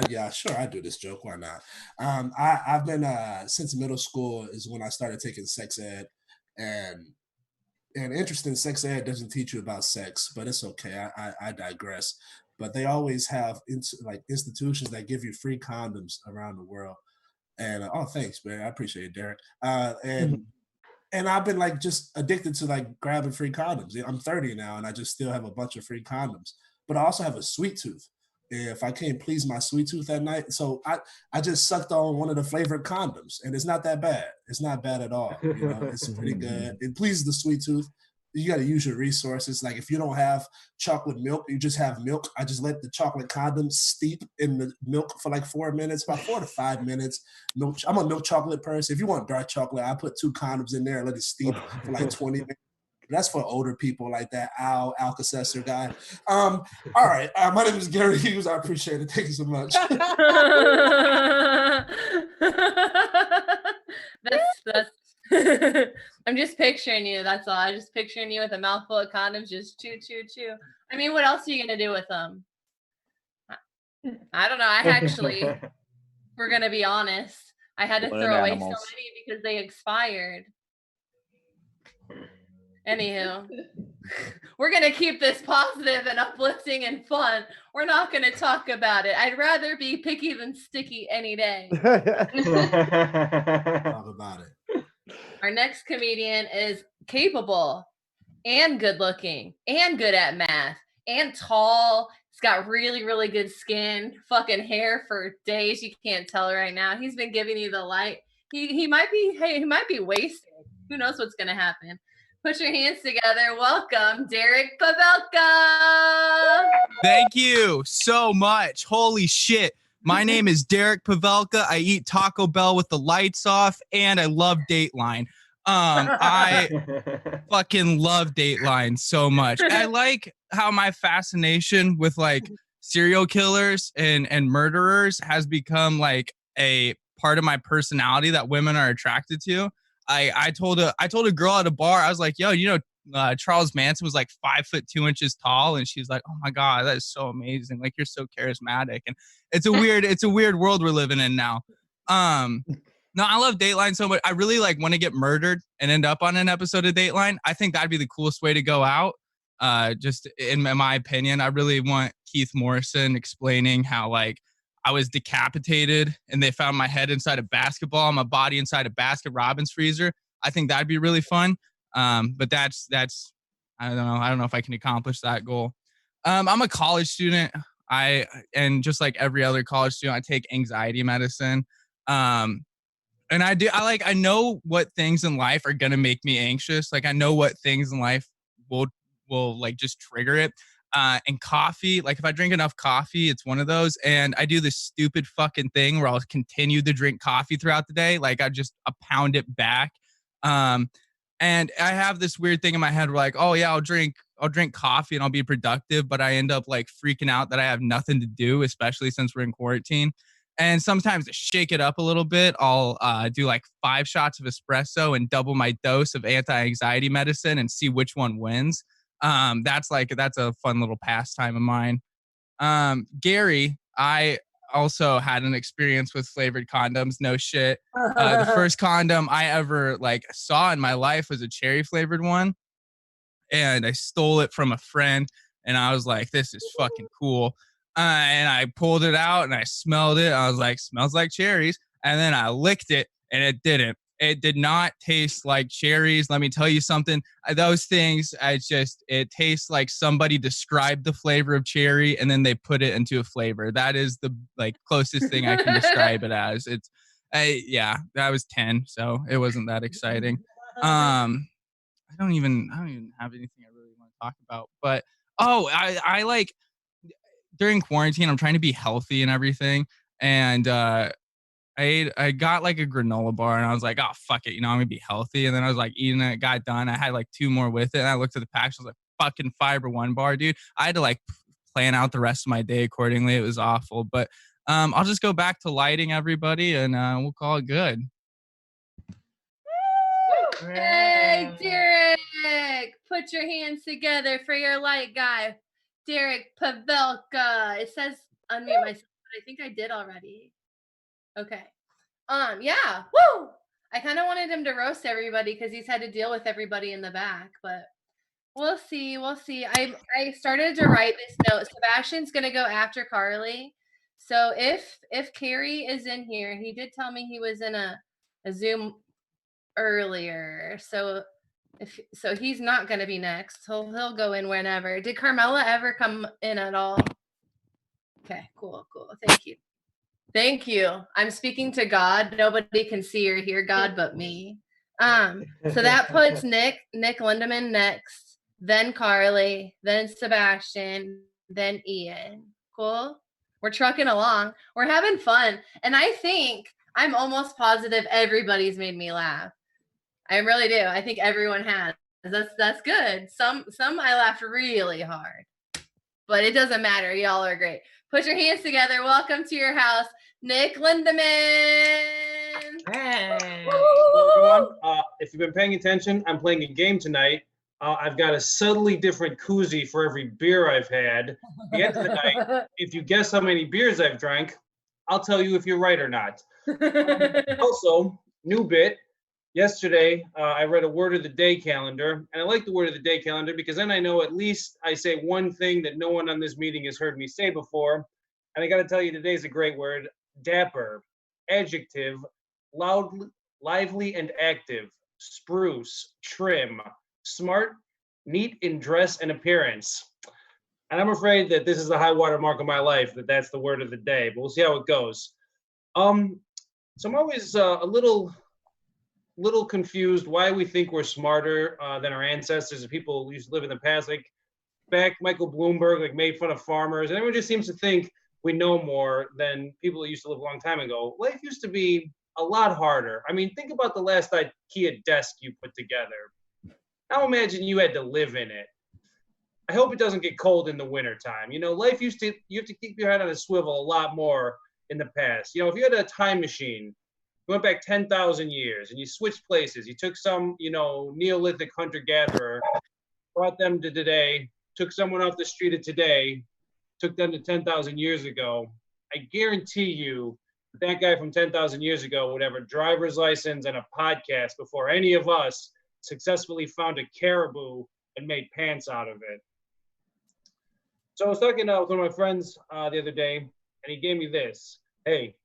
Yeah, sure, I do this joke. Why not? I've been since middle school is when I started taking sex ed, And interesting, sex ed doesn't teach you about sex, but it's okay. I digress. But they always have institutions that give you free condoms around the world. And oh, thanks, man. I appreciate it, Derek. And I've been like just addicted to like grabbing free condoms. I'm 30 now, and I just still have a bunch of free condoms. But I also have a sweet tooth. If I can't please my sweet tooth at night, so I just sucked on one of the flavored condoms, and it's not that bad. It's not bad at all. You know, it's pretty good. It pleases the sweet tooth. You got to use your resources. Like if you don't have chocolate milk, you just have milk. I just let the chocolate condom steep in the milk for like 4 minutes, about 4 to 5 minutes. Milk. I'm a milk chocolate person. If you want dark chocolate, I put 2 condoms in there and let it steep for like 20 minutes. That's for older people like that Alka-Seltzer guy. All right. My name is Gary Hughes. I appreciate it. Thank you so much. that's I'm just picturing you. That's all. I'm just picturing you with a mouthful of condoms, just chew. I mean, what else are you gonna do with them? I don't know. I actually, we're gonna be honest, I had to throw away so many because they expired. Anywho, we're going to keep this positive and uplifting and fun. We're not going to talk about it. I'd rather be picky than sticky any day. Talk about it. Our next comedian is capable and good looking and good at math and tall. He's got really, really good skin, fucking hair for days. You can't tell right now. He's been giving you the light. He might be wasted. Who knows what's going to happen? Put your hands together. Welcome, Derek Pavelka. Thank you so much. Holy shit. My name is Derek Pavelka. I eat Taco Bell with the lights off, and I love Dateline. I fucking love Dateline so much. I like how my fascination with like serial killers and murderers has become like a part of my personality that women are attracted to. I told a girl at a bar, I was like, yo, Charles Manson was like 5'2" tall, and she's like, oh my God, that is so amazing. Like, you're so charismatic. And it's a weird world we're living in now. No, I love Dateline so much. I really like want to get murdered and end up on an episode of Dateline. I think that'd be the coolest way to go out. Just in my opinion, I really want Keith Morrison explaining how like I was decapitated and they found my head inside a basketball, my body inside a Baskin Robbins freezer. I think that'd be really fun. But that's I don't know if I can accomplish that goal. I'm a college student. And just like every other college student, I take anxiety medicine. And I know what things in life are gonna make me anxious. Like I know what things in life will like just trigger it. And coffee, like if I drink enough coffee, it's one of those. And I do this stupid fucking thing where I'll continue to drink coffee throughout the day. Like I pound it back. And I have this weird thing in my head where like, oh yeah, I'll drink coffee and I'll be productive, but I end up like freaking out that I have nothing to do, especially since we're in quarantine. And sometimes to shake it up a little bit, I'll do like 5 shots of espresso and double my dose of anti-anxiety medicine and see which one wins. That's a fun little pastime of mine. Gary, I also had an experience with flavored condoms. No shit. The first condom I ever like saw in my life was a cherry flavored one. And I stole it from a friend and I was like, this is fucking cool. And I pulled it out and I smelled it. I was like, smells like cherries. And then I licked it and it didn't. It did not taste like cherries. Let me tell you something. Those things, it tastes like somebody described the flavor of cherry and then they put it into a flavor. That is the like closest thing I can describe it as. Yeah, I was 10, so it wasn't that exciting. I don't even have anything I really want to talk about. But I like during quarantine, I'm trying to be healthy and everything. And I got like a granola bar and I was like, oh, fuck it. I'm going to be healthy. And then I was like eating it, got done. I had like 2 more with it. And I looked at the package. I was like, fucking Fiber One bar, dude. I had to like plan out the rest of my day accordingly. It was awful. But I'll just go back to lighting everybody and we'll call it good. Hey, Derek. Put your hands together for your light guy, Derek Pavelka. It says unmute myself, but I think I did already. Okay. Yeah. Woo! I kind of wanted him to roast everybody because he's had to deal with everybody in the back, but we'll see. We'll see. I started to write this note. Sebastian's gonna go after Carly. So if Carrie is in here, he did tell me he was in a Zoom earlier. So he's not gonna be next. He'll go in whenever. Did Carmela ever come in at all? Okay, cool. Thank you. Thank you. I'm speaking to God. Nobody can see or hear God but me. So that puts Nick Lindemann next, then Carly, then Sebastian, then Ian. Cool. We're trucking along. We're having fun. And I think I'm almost positive everybody's made me laugh. I really do. I think everyone has. That's good. Some I laughed really hard. But it doesn't matter. Y'all are great. Put your hands together. Welcome to your house, Nick Lindemann. Hey. Hello, everyone. If you've been paying attention, I'm playing a game tonight. I've got a subtly different koozie for every beer I've had. At the end of the night, if you guess how many beers I've drank, I'll tell you if you're right or not. Also, new bit. Yesterday, I read a word of the day calendar, and I like the word of the day calendar because then I know at least I say one thing that no one on this meeting has heard me say before. And I got to tell you, today's a great word. Dapper, adjective, loud, lively and active, spruce, trim, smart, neat in dress and appearance. And I'm afraid that this is the high water mark of my life, that's the word of the day, but we'll see how it goes. So I'm always a little confused why we think we're smarter than our ancestors and people who used to live in the past. Like back, Michael Bloomberg made fun of farmers, and everyone just seems to think we know more than people that used to live a long time ago. Life used to be a lot harder. I mean, think about the last IKEA desk you put together. Now imagine you had to live in it. I hope it doesn't get cold in the wintertime. You have to keep your head on a swivel a lot more in the past. If you had a time machine, you went back 10,000 years and you switched places. You took some, Neolithic hunter-gatherer, brought them to today, took someone off the street of today, took them to 10,000 years ago. I guarantee you that guy from 10,000 years ago would have a driver's license and a podcast before any of us successfully found a caribou and made pants out of it. So I was talking with one of my friends the other day, and he gave me this. Hey,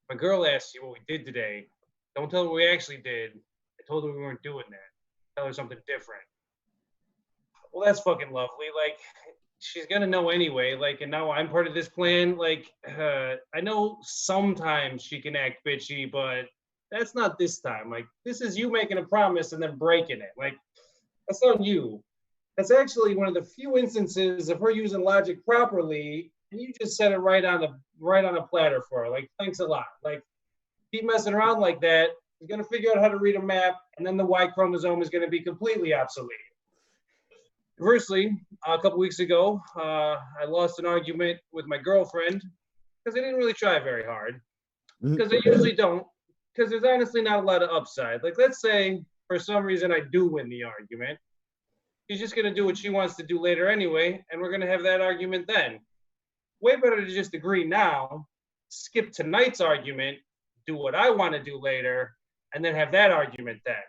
my girl asked you what we did today. Don't tell her what we actually did. I told her we weren't doing that. Tell her something different. Well, that's fucking lovely. She's gonna know anyway. And now I'm part of this plan. I know sometimes she can act bitchy, but that's not this time. This is you making a promise and then breaking it. That's on you. That's actually one of the few instances of her using logic properly, and you just set it right on a platter for her. Thanks a lot. Keep messing around like that, you're gonna figure out how to read a map, and then the Y chromosome is gonna be completely obsolete. Conversely, a couple weeks ago, I lost an argument with my girlfriend because I didn't really try very hard. Because I usually don't. Because there's honestly not a lot of upside. Let's say for some reason I do win the argument. She's just gonna do what she wants to do later anyway, and we're gonna have that argument then. Way better to just agree now, skip tonight's argument, do what I want to do later, and then have that argument then.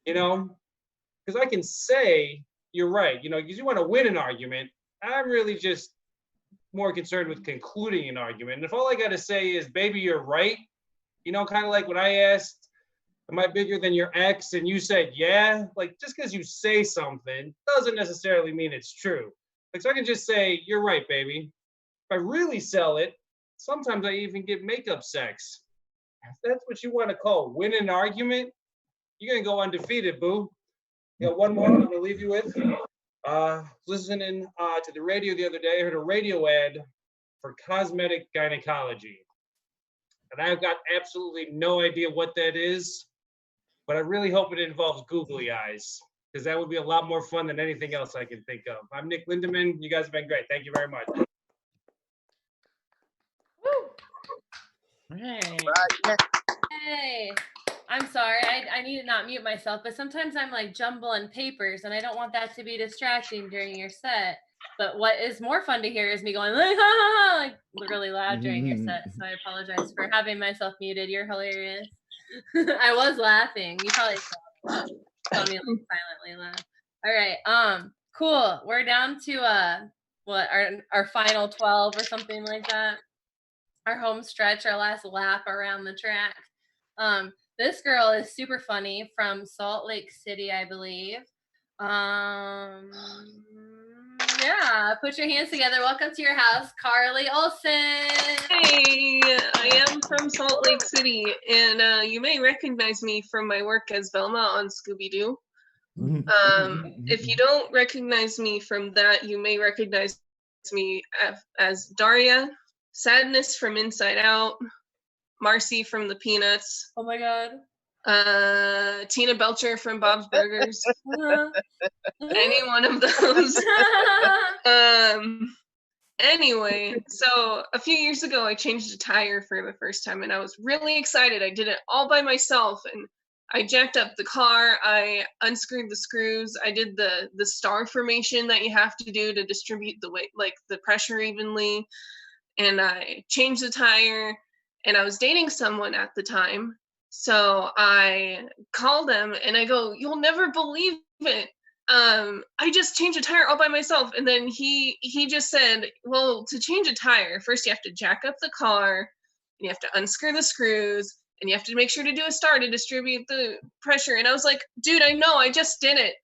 Because I can say you're right, because you want to win an argument. I'm really just more concerned with concluding an argument. And if all I got to say is, baby, you're right, kind of like when I asked, am I bigger than your ex? And you said, yeah, just because you say something doesn't necessarily mean it's true. So I can just say, you're right, baby. If I really sell it, sometimes I even get makeup sex. If that's what you want to call win an argument, you're going to go undefeated, boo. You got one more I'm going to leave you with. Listening to the radio the other day, I heard a radio ad for cosmetic gynecology. And I've got absolutely no idea what that is, but I really hope it involves googly eyes, because that would be a lot more fun than anything else I can think of. I'm Nick Lindemann. You guys have been great. Thank you very much. Hey, I'm sorry. I need to not mute myself, but sometimes I'm jumbling papers, and I don't want that to be distracting during your set. But what is more fun to hear is me going really loud during your set. So I apologize for having myself muted. You're hilarious. I was laughing. You probably saw me like silently laugh. All right. Cool. We're down to what our final 12 or something like that. Our home stretch, our last lap around the track. This girl is super funny from Salt Lake City, I believe. Yeah, put your hands together. Welcome to your house, Carly Olson. Hey, I am from Salt Lake City, and you may recognize me from my work as Velma on Scooby-Doo. If you don't recognize me from that, you may recognize me as Daria, Sadness from Inside Out, Marcy from the Peanuts. Oh my God. Tina Belcher from Bob's Burgers. Any one of those. Anyway, so a few years ago, I changed a tire for the first time, and I was really excited. I did it all by myself, and I jacked up the car. I unscrewed the screws. I did the star formation that you have to do to distribute the weight, like the pressure evenly. And I changed the tire, and I was dating someone at the time. So I called him and I go, "You'll never believe it. I just changed a tire all by myself." And then he just said, "Well, to change a tire, first you have to jack up the car, and you have to unscrew the screws, and you have to make sure to do a star to distribute the pressure." And I was like, "Dude, I know, I just did it."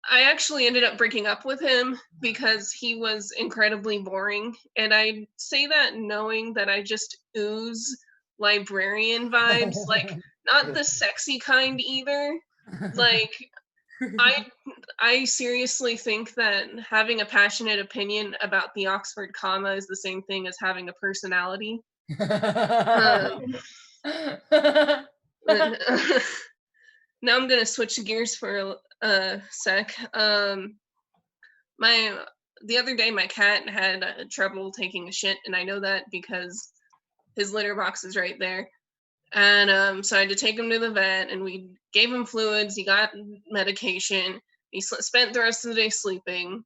I actually ended up breaking up with him because he was incredibly boring. And I say that knowing that I just ooze librarian vibes, like not the sexy kind either. Like I seriously think that having a passionate opinion about the Oxford comma is the same thing as having a personality. Now I'm gonna switch gears for a sec. The other day my cat had trouble taking a shit, and I know that because his litter box is right there. And so I had to take him to the vet, and we gave him fluids. He got medication. He spent the rest of the day sleeping,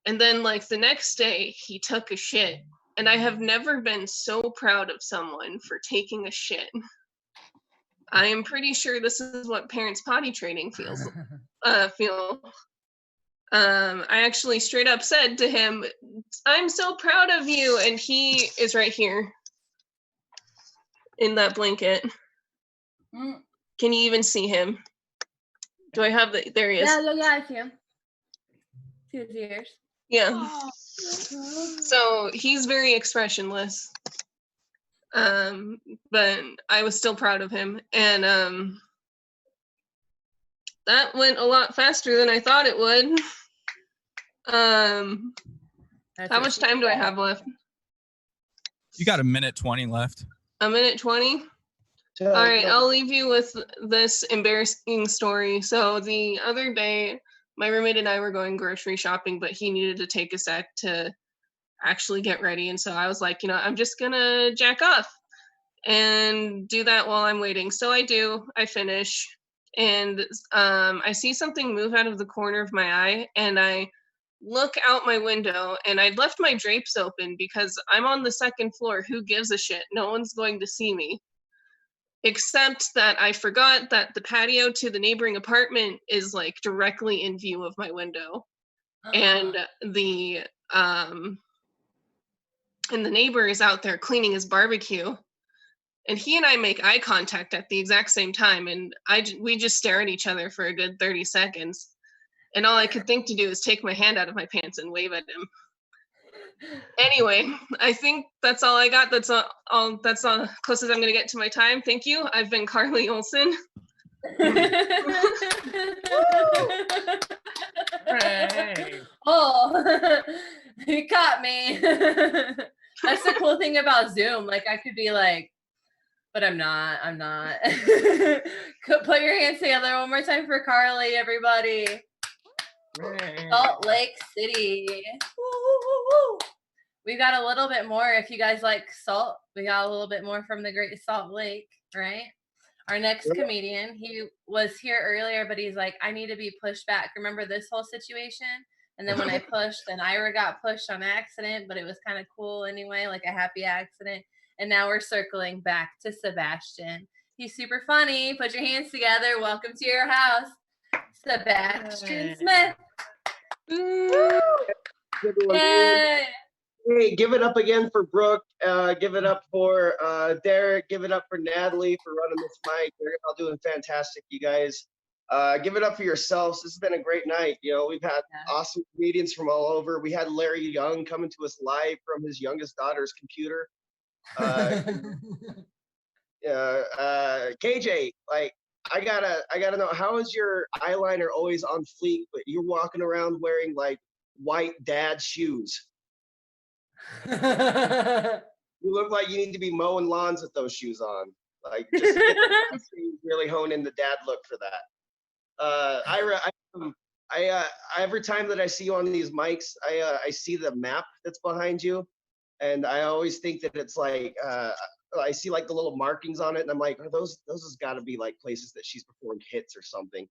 and then like the next day he took a shit. And I have never been so proud of someone for taking a shit. I am pretty sure this is what parents potty training feel. I actually straight up said to him, "I'm so proud of you," and he is right here in that blanket. Can you even see him? Do I have the? There he is. Yeah, I see him. See his ears. Yeah. So he's very expressionless. But I was still proud of him, and that went a lot faster than I thought it would. How much time do I have left? You got 1:20 left. 1:20? All right, I'll leave you with this embarrassing story. So the other day, my roommate and I were going grocery shopping, but he needed to take a sec to actually get ready. And so I was like, I'm just gonna jack off and do that while I'm waiting. So I do, I finish, and I see something move out of the corner of my eye, and I look out my window, and I'd left my drapes open because I'm on the second floor. Who gives a shit? No one's going to see me. Except that I forgot that the patio to the neighboring apartment is like directly in view of my window. And the neighbor is out there cleaning his barbecue. And he and I make eye contact at the exact same time, and we just stare at each other for a good 30 seconds. And all I could think to do is take my hand out of my pants and wave at him. Anyway, I think that's all I got. That's all close as I'm going to get to my time. Thank you. I've been Carly Olson. Oh, you caught me. That's the cool thing about Zoom. Like I could be like, but I'm not. Put your hands together one more time for Carly, everybody. Salt Lake City. Woo. We got a little bit more. If you guys like salt, we got a little bit more from the Great Salt Lake, right? Our next comedian, he was here earlier, but he's like, I need to be pushed back. Remember this whole situation? And then when I pushed, then Ira got pushed on accident, but it was kind of cool anyway, like a happy accident. And now we're circling back to Sebastian. He's super funny. Put your hands together. Welcome to your house, Sebastian Smith. Yay. Hey, give it up again for Brooke. Give it up for Derek. Give it up for Natalie for running this mic. They're all doing fantastic, you guys. Give it up for yourselves. This has been a great night. You know, we've had awesome comedians from all over. We had Larry Young coming to us live from his youngest daughter's computer. KJ, like, I gotta know, how is your eyeliner always on fleek, but you're walking around wearing like white dad shoes? You look like you need to be mowing lawns with those shoes on. Like, just really hone in the dad look for that. Every time that I see you on these mics, I see the map that's behind you, and I always think that it's like I see like the little markings on it, and I'm like, oh, those has got to be like places that she's performed hits or something.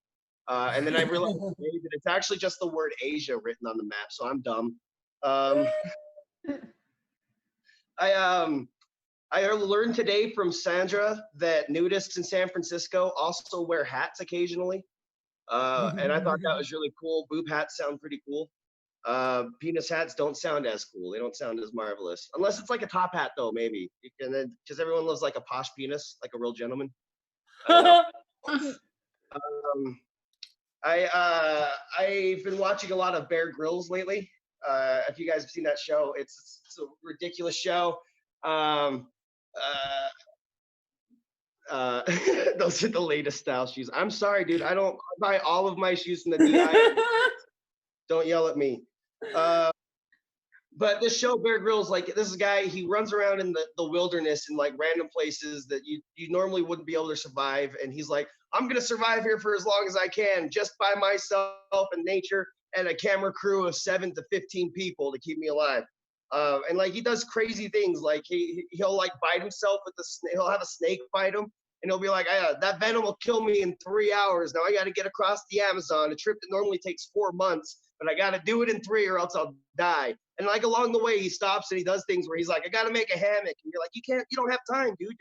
And then I realized that it's actually just the word Asia written on the map, so I'm dumb. I learned today from Sandra that nudists in San Francisco also wear hats occasionally. And I thought that was really cool. Boob hats sound pretty cool. Penis hats don't sound as cool. They don't sound as marvelous. Unless it's like a top hat though, maybe. And then, because everyone loves like a posh penis, like a real gentleman. I've been watching a lot of Bear Grylls lately. If you guys have seen that show, it's a ridiculous show. Those are the latest style shoes. I'm sorry, dude. I don't buy all of my shoes from the DI. Don't yell at me. But this show, Bear Grylls, like, this is a guy, he runs around in the wilderness in like random places that you normally wouldn't be able to survive. And he's like, I'm gonna survive here for as long as I can, just by myself and nature and a camera crew of 7 to 15 people to keep me alive. And like, he does crazy things. Like he'll like bite himself with the snake. He'll have a snake bite him, and he'll be like, that venom will kill me in 3 hours. Now I got to get across the Amazon, a trip that normally takes 4 months, but I got to do it in 3 or else I'll die. And like along the way, he stops and he does things where he's like, I got to make a hammock. And you're like, you don't have time, dude.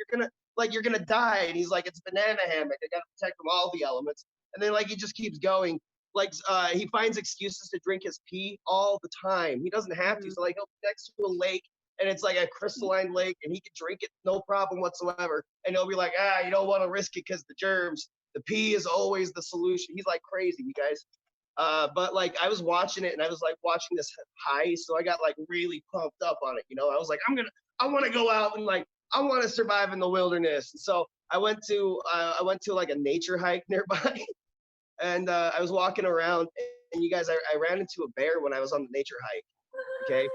You're gonna die. And he's like, it's a banana hammock. I got to protect from all the elements. And then like, he just keeps going. Like, he finds excuses to drink his pee all the time. He doesn't have to. So like, he'll be next to a lake and it's like a crystalline lake and he can drink it no problem whatsoever. And he'll be like, you don't want to risk it because the germs. The pee is always the solution. He's like crazy, you guys. But like, I was watching it and I was like watching this high, so I got like really pumped up on it. You know, I was like, I want to go out and like, I want to survive in the wilderness. And so I went to like a nature hike nearby, and I was walking around, and you guys, I ran into a bear when I was on the nature hike. Okay.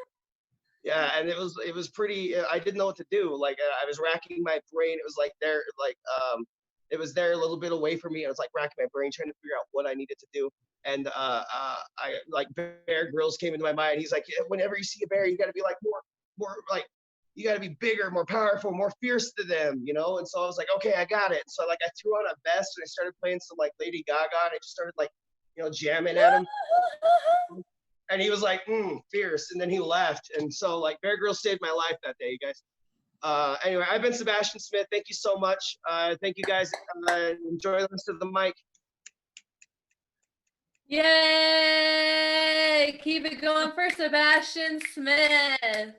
Yeah, and it was pretty. I didn't know what to do. Like, I was racking my brain. It was like there, like it was there a little bit away from me. I was like racking my brain trying to figure out what I needed to do. And I like Bear Grylls came into my mind. He's like, whenever you see a bear, you got to be like more like, you got to be bigger, more powerful, more fierce to them, you know. And so I was like, okay, I got it. And so like, I threw on a vest and I started playing some like Lady Gaga, and I just started like, you know, jamming at him. And he was like, fierce. And then he left. And so like, Bear Grylls saved my life that day, you guys. Anyway, I've been Sebastian Smith. Thank you so much. Thank you guys. Enjoy the rest of the mic. Yay! Keep it going for Sebastian Smith.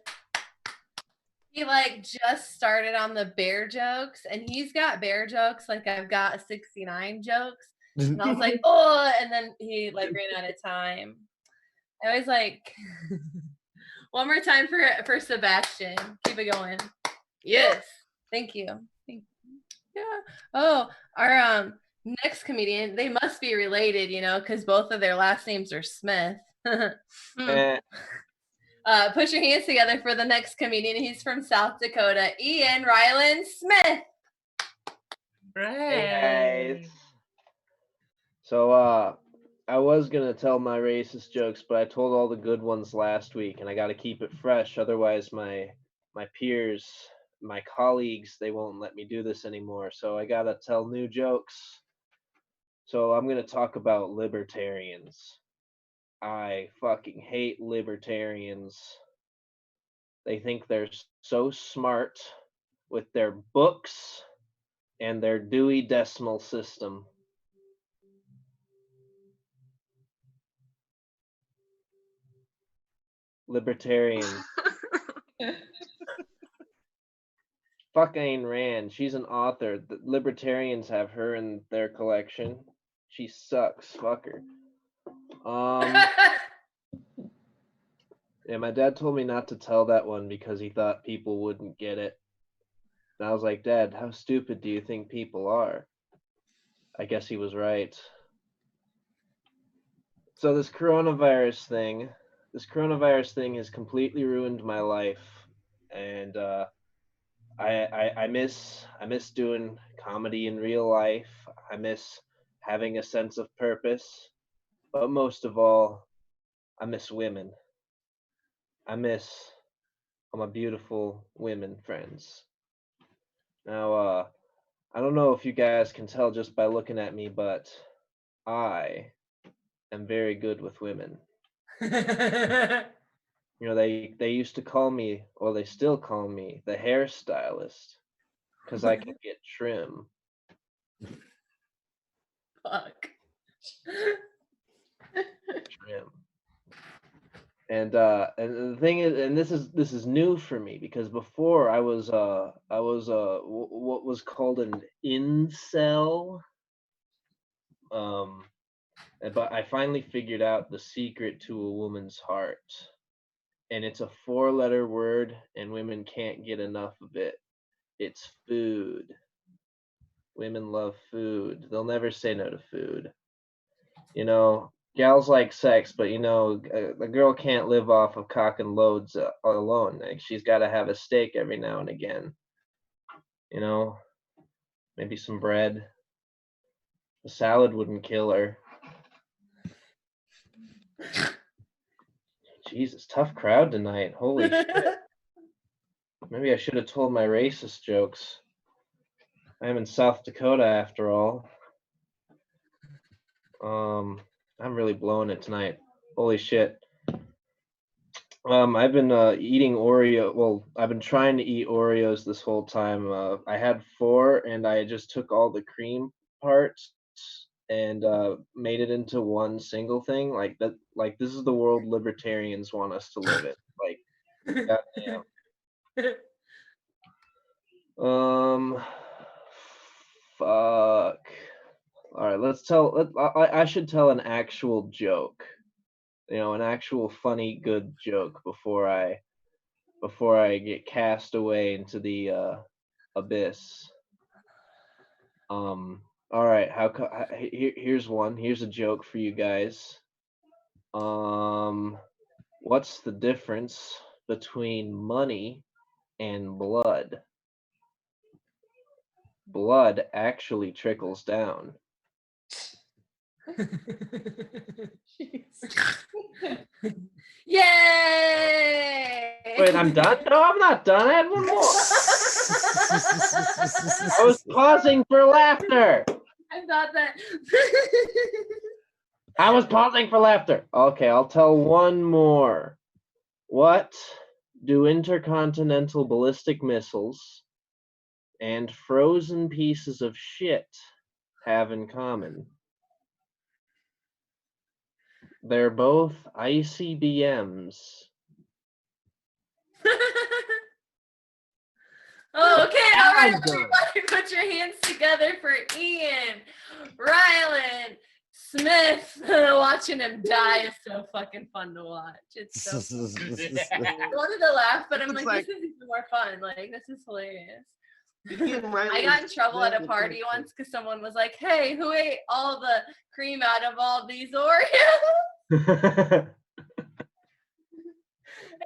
He like just started on the bear jokes, and he's got bear jokes like I've got 69 jokes. And I was like, oh, and then he like ran out of time. I was like, one more time for Sebastian. Keep it going. Yes. Thank you. Thank you. Yeah. Oh, our next comedian, they must be related, you know, because both of their last names are Smith. Put your hands together for the next comedian. He's from South Dakota, Ian Ryland Smith. Hey guys. So I was gonna tell my racist jokes, but I told all the good ones last week, and I got to keep it fresh. Otherwise, my peers, my colleagues, they won't let me do this anymore. So I gotta tell new jokes. So I'm gonna talk about libertarians. I fucking hate libertarians. They think they're so smart with their books and their Dewey Decimal System. Libertarians. Fuck Ayn Rand. She's an author. The libertarians have her in their collection. She sucks. Fuck her. Yeah, my dad told me not to tell that one because he thought people wouldn't get it. And I was like, Dad, how stupid do you think people are? I guess he was right. So this coronavirus thing has completely ruined my life. And I miss doing comedy in real life. I miss having a sense of purpose. But most of all, I miss women. I miss all my beautiful women friends. Now, I don't know if you guys can tell just by looking at me, but I am very good with women. You know, they used to call me, or they still call me, the hairstylist, because I can get trim. Fuck. Trim. And the thing is, and this is new for me, because before I was what was called an incel. But I finally figured out the secret to a woman's heart. And it's a 4-letter word, and women can't get enough of it. It's food. Women love food. They'll never say no to food. You know, gals like sex, but you know, a girl can't live off of cock and loads alone. Like, she's got to have a steak every now and again. You know, maybe some bread. A salad wouldn't kill her. Jesus, tough crowd tonight. Holy shit. Maybe I should have told my racist jokes. I'm in South Dakota after all. I'm really blowing it tonight. Holy shit. I've been eating Oreo. Well, I've been trying to eat Oreos this whole time. I had 4, and I just took all the cream parts and made it into one single thing. Like that. Like, this is the world libertarians want us to live in. Like, goddamn. Fuck. All right, I should tell an actual joke. You know, an actual funny, good joke before I get cast away into the abyss. All right, here's one. Here's a joke for you guys. What's the difference between money and blood? Blood actually trickles down. Yay! Wait, I'm done? No, I'm not done. I had one more. I was pausing for laughter. I thought that. I was pausing for laughter. Okay, I'll tell one more. What do intercontinental ballistic missiles and frozen pieces of shit have in common? They're both ICBMs. Oh, okay, all right, everybody, put your hands together for Ian, Rylan, Smith. Watching him die is so fucking fun to watch. It's so fun. I wanted to laugh, but I'm like, this is even more fun. Like, this is hilarious. I got in trouble at a party once because someone was like, hey, who ate all the cream out of all these Oreos?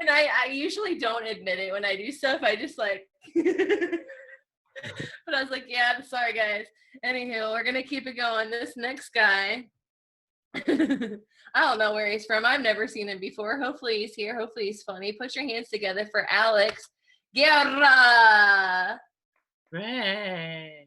And I usually don't admit it when I do stuff. I just like, but I was like, yeah, I'm sorry, guys. Anywho, we're going to keep it going. This next guy, I don't know where he's from. I've never seen him before. Hopefully he's here. Hopefully he's funny. Put your hands together for Alex Guerra. Right.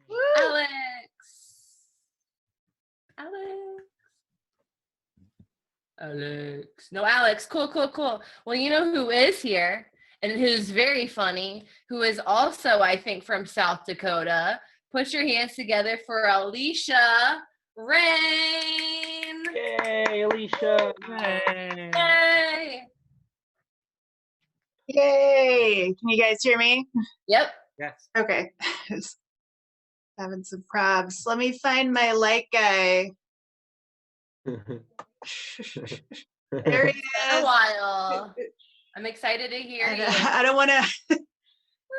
Alex. No, Alex. Cool. Well, you know who is here? and who's very funny, who is also, I think, from South Dakota. Put your hands together for Alicia Rain. Yay, Alicia. Yay. Yay! Can you guys hear me? Yep. Yes. Okay. Having some probs. Let me find my light guy. There he It's been a is. while. I'm excited to hear you. I don't want to.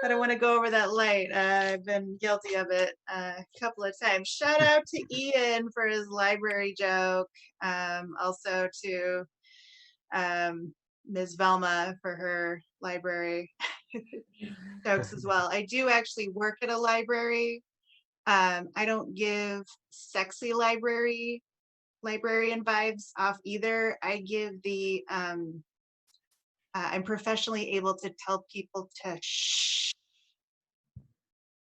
I don't want to go over that light. I've been guilty of it a couple of times. Shout out to Ian for his library joke. Also to Ms. Velma for her library jokes as well. I do actually work at a library. I don't give sexy librarian vibes off either. I give the I'm professionally able to tell people to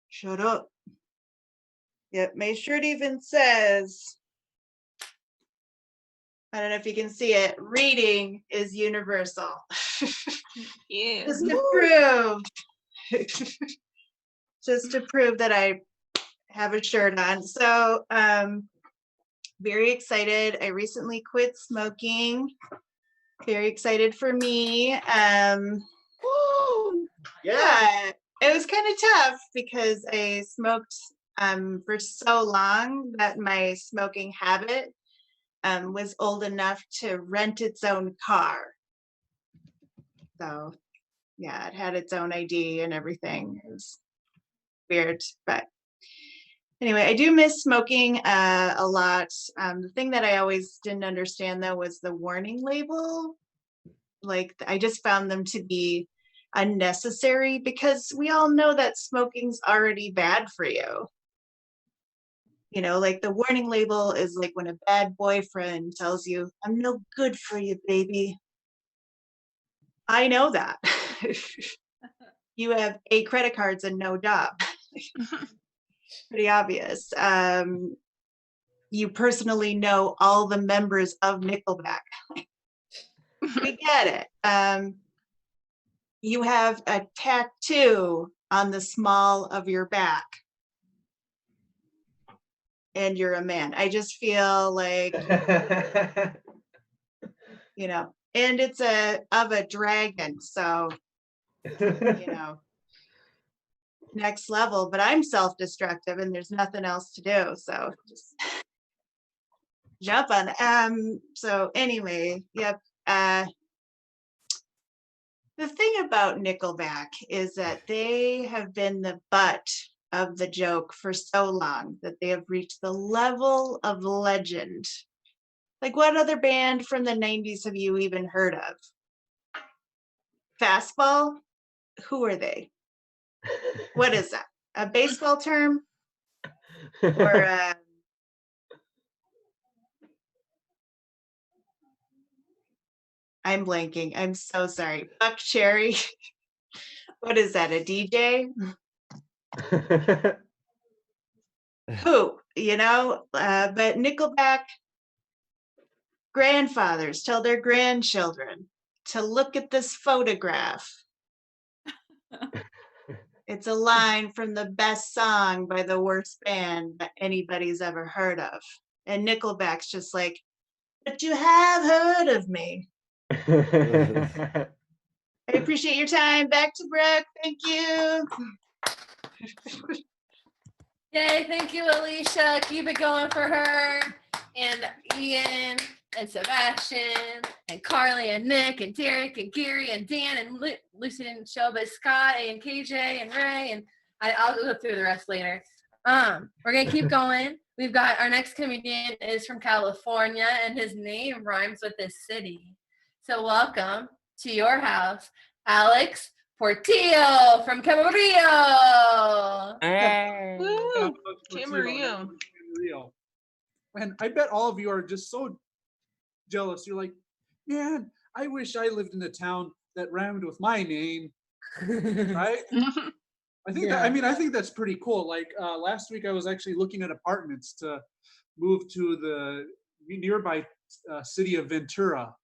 shut up. Yep, my shirt even says, I don't know if you can see it, reading is universal. Yeah. Just to prove, just to prove that I have a shirt on. So very excited. I recently quit smoking. Very excited for me. Yeah, it was kind of tough because I smoked for so long that my smoking habit was old enough to rent its own car. So yeah, it had its own ID and everything. It was weird, but anyway, I do miss smoking a lot. The thing that I always didn't understand though was the warning label. Like I just found them to be unnecessary because we all know that smoking's already bad for you. You know, like the warning label is like when a bad boyfriend tells you, I'm no good for you, baby. I know that. You have 8 credit cards and no job. Pretty obvious. You personally know all the members of Nickelback. We get it. You have a tattoo on the small of your back. And you're a man. I just feel like, you know, and it's of a dragon. So, you know, next level, but I'm self-destructive and there's nothing else to do. So just jump on. So anyway, yep. The thing about Nickelback is that they have been the butt of the joke for so long that they have reached the level of legend. Like what other band from the 90s have you even heard of? Fastball? Who are they? What is that? A baseball term? Or I'm blanking. I'm so sorry. Buck Cherry? What is that? A DJ? Who? You know? But Nickelback grandfathers tell their grandchildren to look at this photograph. It's a line from the best song by the worst band that anybody's ever heard of. And Nickelback's just like, but you have heard of me. I appreciate your time. Back to Brooke. Thank you. Yay, thank you, Alicia. Keep it going for her. And Ian and Sebastian and Carly and Nick and Derek and Gary and Dan and Lucy didn't show, but Scott and KJ and Ray, and I'll go through the rest later. We're gonna keep going. We've got our next comedian is from California and his name rhymes with this city. So welcome to your house, Alex Portillo from Camarillo. Woo! Camarillo. Camarillo. And I bet all of you are just so jealous. You're like, man, I wish I lived in a town that rhymed with my name. Right? I think that, I mean, I think that's pretty cool. Like last week I was actually looking at apartments to move to the nearby city of Ventura.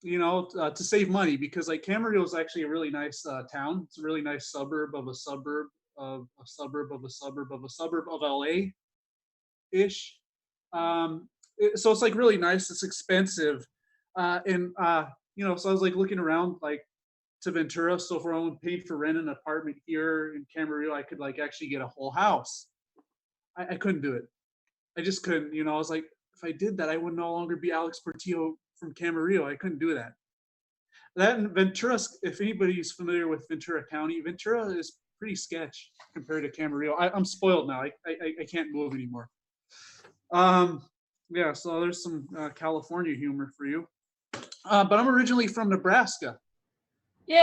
to save money, because like Camarillo is actually a really nice town. It's a really nice suburb of a suburb of a suburb of a suburb of a suburb of LA ish. So it's like really nice. It's expensive, and so I was like looking around like to Ventura. So if I paid for rent an apartment here in Camarillo, I could like actually get a whole house. I couldn't do it. I just couldn't. I was like, if I did that, I would no longer be Alex Portillo from Camarillo. I couldn't do that. That and Ventura, if anybody's familiar with Ventura County, Ventura is pretty sketch compared to Camarillo. I'm spoiled now. I can't move anymore. Yeah, so there's some California humor for you. But I'm originally from Nebraska. Yay!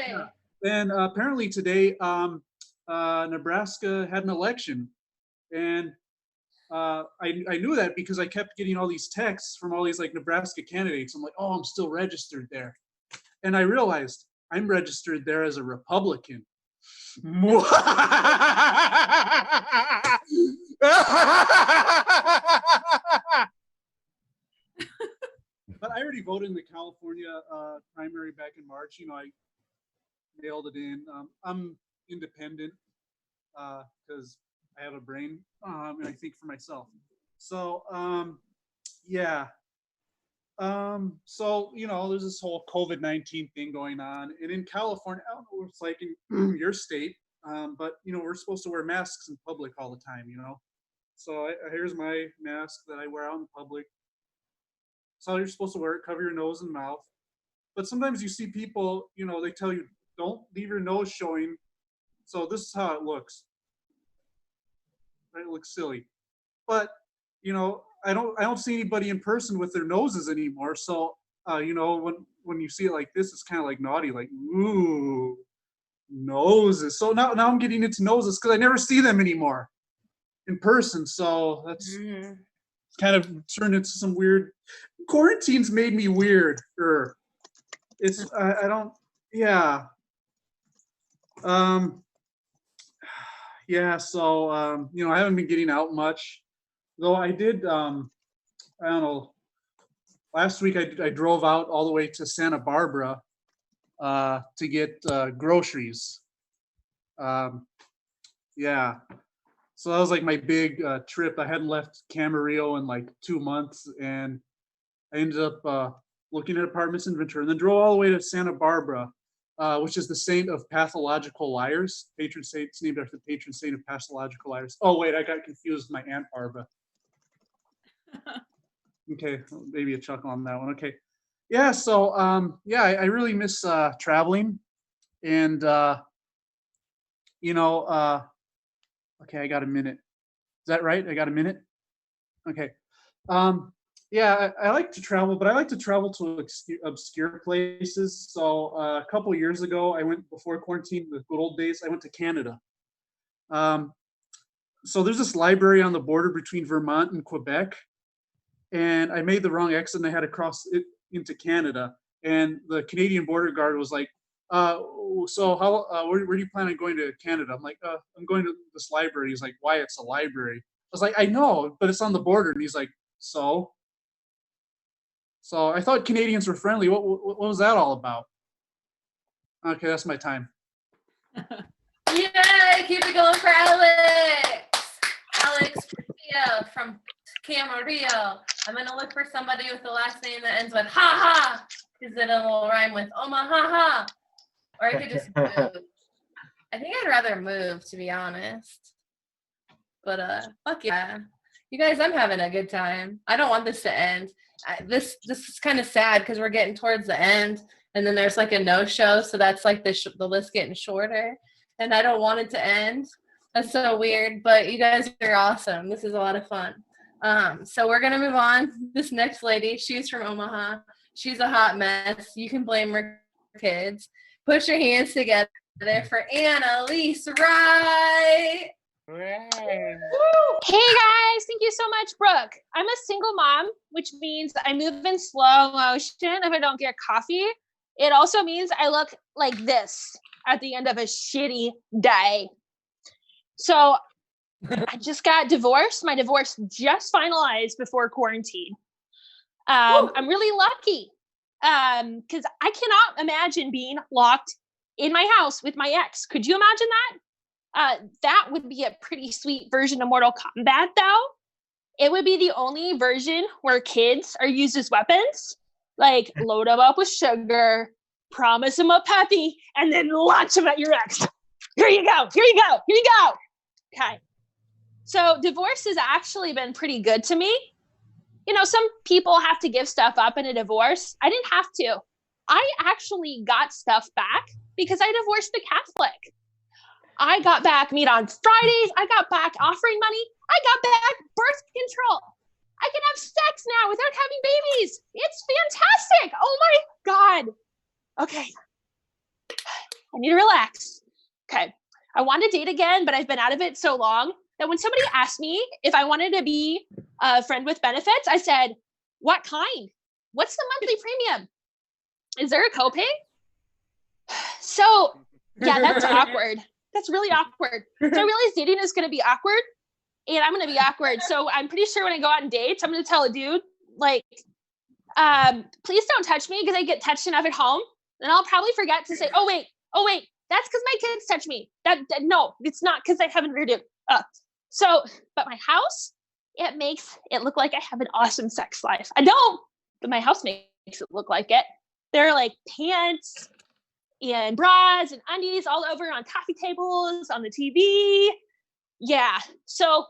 Yeah. And apparently today, Nebraska had an election. And I knew that because I kept getting all these texts from all these like Nebraska candidates. I'm like, oh, I'm still registered there. And I realized I'm registered there as a Republican. But I already voted in the California primary back in March. I nailed it in. I'm independent because I have a brain and I think for myself. So yeah. So there's this whole COVID-19 thing going on, and in California, I don't know what it's like in your state, but we're supposed to wear masks in public all the time. So here's my mask that I wear out in public. So you're supposed to wear it, cover your nose and mouth. But sometimes you see people, they tell you don't leave your nose showing. So this is how it looks. Right? It looks silly, but I don't see anybody in person with their noses anymore. So when you see it like this, it's kind of like naughty, like ooh, noses. So now I'm getting into noses because I never see them anymore in person. So that's kind of turned into some weird. Quarantine's made me weird. It's I don't yeah. Yeah, so I haven't been getting out much, though I did. I don't know. Last week I drove out all the way to Santa Barbara to get groceries. Yeah, so that was like my big trip. I hadn't left Camarillo in like 2 months, and I ended up looking at apartments in Ventura, and then drove all the way to Santa Barbara. Which is the saint of pathological liars. Patron saint, it's named after the patron saint of pathological liars. Oh wait, I got confused with my Aunt Barbara. Okay, maybe a chuckle on that one. Okay, yeah. So yeah, I really miss traveling, and okay, I got a minute. Is that right? I got a minute. Okay. Yeah, I like to travel, but I like to travel to obscure places. So a couple years ago, I went before quarantine, the good old days, I went to Canada. So there's this library on the border between Vermont and Quebec, and I made the wrong exit and I had to cross it into Canada. And the Canadian border guard was like, so how, where do you plan on going to Canada? I'm like, I'm going to this library. He's like, why? It's a library. I was like, I know, but it's on the border. And he's like, so I thought Canadians were friendly. What was that all about? Okay, that's my time. Yay! Keep it going for Alex. Alex Portillo from Camarillo. I'm gonna look for somebody with the last name that ends with ha ha, because it'll rhyme with Omaha. Or I could just move. I think I'd rather move, to be honest. But fuck yeah, you guys, I'm having a good time. I don't want this to end. This is kind of sad because we're getting towards the end, and then there's like a no-show, so that's like the list getting shorter, and I don't want it to end. That's so weird, but you guys are awesome. This is a lot of fun. So we're gonna move on. This next lady, she's from Omaha. She's a hot mess. You can blame her kids. Put your hands together for Annalise Wright. Hey guys, thank you so much, Brooke. I'm a single mom, which means I move in slow motion if I don't get coffee. It also means I look like this at the end of a shitty day. So I just got divorced. My divorce just finalized before quarantine. I'm really lucky. Because I cannot imagine being locked in my house with my ex. Could you imagine that? That would be a pretty sweet version of Mortal Kombat, though. It would be the only version where kids are used as weapons. Like, load them up with sugar, promise them a puppy, and then launch them at your ex. Here you go. Here you go. Here you go. Okay. So divorce has actually been pretty good to me. You know, some people have to give stuff up in a divorce. I didn't have to. I actually got stuff back because I divorced the Catholic. I got back meat on Fridays. I got back offering money. I got back birth control. I can have sex now without having babies. It's fantastic. Oh my God. Okay. I need to relax. Okay. I want to date again, but I've been out of it so long that when somebody asked me if I wanted to be a friend with benefits, I said, what kind? What's the monthly premium? Is there a copay? So yeah, that's awkward. That's really awkward. So I realized dating is going to be awkward and I'm going to be awkward. So I'm pretty sure when I go out on dates, I'm going to tell a dude, like, please don't touch me because I get touched enough at home. And I'll probably forget to say, oh, wait, that's because my kids touch me. No, it's not because I haven't reared it up. So, but my house, it makes it look like I have an awesome sex life. I don't, but my house makes it look like it. There are like pants and bras and undies all over on coffee tables, on the TV. Yeah. So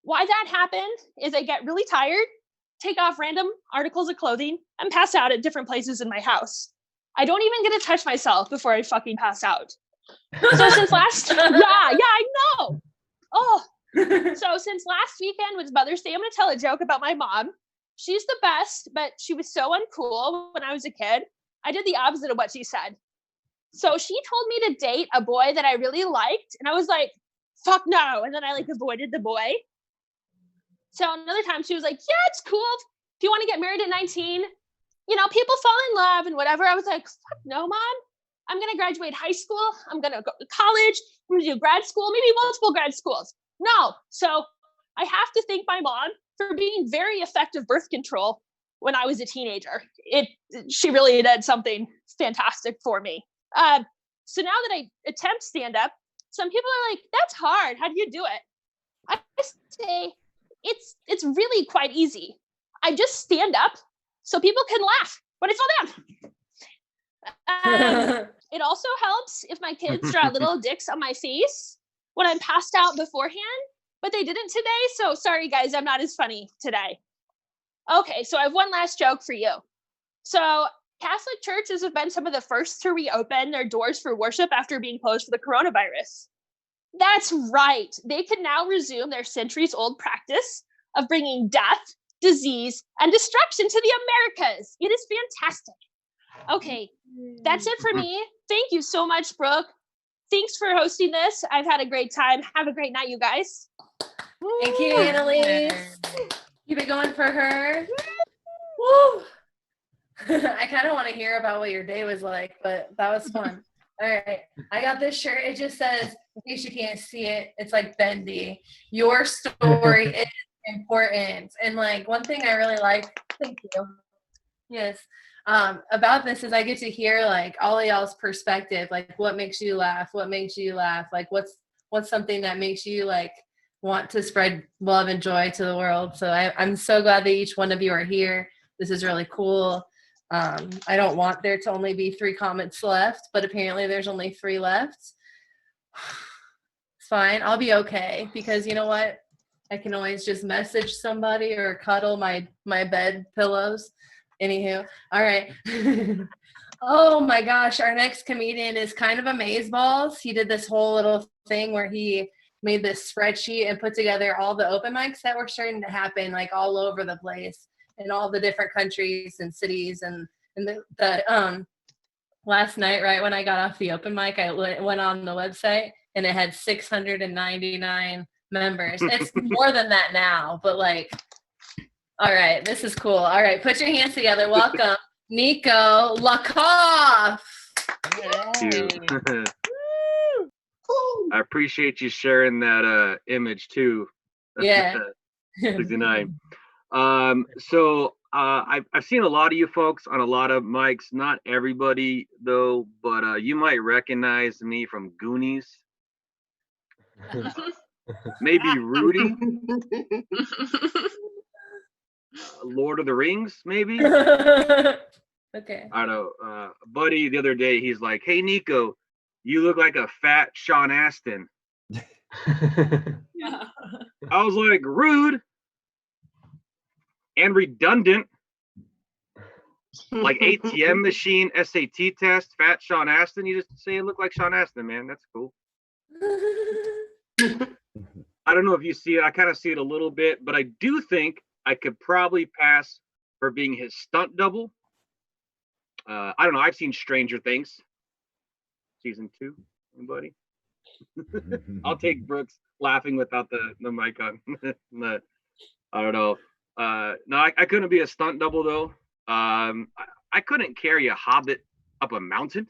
why that happened is I get really tired, take off random articles of clothing, and pass out at different places in my house. I don't even get to touch myself before I fucking pass out. So since last, yeah, I know. Oh, so since last weekend was Mother's Day, I'm going to tell a joke about my mom. She's the best, but she was so uncool when I was a kid. I did the opposite of what she said. So she told me to date a boy that I really liked. And I was like, fuck no. And then I like avoided the boy. So another time she was like, yeah, it's cool. If you want to get married at 19, you know, people fall in love and whatever. I was like, fuck no, Mom. I'm going to graduate high school. I'm going to go to college. I'm going to do grad school, maybe multiple grad schools. No. So I have to thank my mom for being very effective birth control when I was a teenager. She really did something fantastic for me. So now that I attempt stand-up, some people are like, that's hard. How do you do it? I say, it's really quite easy. I just stand up so people can laugh when I fall down. It also helps if my kids draw little dicks on my face when I'm passed out beforehand, but they didn't today. So sorry, guys, I'm not as funny today. Okay, so I have one last joke for you. So Catholic churches have been some of the first to reopen their doors for worship after being closed for the coronavirus. That's right. They can now resume their centuries-old practice of bringing death, disease, and destruction to the Americas. It is fantastic. Okay, that's it for me. Thank you so much, Brooke. Thanks for hosting this. I've had a great time. Have a great night, you guys. Thank you, Annalise. Keep it going for her. Woo! I kind of want to hear about what your day was like, but that was fun. All right, I got this shirt. It just says, in case you can't see it, it's like bendy. Your story is important. And like one thing I really like, thank you. Yes. About this is I get to hear like all of y'all's perspective, like what makes you laugh, like what's something that makes you like want to spread love and joy to the world. So I'm so glad that each one of you are here. This is really cool. I don't want there to only be 3 comments left, but apparently there's only 3 left. It's fine. I'll be okay because you know what? I can always just message somebody or cuddle my bed pillows. Anywho, all right. Oh my gosh, our next comedian is kind of amazeballs. He did this whole little thing where he made this spreadsheet and put together all the open mics that were starting to happen like all over the place in all the different countries and cities. And the last night, right when I got off the open mic, I went on the website and it had 699 members. It's more than that now, but like, all right, this is cool. All right, put your hands together. Welcome, Nico Lakoff. Thank you. I appreciate you sharing that image too. Yeah. 69. So I've seen a lot of you folks on a lot of mics. Not everybody though, but you might recognize me from Goonies. Maybe Rudy. Lord of the Rings, maybe. Okay. I don't know. Buddy, the other day, he's like, "Hey, Nico, you look like a fat Sean Astin." I was like, rude and redundant. Like ATM machine, SAT test, fat Sean Astin. You just say it look like Sean Astin, man. That's cool. I don't know if you see it. I kind of see it a little bit, but I do think I could probably pass for being his stunt double. I don't know. I've seen Stranger Things, season 2. Anybody? I'll take Brooks laughing without the mic on. But, I don't know. No, I couldn't be a stunt double though. I couldn't carry a hobbit up a mountain.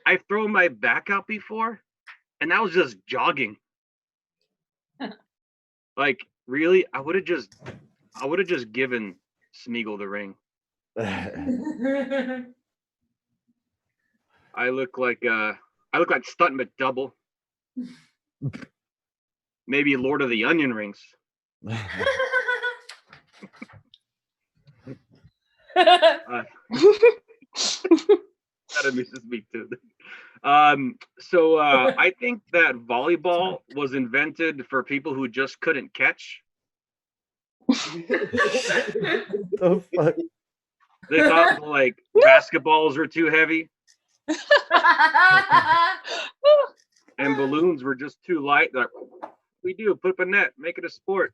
I've thrown my back out before, and that was just jogging. Like, really, I would have just given Smeagol the ring. I look like Stunt McDouble. Maybe Lord of the Onion Rings. That amuses me too. So I think that volleyball was invented for people who just couldn't catch. The fuck? They thought like basketballs were too heavy and balloons were just too light. They're like, we do put up a net, make it a sport.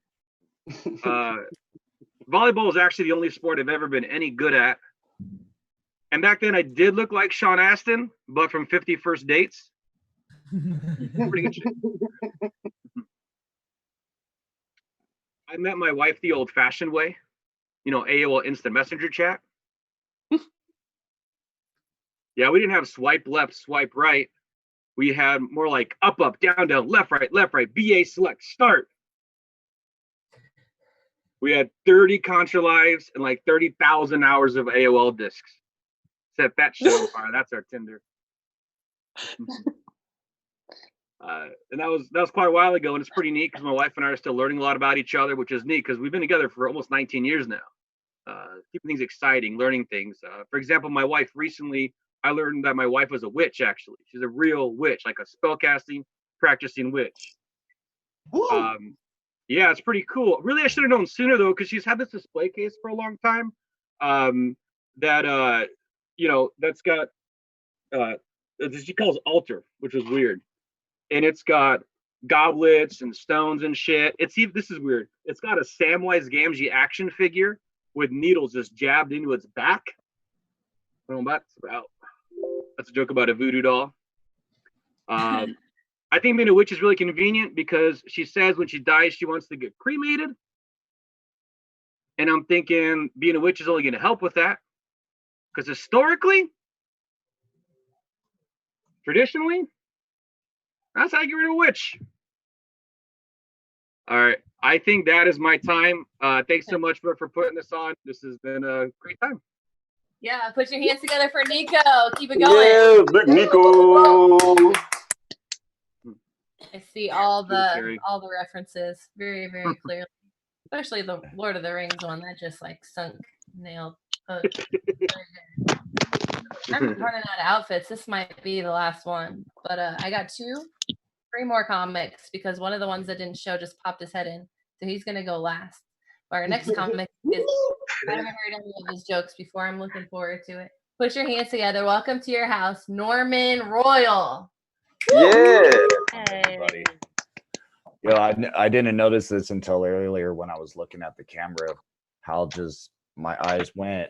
Volleyball is actually the only sport I've ever been any good at. And back then I did look like Sean Astin, but from 50 First Dates. Pretty good shit. I met my wife the old-fashioned way. You know, AOL Instant Messenger chat. Yeah, we didn't have swipe left, swipe right. We had more like up, up, down, down, left, right, BA select, start. We had 30 Contra Lives and like 30,000 hours of AOL discs. Set that shit on fire. That's our Tinder. And that was quite a while ago, and it's pretty neat because my wife and I are still learning a lot about each other, which is neat because we've been together for almost 19 years now. Keeping things exciting, learning things. For example, my wife recently, I learned that my wife was a witch, actually. She's a real witch, like a spellcasting, practicing witch. Yeah, it's pretty cool. Really, I should have known sooner, though, because she's had this display case for a long time that, you know, that's got, she calls altar, which is weird. And it's got goblets and stones and shit. This is weird. It's got a Samwise Gamgee action figure with needles just jabbed into its back. I don't know what that's about. That's a joke about a voodoo doll. I think being a witch is really convenient because she says when she dies, she wants to get cremated. And I'm thinking being a witch is only going to help with that. Because historically, traditionally, that's how you get rid of a witch. All right. I think that is my time. Thanks so much for putting this on. This has been a great time. Yeah, put your hands together for Nico. Keep it going. Yeah, big Nico. I see all the references very, very clearly. Especially the Lord of the Rings one that just like sunk, nailed. I'm running out of outfits. This might be the last one, but I got 3 more comics because one of the ones that didn't show just popped his head in, so he's gonna go last. But our next comic is I haven't heard any of his jokes before. I'm looking forward to it. Put your hands together. Welcome to your house, Norman Royal. Yeah. Buddy. Yo, I didn't notice this until earlier when I was looking at the camera, how just my eyes went,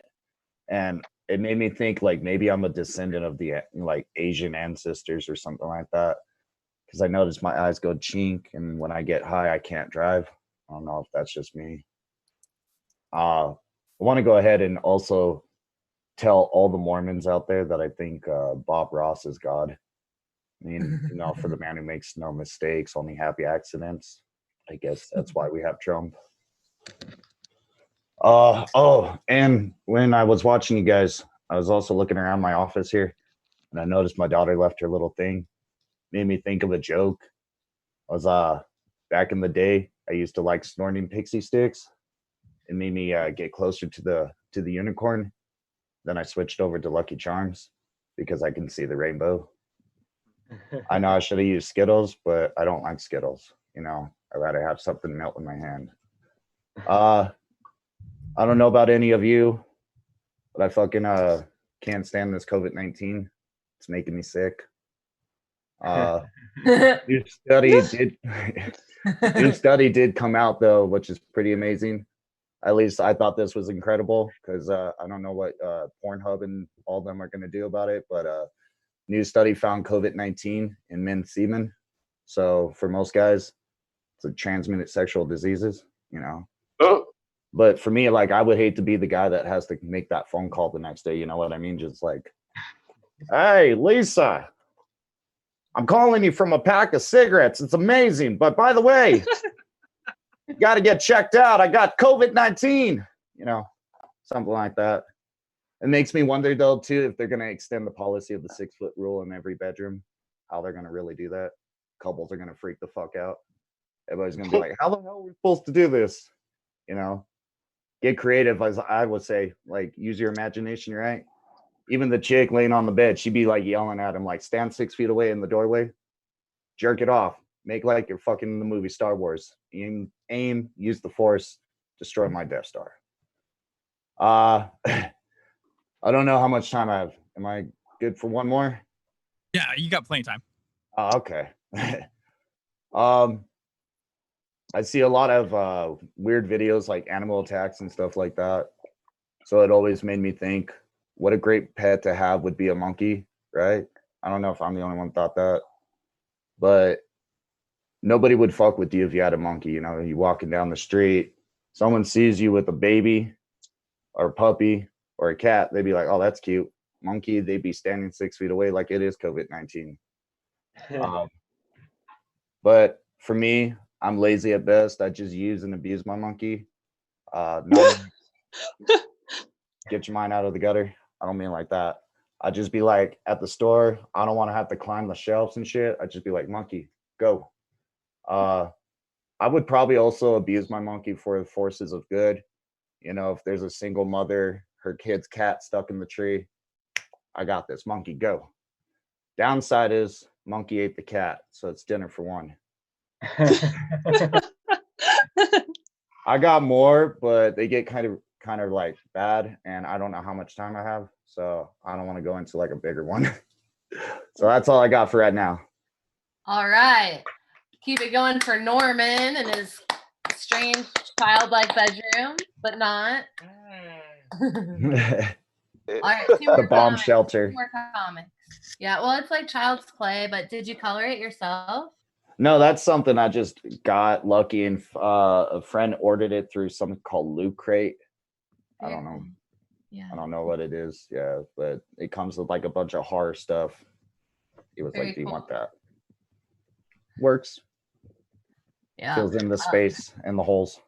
and it made me think like maybe I'm a descendant of the like Asian ancestors or something like that. Because I noticed my eyes go chink, and when I get high, I can't drive. I don't know if that's just me. I want to go ahead and also tell all the Mormons out there that I think Bob Ross is God. I mean, you know, for the man who makes no mistakes, only happy accidents. I guess that's why we have Trump. And when I was watching you guys, I was also looking around my office here, and I noticed my daughter left her little thing. Made me think of a joke. I was back in the day, I used to like snorting pixie sticks. It made me get closer to the unicorn. Then I switched over to Lucky Charms because I can see the rainbow. I know I should have used Skittles, but I don't like Skittles. You know, I'd rather have something melt in my hand. I don't know about any of you, but I fucking can't stand this COVID-19. It's making me sick. New study did come out though, which is pretty amazing. At least I thought this was incredible because I don't know what Pornhub and all of them are going to do about it, but new study found COVID-19 in men's semen. So for most guys, it's a transmitted sexual diseases, you know. But for me, like, I would hate to be the guy that has to make that phone call the next day. You know what I mean? Just like, hey, Lisa, I'm calling you from a pack of cigarettes. It's amazing. But by the way, you got to get checked out. I got COVID-19, you know, something like that. It makes me wonder, though, too, if they're going to extend the policy of the 6-foot rule in every bedroom, how they're going to really do that. Couples are going to freak the fuck out. Everybody's going to be like, how the hell are we supposed to do this? You know, get creative, as I would say, like, use your imagination, right? Even the chick laying on the bed, she'd be like yelling at him, like, stand 6 feet away in the doorway, jerk it off, make like you're fucking in the movie Star Wars. Aim, use the Force, destroy my Death Star. I don't know how much time I have. Am I good for one more? Yeah, you got plenty of time. Okay. I see a lot of weird videos like animal attacks and stuff like that. So it always made me think, what a great pet to have would be a monkey, right? I don't know if I'm the only one thought that, but nobody would fuck with you if you had a monkey. You know, you walking down the street, someone sees you with a baby or a puppy or a cat, they'd be like, oh, that's cute. Monkey, they'd be standing 6 feet away like it is COVID-19. But for me, I'm lazy at best. I just use and abuse my monkey. Get your mind out of the gutter. I don't mean like that. I just be like at the store. I don't want to have to climb the shelves and shit. I just be like, monkey, go. I would probably also abuse my monkey for the forces of good. You know, if there's a single mother, her kid's cat stuck in the tree, I got this. Monkey, go. Downside is monkey ate the cat, so it's dinner for one. I got more, but they get kind of like bad, and I don't know how much time I have, so I don't want to go into like a bigger one. So that's all I got for right now. All right. Keep it going for Norman and his strange childlike bedroom, but not. All right, The bomb shelter. Two more comics. Yeah, well, it's like child's play, but did you color it yourself? No, that's something I just got lucky, and a friend ordered it through something called Loot Crate. I don't know. Yeah. I don't know what it is. Yeah, but it comes with like a bunch of horror stuff. He was Very like, "Do you cool. want that?" Works. Yeah. Fills in the space and the holes.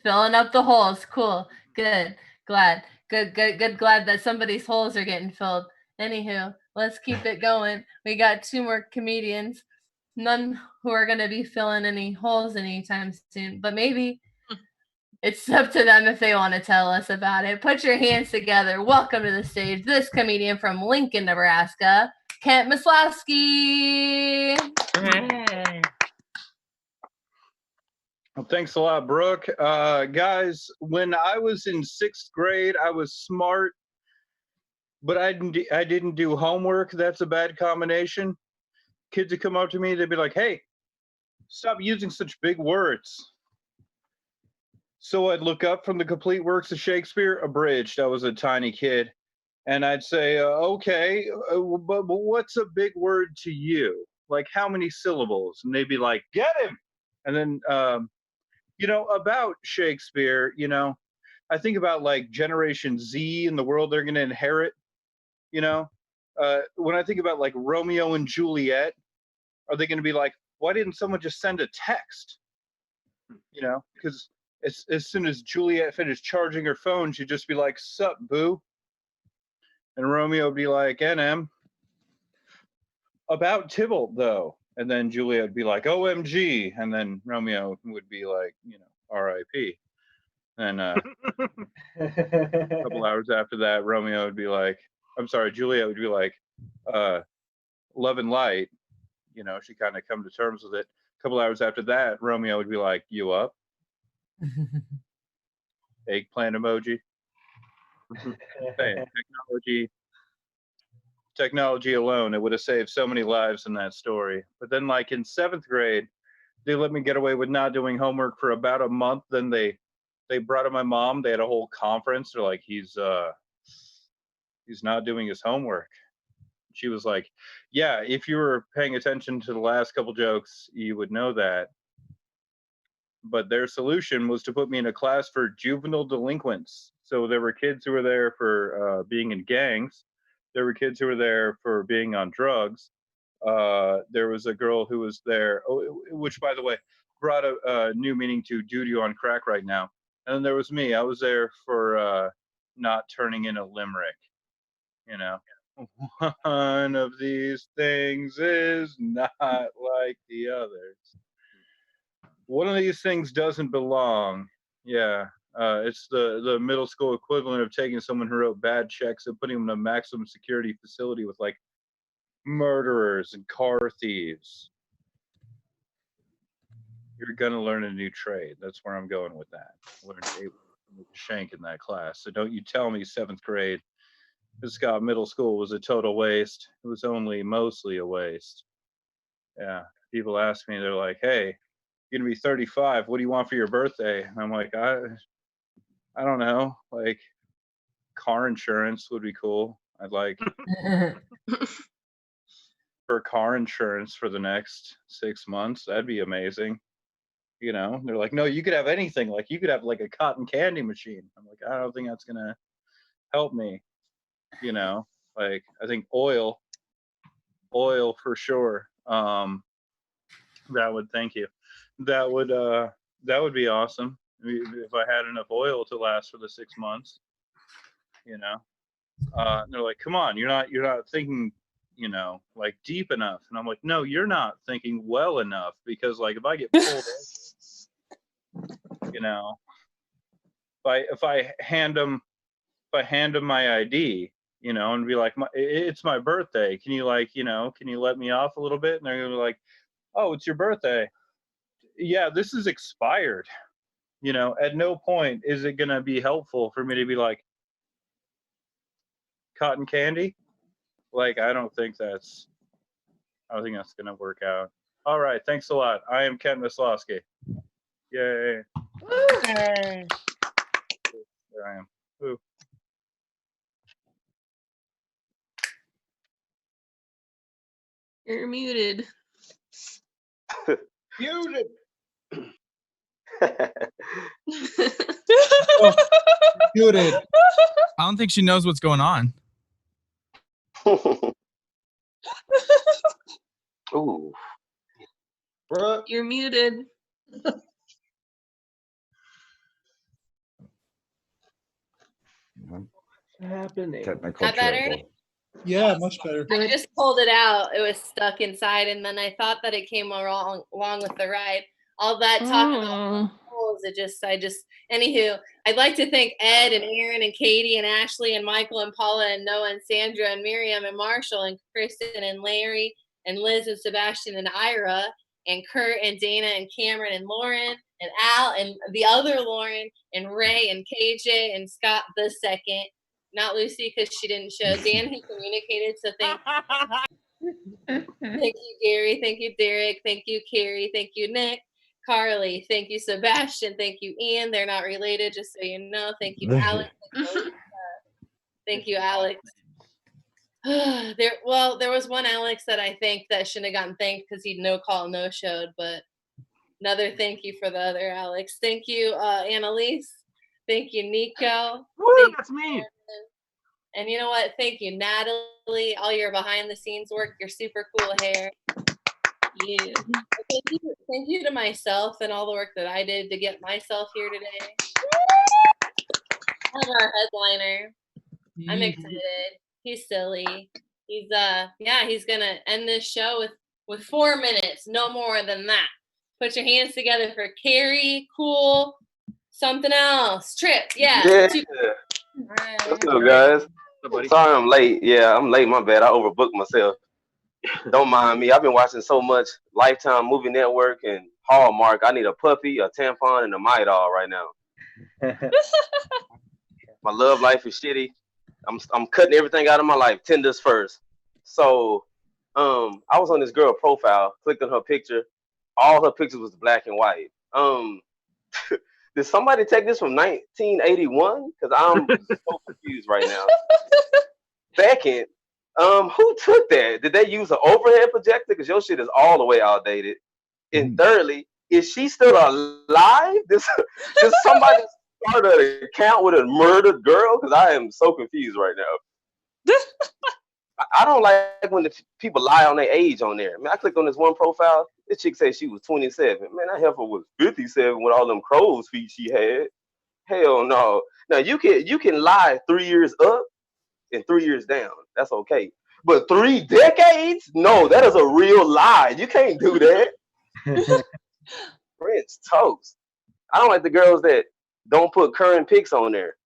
Filling up the holes. Cool. Good. Glad. Good. Glad that somebody's holes are getting filled. Anywho, let's keep it going. We got 2 more comedians. None who are going to be filling any holes anytime soon, but maybe it's up to them if they want to tell us about it. Put your hands together. Welcome to the stage, this comedian from Lincoln, Nebraska, Kent Maslowski. Well, thanks a lot, Brooke. Guys, when I was in 6th grade, I was smart, but I didn't do homework. That's a bad combination. Kids would come up to me, they'd be like, hey, stop using such big words. So I'd look up from the complete works of Shakespeare, abridged. I was a tiny kid. And I'd say, okay, but what's a big word to you? Like, how many syllables? And they'd be like, get him. And then, you know, about Shakespeare, you know, I think about like Generation Z and the world they're going to inherit, you know. When I think about like Romeo and Juliet, are they going to be like, why didn't someone just send a text? You know, because as soon as Juliet finished charging her phone, she'd just be like, "Sup, boo?" And Romeo would be like, "NM, about Tybalt, though." And then Juliet would be like, "OMG." And then Romeo would be like, RIP. And a couple hours after that, Romeo would be like, I'm sorry, Juliet would be like, "Love and light." She kind of come to terms with it. A couple hours after that, Romeo would be like, "You up?" Eggplant emoji. Man, technology alone, it would have saved so many lives in that story. But then, like in 7th grade, they let me get away with not doing homework for about a month. Then they brought in my mom. They had a whole conference. They're like, he's not doing his homework. She was like, "Yeah, if you were paying attention to the last couple jokes, you would know that." But their solution was to put me in a class for juvenile delinquents. So there were kids who were there for being in gangs. There were kids who were there for being on drugs. There was a girl who was there, which, by the way, brought a new meaning to duty on crack right now. And then there was me. I was there for not turning in a limerick. One of these things is not like the others. One of these things doesn't belong. Yeah. It's the middle school equivalent of taking someone who wrote bad checks and putting them in a maximum security facility with like murderers and car thieves. You're gonna learn a new trade. That's where I'm going with that. Learn to make a shank in that class. So don't you tell me 7th grade, Scott Middle School was a total waste. It was only mostly a waste. Yeah. People ask me, they're like, "Hey, you're gonna be 35. What do you want for your birthday?" And I'm like, I don't know. Like, car insurance would be cool. I'd like for car insurance for the next 6 months. That'd be amazing. They're like, "No, you could have anything. Like, you could have like a cotton candy machine." I'm like, I don't think that's gonna help me. Like, I think oil for sure. That would, thank you. That would be awesome if I had enough oil to last for the 6 months. And they're like, "Come on, you're not thinking, like deep enough." And I'm like, "No, you're not thinking well enough, because like if I get pulled if I hand them my ID, and be like, "It's my birthday. Can you can you let me off a little bit?" And they're gonna be like, "Oh, it's your birthday. Yeah, this is expired." At no point is it gonna be helpful for me to be like, "Cotton candy?" Like, I don't think that's gonna work out. All right, thanks a lot. I am Ken Mislowski. Yay. Hey. There I am. Ooh. You're muted. Muted. Muted. I don't think she knows what's going on. Ooh. You're muted. Mhm. What's happening? Technical That better? trouble. Yeah, much better. I just pulled it out. It was stuck inside, and then I thought that it came along with the ride. All that talk about holes, anywho, I'd like to thank Ed and Aaron and Katie and Ashley and Michael and Paula and Noah and Sandra and Miriam and Marshall and Kristen and Larry and Liz and Sebastian and Ira and Kurt and Dana and Cameron and Lauren and Al and the other Lauren and Ray and KJ and Scott the second. Not Lucy, because she didn't show. Dan, who communicated, so thank you, Gary. Thank you, Derek. Thank you, Carrie. Thank you, Nick. Carly. Thank you, Sebastian. Thank you, Ian. They're not related, just so you know. Thank you, Alex. Thank you, Alex. There was one Alex that I think that shouldn't have gotten thanked because he'd no call, no showed, but another thank you for the other Alex. Thank you, Annalise. Thank you, Nico. Woo, that's me. And you know what? Thank you, Natalie. All your behind the scenes work, your super cool hair. you. Thank you to myself and all the work that I did to get myself here today. I have our headliner. I'm excited. He's silly. He's he's gonna end this show with 4 minutes, no more than that. Put your hands together for Carrie, cool, something else. Trip, Yeah. What's up, guys? Sorry I'm late. Yeah, I'm late. My bad. I overbooked myself. Don't mind me. I've been watching so much Lifetime Movie Network and Hallmark. I need a puppy, a tampon, and a Midol right now. My love life is shitty. I'm cutting everything out of my life. Tinder's first. So, I was on this girl profile, clicked on her picture. All her pictures was black and white. Did somebody take this from 1981? Because I'm so confused right now. Second, who took that? Did they use an overhead projector? Because your shit is all the way outdated. And thirdly, is she still alive? Does somebody start an account with a murdered girl? Because I am so confused right now. I don't like when the people lie on their age on there. Man, I clicked on this one profile. This chick said she was 27. Man, that heifer was 57 with all them crow's feet she had. Hell no. Now you can lie 3 years up and 3 years down. That's okay. But 3 decades? No, that is a real lie. You can't do that. French toast. I don't like the girls that don't put current pics on there.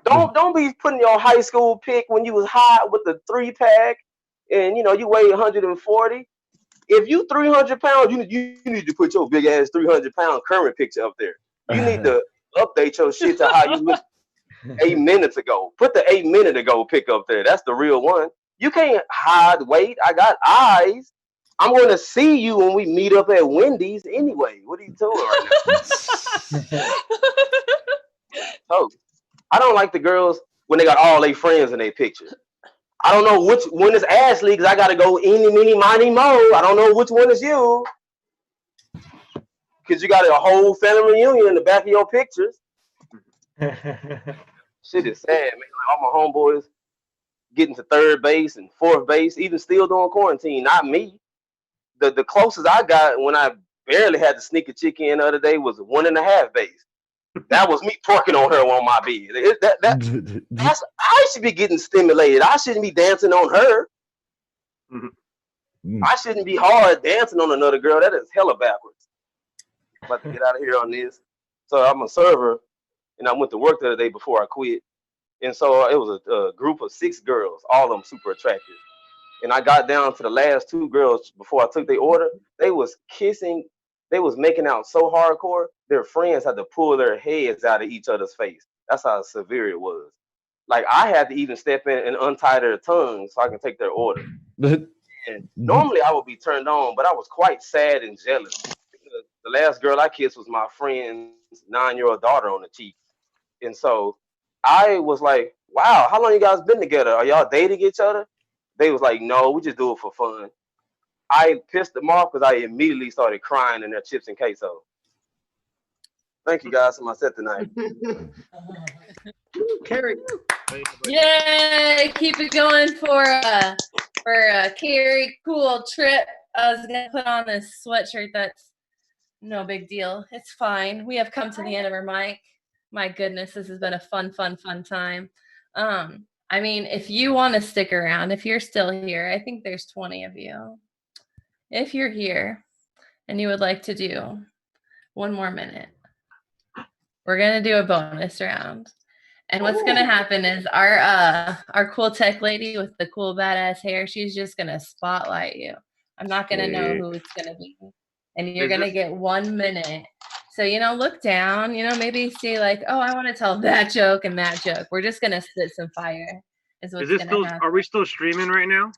Don't be putting your high school pic when you was hot with the 3-pack and you weigh 140. If you 300 pounds, you need to put your big ass 300-pound current picture up there. You need to update your shit to how you look 8 minutes ago. Put the 8 minute ago pic up there. That's the real one. You can't hide weight. I got eyes. I'm going to see you when we meet up at Wendy's anyway. What are you doing right now? Oh. I don't like the girls when they got all their friends in their picture. I don't know which one is Ashley because I got to go eeny, meeny, miny, mo. I don't know which one is you. Because you got a whole family reunion in the back of your pictures. Shit is sad, man. Like all my homeboys getting to third base and fourth base, even still doing quarantine. Not me. The closest I got when I barely had to sneak a chick in the other day was 1.5 base. That was me twerking on her on my bed. That's I should be getting stimulated. I shouldn't be dancing on her. I shouldn't be hard dancing on another girl. That is hella backwards. I'm about to get out of here on this. So I'm a server, and I went to work the other day before I quit. And so it was a group of 6 girls, all of them super attractive. And I got down to the last 2 girls before I took their order. They was kissing. They was making out so hardcore, their friends had to pull their heads out of each other's face. That's how severe it was. Like, I had to even step in and untie their tongues so I can take their order. And normally I would be turned on, but I was quite sad and jealous. The last girl I kissed was my friend's 9-year-old daughter on the cheek. And so I was like, wow, how long you guys been together? Are y'all dating each other? They was like, no, we just do it for fun. I pissed them off because I immediately started crying in their chips and queso. Thank you guys for my set tonight. Carrie. Yay! Keep it going for Carrie. Cool Trip. I was gonna put on this sweatshirt. That's no big deal. It's fine. We have come to the end of our mic. My goodness, this has been a fun time. I mean, if you want to stick around, if you're still here, I think there's 20 of you. If you're here and you would like to do 1 more minute, we're going to do a bonus round. And what's going to happen is our cool tech lady with the cool badass hair, she's just going to spotlight you. I'm not going to know who it's going to be. And you're going to get 1 minute. So, look down, maybe see like, oh, I want to tell that joke and that joke. We're just going to spit some fire. Is this still, are we still streaming right now?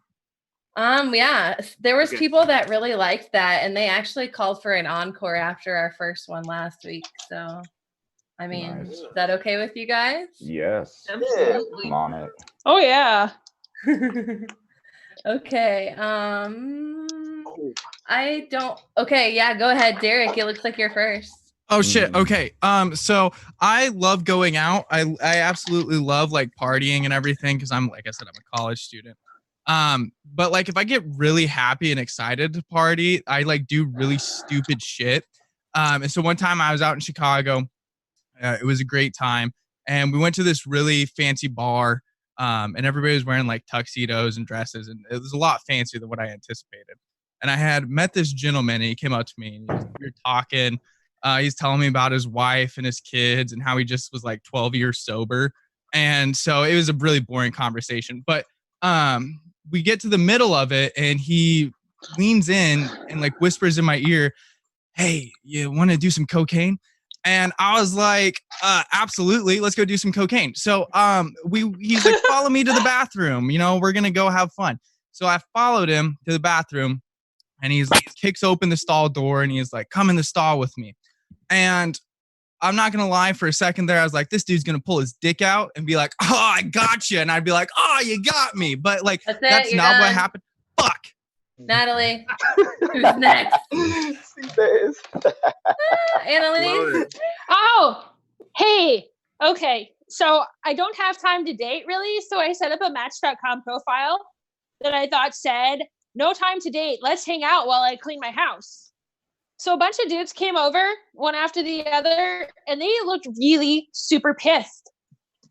Yeah, there was people that really liked that, and they actually called for an encore after our first one last week. So, I mean, is that okay with you guys? Yes. Absolutely. I'm on it. Oh yeah. Okay. I don't. Okay, yeah, go ahead, Derek. It looks like you're first. Oh shit. Okay. So I love going out. I absolutely love like partying and everything because like I said, I'm a college student. But like if I get really happy and excited to party, I like do really stupid shit. And so one time I was out in Chicago. It was a great time, and we went to this really fancy bar. And everybody was wearing like tuxedos and dresses, and it was a lot fancier than what I anticipated. And I had met this gentleman, and he came up to me, and we were talking. He's telling me about his wife and his kids, and how he just was like 12 years sober. And so it was a really boring conversation. But we get to the middle of it, and he leans in and like whispers in my ear, "Hey, you want to do some cocaine?" And I was like, absolutely, let's go do some cocaine. So he's like, follow me to the bathroom. You know, we're going to go have fun. So I followed him to the bathroom, and he's like, kicks open the stall door, and he's like, come in the stall with me. And I'm not going to lie, for a second there, I was like, this dude's going to pull his dick out and be like, oh, I got you. And I'd be like, oh, you got me. But like, that's not what happened. Fuck. Natalie, who's next? Annalise. Oh, hey. Okay. So I don't have time to date really. So I set up a Match.com profile that I thought said, no time to date. Let's hang out while I clean my house. So a bunch of dudes came over one after the other, and they looked really super pissed.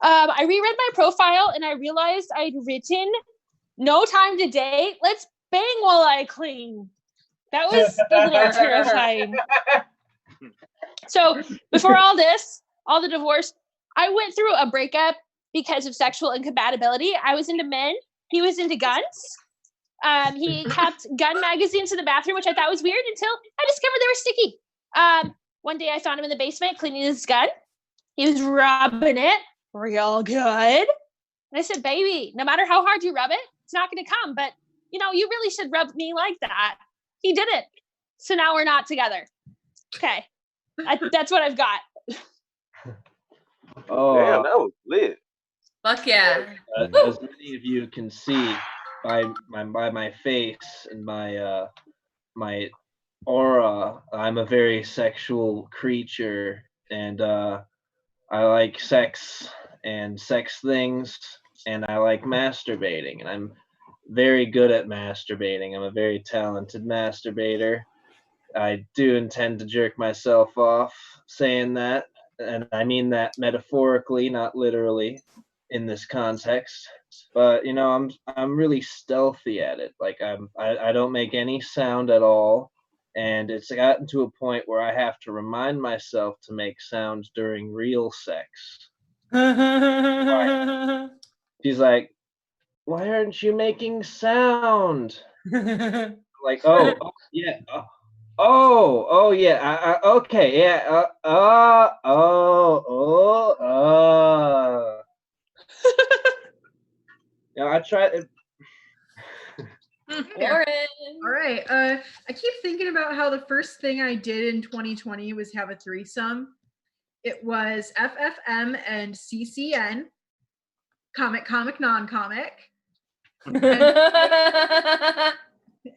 I reread my profile, and I realized I'd written, no time to date. Let's bang while I clean. That was a little terrifying. So before all this, all the divorce, I went through a breakup because of sexual incompatibility. I was into men. He was into guns. He kept gun magazines in the bathroom, which I thought was weird until I discovered they were sticky. One day I found him in the basement cleaning his gun. He was rubbing it real good. And I said, baby, no matter how hard you rub it, it's not going to come. But, you know, you really should rub me like that. He did it. So now we're not together. Okay. That's what I've got. Oh, damn, that was lit. Fuck yeah. As many of you can see by my face and my my aura, I'm a very sexual creature, and I like sex and sex things, and I like masturbating, and I'm very good at masturbating. I'm a very talented masturbator. I do intend to jerk myself off saying that, and I mean that metaphorically, not literally in this context. But you know, I'm really stealthy at it. Like I don't make any sound at all, and it's gotten to a point where I have to remind myself to make sounds during real sex. She's like, why aren't you making sound? Like, oh yeah. Oh yeah. Okay, yeah. Yeah, I tried. Lauren. All right. I keep thinking about how the first thing I did in 2020 was have a threesome. It was FFM and CCN, comic, non-comic.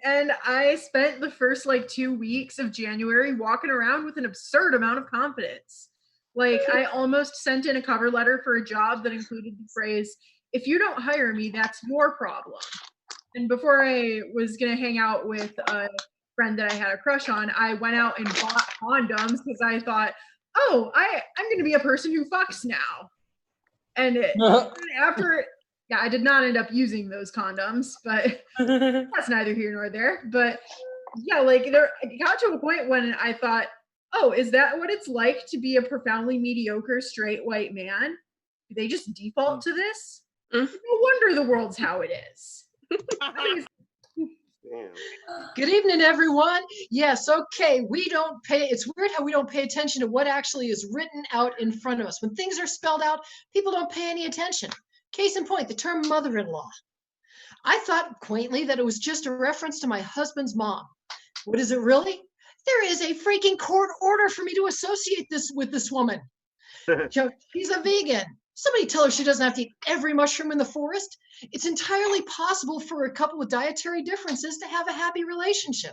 And I spent the first like 2 weeks of January walking around with an absurd amount of confidence. Like I almost sent in a cover letter for a job that included the phrase, if you don't hire me, that's your problem. And before I was going to hang out with a friend that I had a crush on, I went out and bought condoms because I thought, oh, I'm going to be a person who fucks now. And after, yeah, I did not end up using those condoms, but that's neither here nor there. But yeah, like it got to a point when I thought, oh, is that what it's like to be a profoundly mediocre straight white man? Do they just default to this? No wonder the world's how it is. Good evening, everyone. Yes, okay. It's weird how we don't pay attention to what actually is written out in front of us. When things are spelled out, people don't pay any attention. Case in point, the term mother-in-law. I thought quaintly that it was just a reference to my husband's mom. What is it really? There is a freaking court order for me to associate this with this woman. She's a vegan. Somebody tell her she doesn't have to eat every mushroom in the forest. It's entirely possible for a couple with dietary differences to have a happy relationship.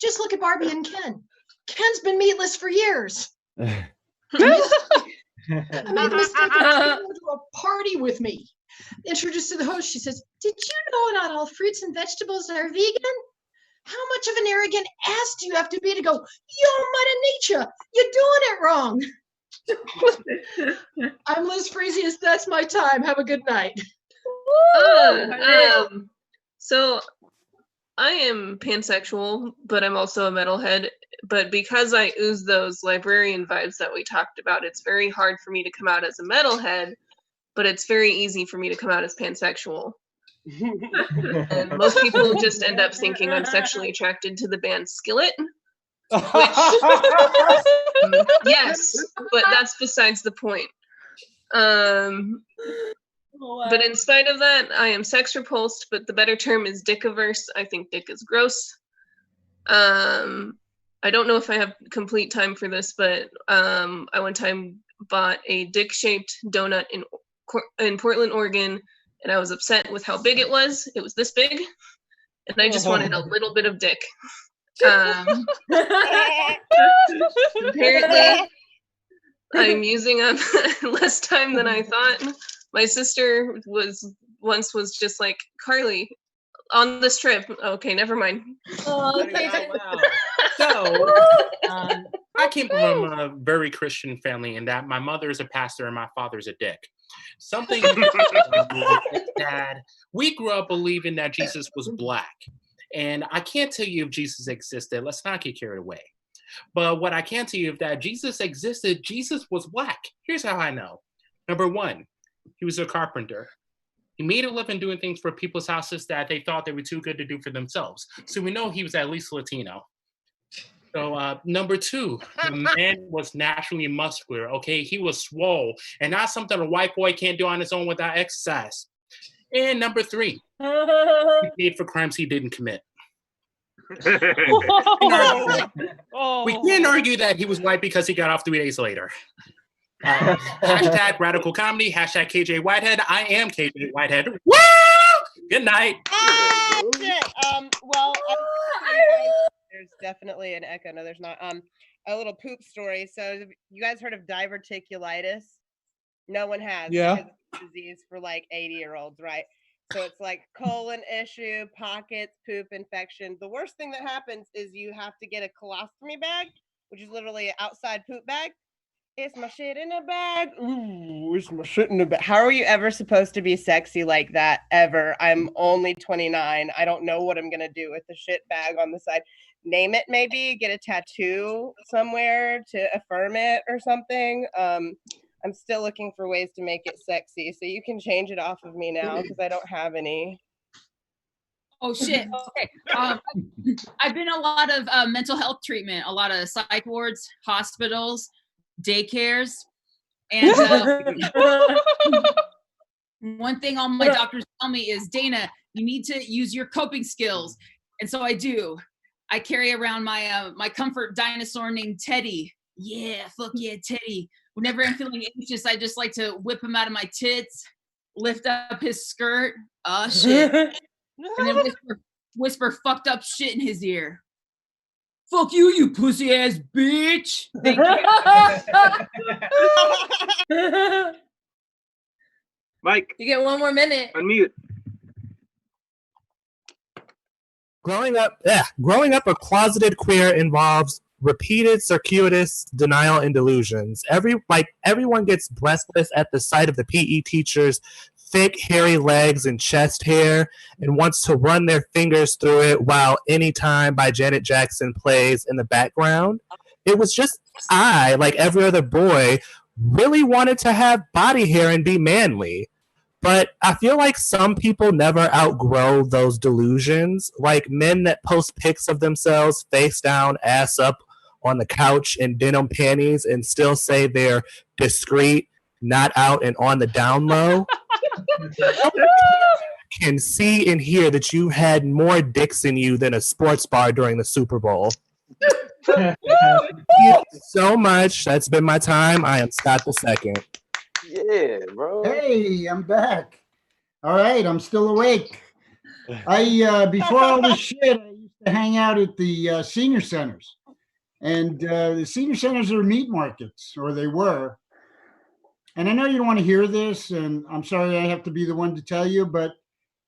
Just look at Barbie and Ken. Ken's been meatless for years. I made the mistake of going to a party with me. Introduced to the host, she says, "Did you know not all fruits and vegetables are vegan? How much of an arrogant ass do you have to be to go, you're Mother Nature, you're doing it wrong." I'm Liz Frezius. That's my time. Have a good night. So I am pansexual, but I'm also a metalhead. But because I ooze those librarian vibes that we talked about, it's very hard for me to come out as a metalhead, but it's very easy for me to come out as pansexual. And most people just end up thinking I'm sexually attracted to the band Skillet. Yes, but that's besides the point. But in spite of that, I am sex repulsed, but the better term is dickiverse. I think dick is gross. I don't know if I have complete time for this, but I one time bought a dick-shaped donut in Portland, Oregon, and I was upset with how big it was. It was this big, and I just wanted a little bit of dick. Apparently, I'm using up less time than I thought. My sister was just like, "Carly, on this trip." Okay, never mind. Wow. So, I came from a very Christian family in that my mother is a pastor and my father's a dick. Something that we grew up believing that Jesus was black. And I can't tell you if Jesus existed. Let's not get carried away. But what I can tell you is that Jesus existed, Jesus was black. Here's how I know. Number one, he was a carpenter. He made a living doing things for people's houses that they thought they were too good to do for themselves. So we know he was at least Latino. So number two, the man was naturally muscular, okay? He was swole, and not something a white boy can't do on his own without exercise. And number three, he paid for crimes he didn't commit. We can't argue that he was white because he got off 3 days later. Hashtag radical comedy, hashtag KJ Whitehead. I am KJ Whitehead. Woo! Good night. Shit. Well, there's definitely an echo. No, there's not. A little poop story. So you guys heard of diverticulitis? No one has. Yeah. Because it's a disease for like 80-year-olds, right? So it's like colon issue, pockets, poop infection. The worst thing that happens is you have to get a colostomy bag, which is literally an outside poop bag. It's my shit in a bag. Ooh, it's my shit in a bag. How are you ever supposed to be sexy like that ever? I'm only 29. I don't know what I'm going to do with the shit bag on the side. Name it maybe, get a tattoo somewhere to affirm it or something. I'm still looking for ways to make it sexy. So you can change it off of me now because I don't have any. Oh shit. Okay. I've been in a lot of mental health treatment, a lot of psych wards, hospitals, daycares, and one thing all my doctors tell me is, Dana, you need to use your coping skills, and so I do. I carry around my my comfort dinosaur named Teddy. Yeah, fuck yeah, Teddy. Whenever I'm feeling anxious, I just like to whip him out of my tits, lift up his skirt. Oh shit. And then whisper fucked up shit in his ear. Fuck you, you pussy ass bitch. Thank you. Mike. You get one more minute. Unmute. Growing up a closeted queer involves repeated circuitous denial and delusions. Everyone gets breathless at the sight of the PE teacher's thick, hairy legs and chest hair and wants to run their fingers through it while Anytime by Janet Jackson plays in the background. It was just I, like every other boy, really wanted to have body hair and be manly. But I feel like some people never outgrow those delusions, like men that post pics of themselves face down, ass up on the couch in denim panties and still say they're discreet, not out and on the down low. Can see and hear that you had more dicks in you than a sports bar during the Super Bowl. Thank you so much. That's been my time. I am Scott the Second. Yeah, bro. Hey, I'm back. All right, I'm still awake. I before all this shit, I used to hang out at the senior centers, and the senior centers are meat markets, or they were. and I know you don't want to hear this, and I'm sorry I have to be the one to tell you, but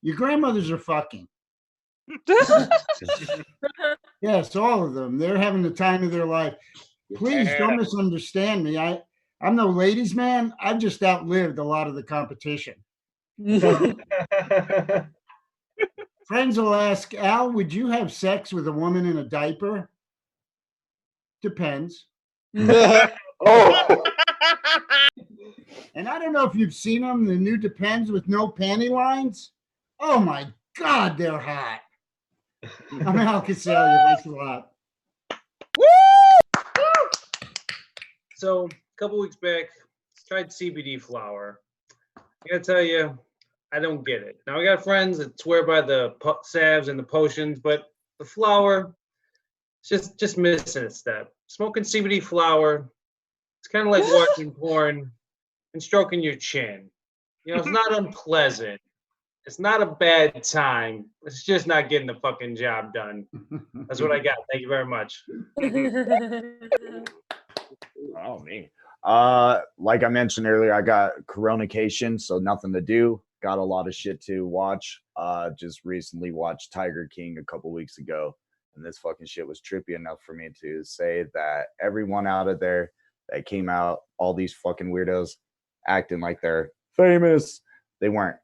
your grandmothers are fucking. Yes, all of them. They're having the time of their life. Please don't misunderstand me. I'm no ladies' man. I've just outlived a lot of the competition. Friends will ask, Al, would you have sex with a woman in a diaper? Depends. Oh. And I don't know if you've seen them, the new Depends with no panty lines. Oh my God, they're hot. I'm Al Casalia. Thanks a lot. So a couple weeks back, tried CBD flower. I gotta tell you, I don't get it. Now I got friends that swear by the salves and the potions, but the flower, it's just missing a step. Smoking CBD flower, it's kind of like watching porn and stroking your chin. You know, it's not unpleasant. It's not a bad time. It's just not getting the fucking job done. That's what I got. Thank you very much. Oh, me. Like I mentioned earlier, I got coronation, so nothing to do. Got a lot of shit to watch. Just recently watched Tiger King a couple weeks ago, and this fucking shit was trippy enough for me to say that everyone out of there that came out, all these fucking weirdos acting like they're famous, they weren't.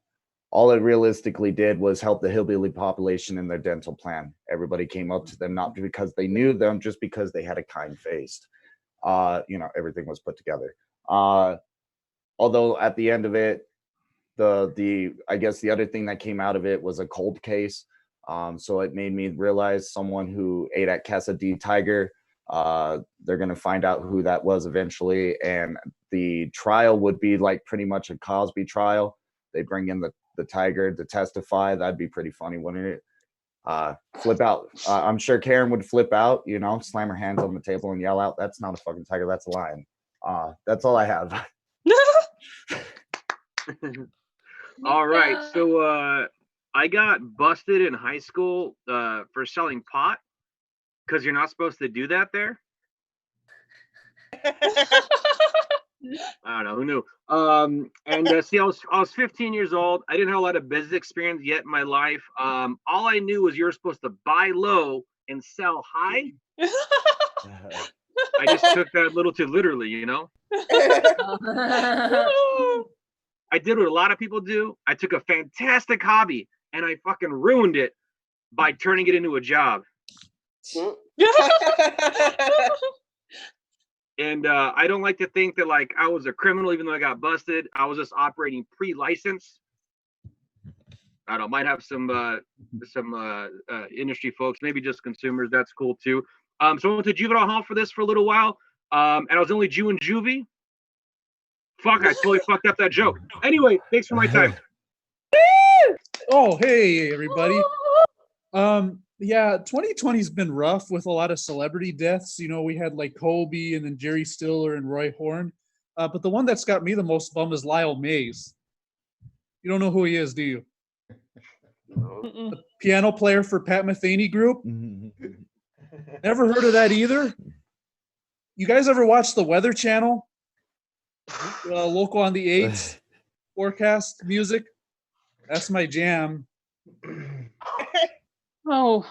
All it realistically did was help the hillbilly population in their dental plan. Everybody came up to them not because they knew them, just because they had a kind face. Everything was put together. Although at the end of it, I guess the other thing that came out of it was a cold case. So it made me realize someone who ate at Casa de Tiger, they're going to find out who that was eventually. And the trial would be like pretty much a Cosby trial. They bring in the tiger to testify. That'd be pretty funny, wouldn't it? Flip out. I'm sure Karen would flip out, slam her hands on the table and yell out, "That's not a fucking tiger, that's a lion." That's all I have. All right. So I got busted in high school for selling pot because you're not supposed to do that there. I don't know, who knew? See, I was 15 years old. I didn't have a lot of business experience yet in my life. All I knew was you're supposed to buy low and sell high. I just took that a little too literally, I did what a lot of people do. I took a fantastic hobby and I fucking ruined it by turning it into a job. And I don't like to think that like I was a criminal, even though I got busted. I was just operating pre-license. I don't know, might have some industry folks, maybe just consumers. That's cool too. So I went to juvenile hall for this for a little while, and I was only Jew and juvie. Fuck, I totally fucked up that joke. Anyway, thanks for my time. Oh, hey everybody. Yeah, 2020's been rough with a lot of celebrity deaths. We had like Kobe and then Jerry Stiller and Roy Horn. But the one that's got me the most bummed is Lyle Mays. You don't know who he is, do you? The piano player for Pat Metheny Group? Never heard of that either? You guys ever watch the Weather Channel? Local on the 8s, forecast music? That's my jam. Oh.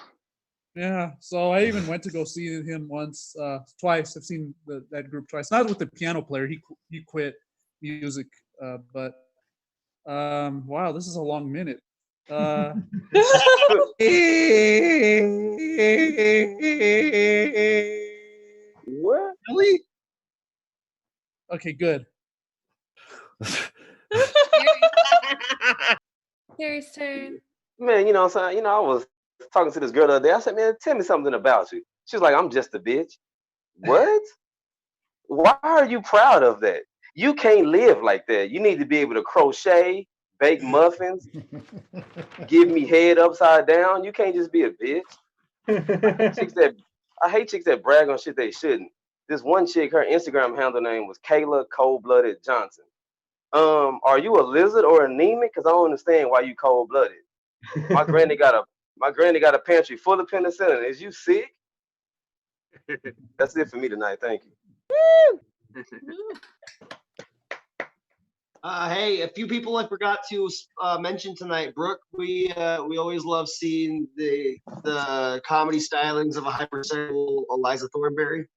Yeah, so I even went to go see him twice. I've seen that group twice. Not with the piano player. He quit music. But wow, this is a long minute. What? Really? Okay, good. Gary's turn. Man, what I'm saying? I was talking to this girl the other day. I said, man, tell me something about you. She's like, I'm just a bitch. What? Why are you proud of that? You can't live like that. You need to be able to crochet, bake muffins, give me head upside down. You can't just be a bitch. I hate chicks that brag on shit they shouldn't. This one chick, her Instagram handle name was Kayla Cold-Blooded Johnson. Are you a lizard or anemic? Because I don't understand why you cold-blooded. My granny got a pantry full of penicillin. Is you sick? That's it for me tonight. Thank you. Hey, a few people I forgot to mention tonight. Brooke, we always love seeing the comedy stylings of a hypersexual Eliza Thornberry.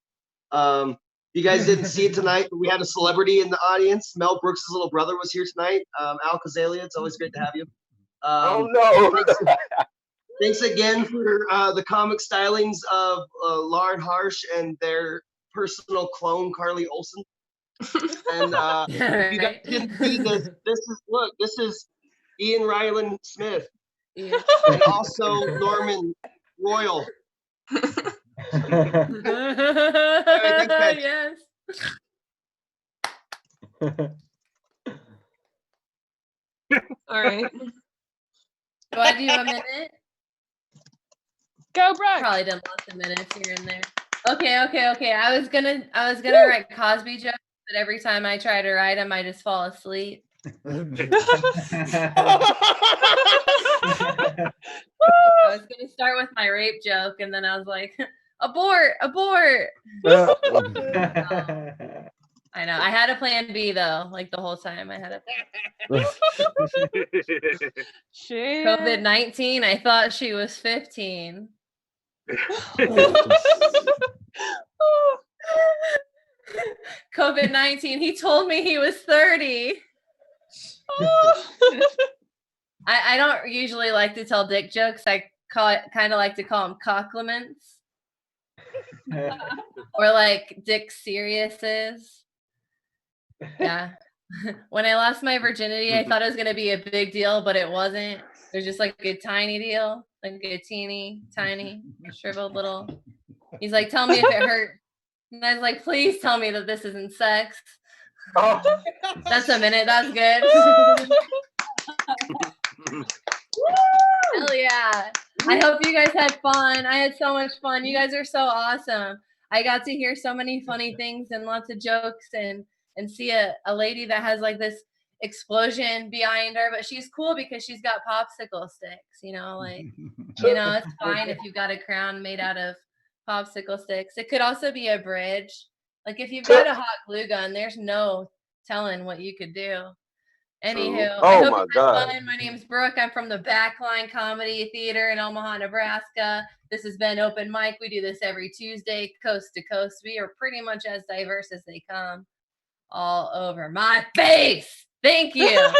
You guys didn't see it tonight, but we had a celebrity in the audience. Mel Brooks' little brother was here tonight. Al Kazalia, it's always great to have you. Oh no! Thanks again for the comic stylings of Lauren Harsh and their personal clone Carly Olsen. And if you guys didn't see this, this is Ian Ryland Smith, and also Norman Royal. Thanks, guys. Yes. All right. Do I do a minute? Go, Brooke. Probably done lots of minutes here and there. Okay. I was gonna write Cosby jokes, but every time I try to write them, I just fall asleep. I was gonna start with my rape joke, and then I was like, abort. I know. I had a plan B though, like the whole time. I had a COVID-19. I thought she was 15. COVID-19. He told me he was 30. I don't usually like to tell dick jokes. I kind of like to call them cockliments. Or like Dick Seriouses. Yeah. When I lost my virginity, I thought it was going to be a big deal, but it wasn't. It was just like a tiny deal, like a teeny, tiny, shriveled little. He's like, tell me if it hurt. And I was like, please tell me that this isn't sex. Oh. That's a minute. That's good. Hell yeah. I hope you guys had fun. I had so much fun. You guys are so awesome. I got to hear so many funny things and lots of jokes and see a lady that has like this explosion behind her, but she's cool because she's got popsicle sticks, like, it's fine if you've got a crown made out of popsicle sticks. It could also be a bridge. Like if you've got a hot glue gun, there's no telling what you could do. Anywho, I hope you had fun. My name's Brooke. I'm from the Backline Comedy Theater in Omaha, Nebraska. This has been Open Mic. We do this every Tuesday, coast to coast. We are pretty much as diverse as they come. All over my face. Thank you.